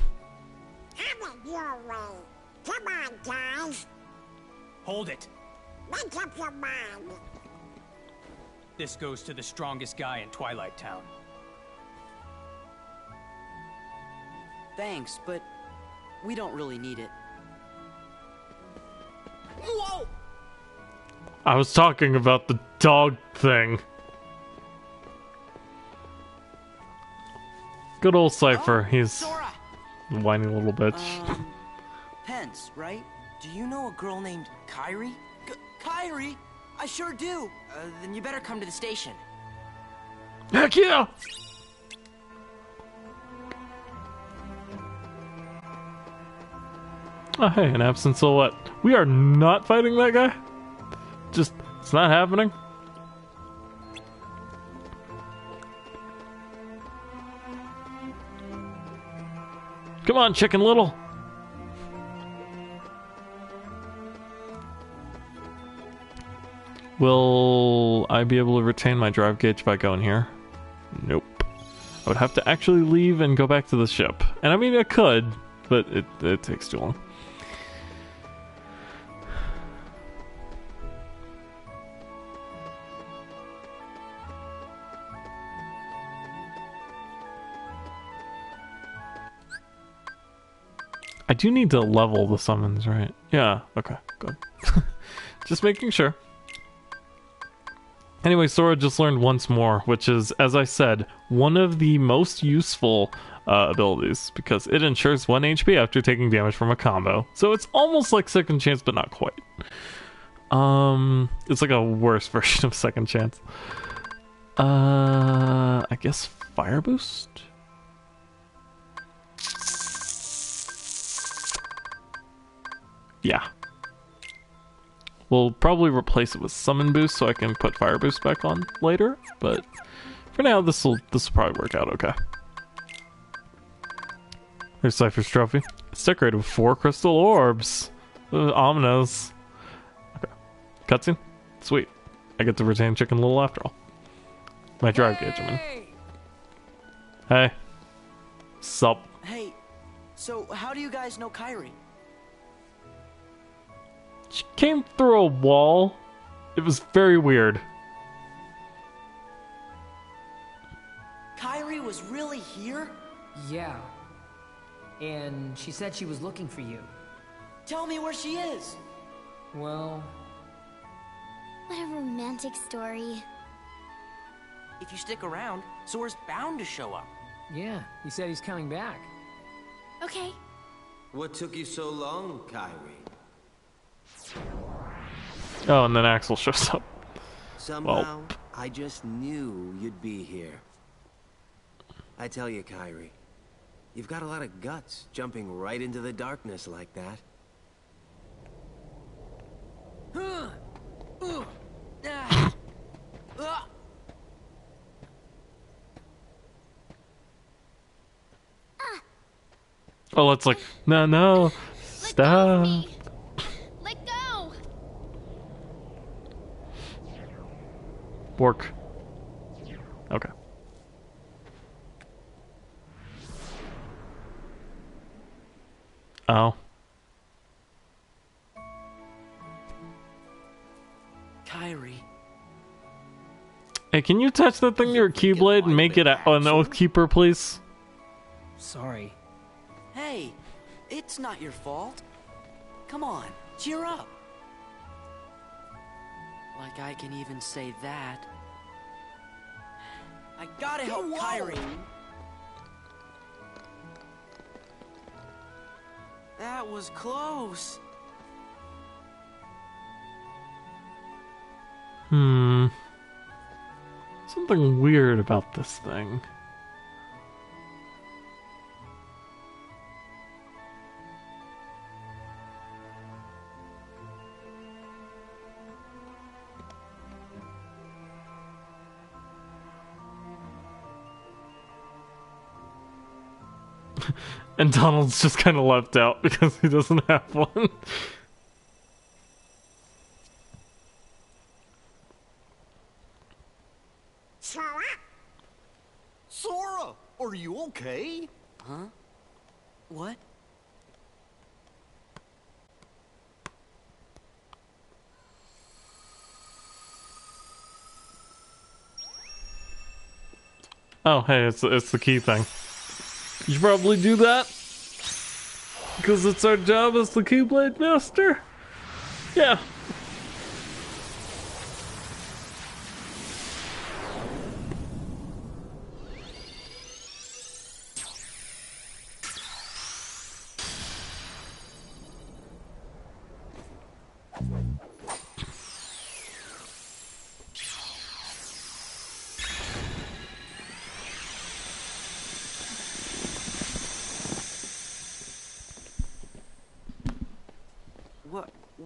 Have it your way. Come on, guys. Hold it. Make up your mind. This goes to the strongest guy in Twilight Town. Thanks, but we don't really need it. Whoa! I was talking about the dog thing. Good old Cypher. He's Sora! a whiny little bitch. Pence, right? Do you know a girl named Kyrie? Kyrie? I sure do. Then you better come to the station. Heck yeah! Oh hey, an absent silhouette. We are not fighting that guy? Just, it's not happening? Come on, Chicken Little! Will I be able to retain my drive gauge by going here? Nope. I would have to actually leave and go back to the ship. And I mean, I could, but it takes too long. I do need to level the summons, right? Yeah, okay, good. Just making sure. Anyway, Sora just learned once more, which is, as I said, one of the most useful abilities, because it ensures 1 HP after taking damage from a combo. So it's almost like Second Chance, but not quite. It's like a worse version of Second Chance. I guess Fire Boost? Yeah. We'll probably replace it with Summon Boost so I can put Fire Boost back on later, but for now this'll probably work out okay. Here's Cypher's trophy. It's decorated with 4 crystal orbs. Ominous. Okay. Cutscene? Sweet. I get to retain Chicken Little after all. My drive gauge, I mean. Hey. Sup? Hey, so how do you guys know Kyrie? She came through a wall. It was very weird. Kyrie was really here? Yeah. And she said she was looking for you. Tell me where she is. Well... What a romantic story. If you stick around, Sora's bound to show up. Yeah, he said he's coming back. Okay. What took you so long, Kyrie? Oh, and then Axel shows up. Somehow, I just knew you'd be here. I tell you, Kyrie, you've got a lot of guts jumping right into the darkness like that. Oh, it's like, no, stop. Let go. Work. Okay. Oh. Kyrie. Hey, can you touch that thing to your Keyblade and make it an Oathkeeper, please? Sorry. Hey, it's not your fault. Come on, cheer up. Like I can even say that. I gotta help Kyrie. That was close. Something weird about this thing. And Donald's just kind of left out because he doesn't have one. Sora? Sora, are you okay? Huh? What? Oh, hey, it's the key thing. You should probably do that. Because it's our job as the Keyblade Master. Yeah.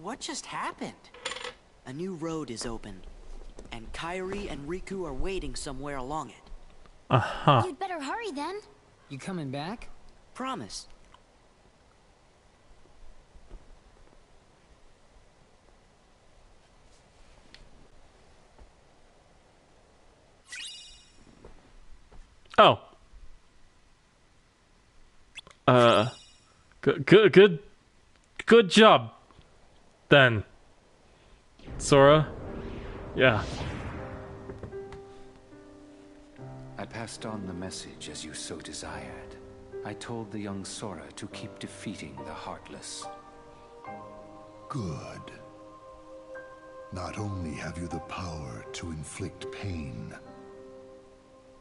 What just happened? A new road is opened, and Kyrie and Riku are waiting somewhere along it. Uh-huh. You'd better hurry then. You coming back? Promise. Oh. Good job. Then. Sora? Yeah. I passed on the message as you so desired. I told the young Sora to keep defeating the Heartless. Good. Not only have you the power to inflict pain,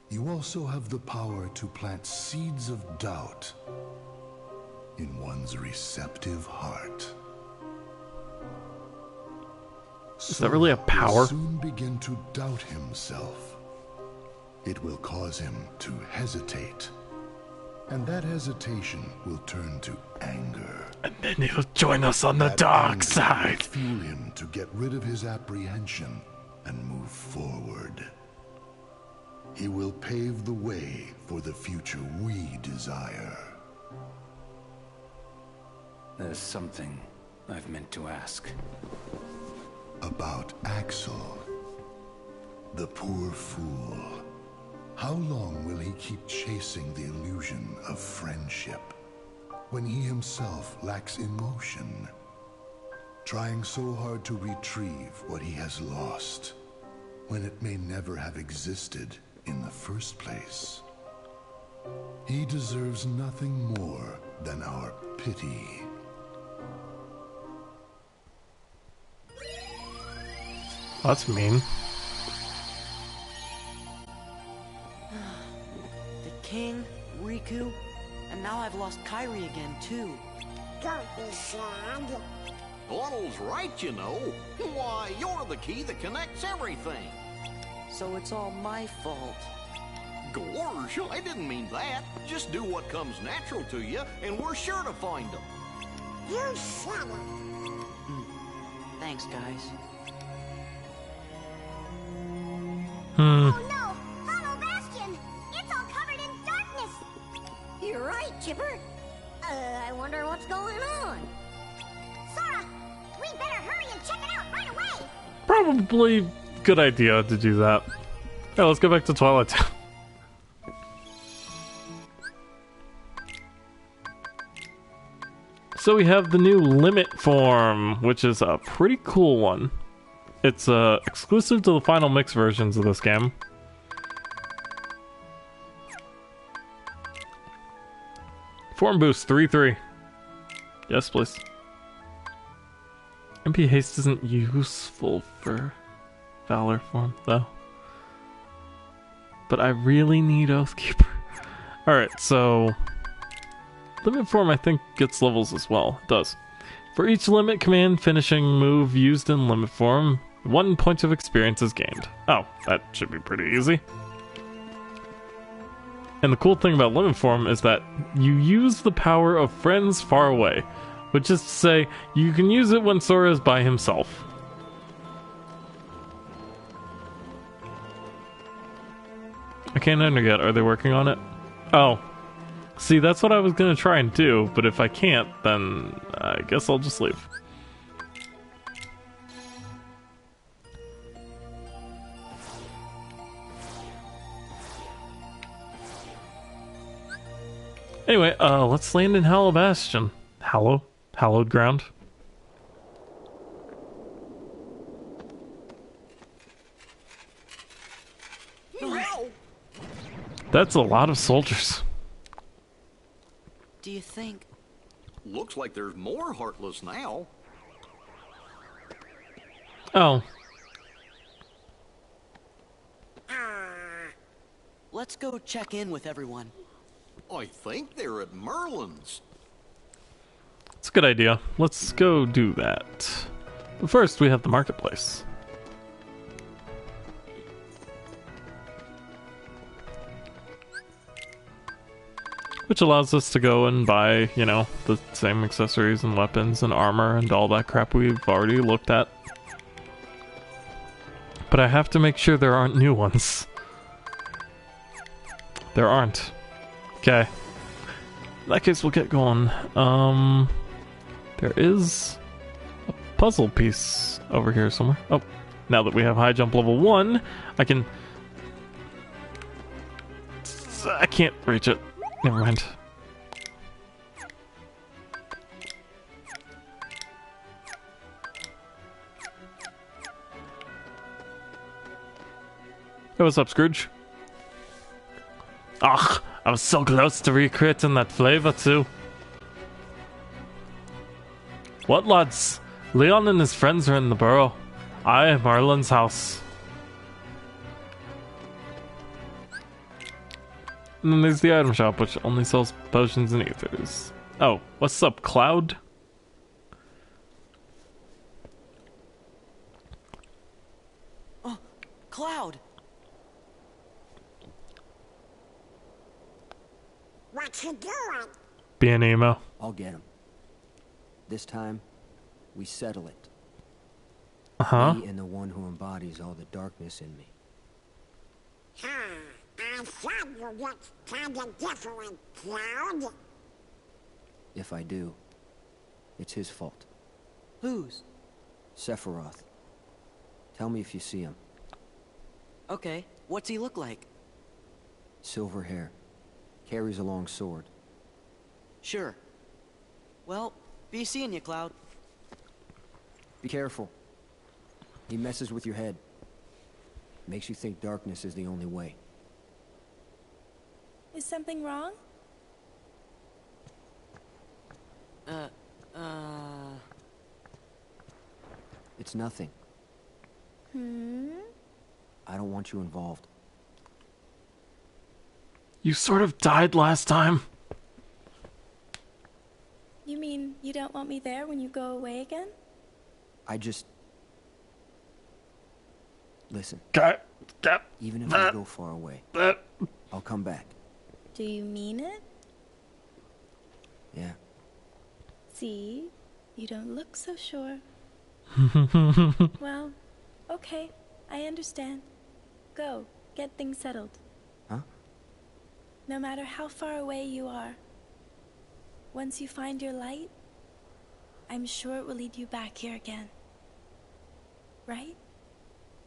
you also have the power to plant seeds of doubt in one's receptive heart. Is that really a power? Will soon begin to doubt himself. It will cause him to hesitate, and that hesitation will turn to anger. And then he'll join us on the dark side. Fuel him to get rid of his apprehension and move forward. He will pave the way for the future we desire. There's something I've meant to ask. About Axel, the poor fool. How long will he keep chasing the illusion of friendship when he himself lacks emotion, trying so hard to retrieve what he has lost when it may never have existed in the first place? He deserves nothing more than our pity. That's mean. The king, Riku, and now I've lost Kairi again, too. Don't be sad. Donald's right, you know. Why, you're the key that connects everything. So it's all my fault. Gorge, I didn't mean that. Just do what comes natural to you, and we're sure to find them. You said it. Thanks, guys. Oh no! Hollow Bastion! It's all covered in darkness! You're right, Chipper. I wonder what's going on. Sora, we better hurry and check it out right away! Probably good idea to do that. Yeah, let's go back to Twilight Town. So we have the new limit form, which is a pretty cool one. It's exclusive to the final mix versions of this game. Form boost 3-3. Yes, please. MP haste isn't useful for Valor form, though. But I really need Oathkeeper. Alright, so limit form I think gets levels as well. It does. For each limit command finishing move used in limit form, 1 point of experience is gained. Oh, that should be pretty easy. And the cool thing about limit form is that you use the power of friends far away, which is to say, you can use it when Sora is by himself. I can't enter yet. Are they working on it? Oh. See, that's what I was gonna try and do, but if I can't, then I guess I'll just leave. Anyway, let's land in Hollow Bastion. Hallowed ground. That's a lot of soldiers. Do you think? Looks like there's more Heartless now. Oh. Let's go check in with everyone. I think they're at Merlin's. It's a good idea. Let's go do that. But first, we have the marketplace. Which allows us to go and buy, you know, the same accessories and weapons and armor and all that crap we've already looked at. But I have to make sure there aren't new ones. There aren't. Okay. In that case, we'll get going. There is a puzzle piece over here somewhere. Oh, now that we have high jump level 1, I can't reach it. Never mind. Hey, what's up, Scrooge? Ugh, I was so close to recreating that flavor too. What, lads? Leon and his friends are in the burrow. Aye, Merlin's house. And then there's the item shop, which only sells potions and ethers. Oh, what's up, Cloud? Oh, Cloud! What you doing? Being emo. I'll get him. This time, we settle it. Uh-huh. Me and the one who embodies all the darkness in me. I thought you looked kinda different, Cloud. If I do, it's his fault. Whose? Sephiroth. Tell me if you see him. Okay, what's he look like? Silver hair. Carries a long sword. Sure. Well, be seeing you, Cloud. Be careful. He messes with your head. Makes you think darkness is the only way. Is something wrong? It's nothing. I don't want you involved. You sort of died last time. You mean you don't want me there when you go away again? I just... Listen. Even if I go far away, I'll come back. Do you mean it? Yeah. See? You don't look so sure. Well, okay. I understand. Go. Get things settled. Huh? No matter how far away you are, once you find your light, I'm sure it will lead you back here again. Right?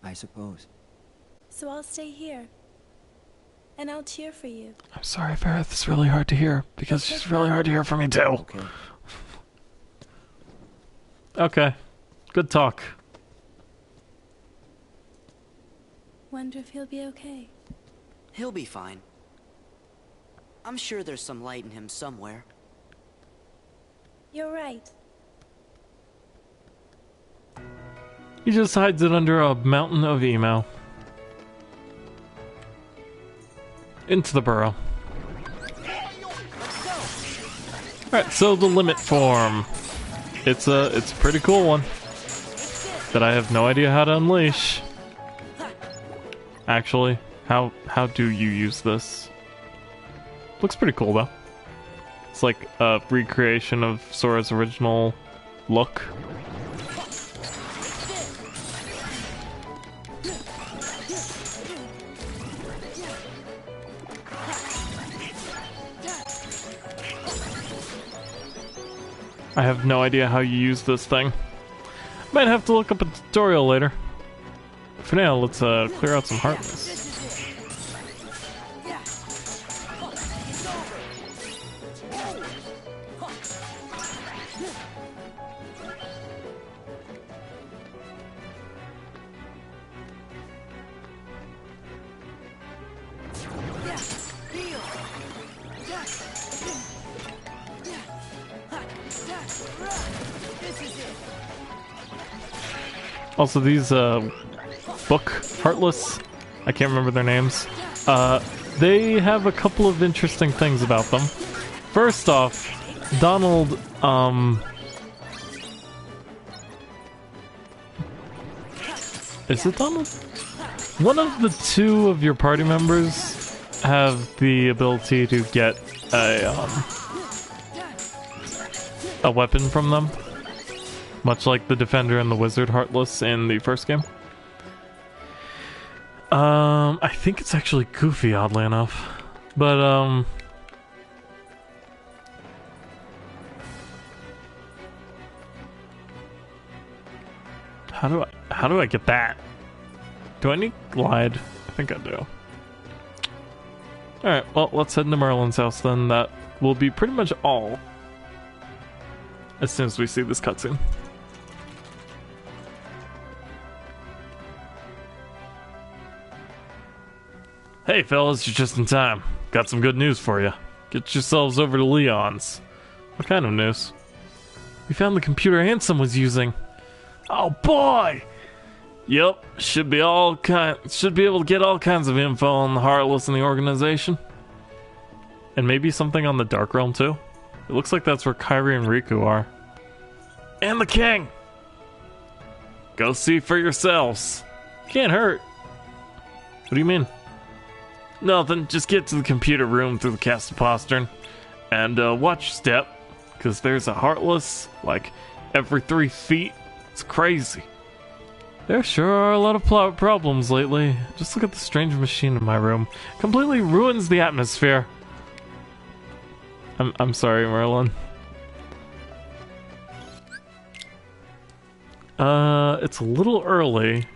I suppose. So I'll stay here. And I'll cheer for you. I'm sorry, Fareth. It's really hard to hear, because she's really hard to hear for me, too. Okay. Okay. Good talk. Wonder if he'll be okay. He'll be fine. I'm sure there's some light in him somewhere. You're right. He just hides it under a mountain of emo. Into the burrow. Alright, so the limit form. It's a pretty cool one. That I have no idea how to unleash. Actually, how do you use this? Looks pretty cool though. It's like a recreation of Sora's original look. I have no idea how you use this thing. Might have to look up a tutorial later. For now, let's clear out some heartless. Also, these book Heartless, I can't remember their names. They have a couple of interesting things about them. First off, Donald, is it Donald? One of the two of your party members have the ability to get a weapon from them. Much like the Defender and the Wizard Heartless in the first game. I think it's actually Goofy, oddly enough. But, how do I get that? Do I need Glide? I think I do. Alright, well, let's head into Merlin's house then. That will be pretty much all as soon as we see this cutscene. Hey fellas, you're just in time. Got some good news for you. Get yourselves over to Leon's. What kind of news? We found the computer Ansem was using. Oh boy! Yep, should be able to get all kinds of info on the Heartless and the organization. And maybe something on the Dark Realm too? It looks like that's where Kairi and Riku are. And the king! Go see for yourselves. Can't hurt. What do you mean? Nothing, just get to the computer room through the castle postern. And watch your step, because there's a Heartless, like, every 3 feet. It's crazy. There sure are a lot of problems lately. Just look at the strange machine in my room. Completely ruins the atmosphere. I'm sorry, Merlin. It's a little early.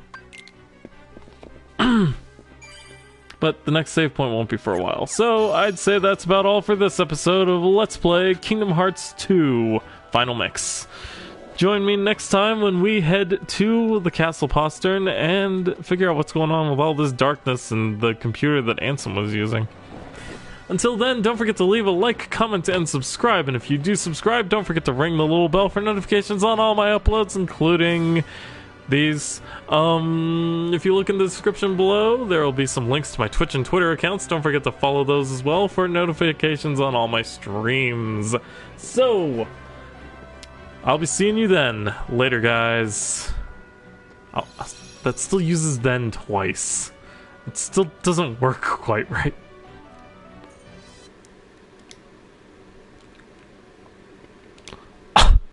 But the next save point won't be for a while. So I'd say that's about all for this episode of Let's Play Kingdom Hearts 2 Final Mix. Join me next time when we head to the Castle Postern and figure out what's going on with all this darkness and the computer that Ansem was using. Until then, don't forget to leave a like, comment, and subscribe. And if you do subscribe, don't forget to ring the little bell for notifications on all my uploads, including these. If you look in the description below, there will be some links to my Twitch and Twitter accounts. Don't forget to follow those as well for notifications on all my streams. So, I'll be seeing you then. Later, guys. That still uses then twice. It still doesn't work quite right.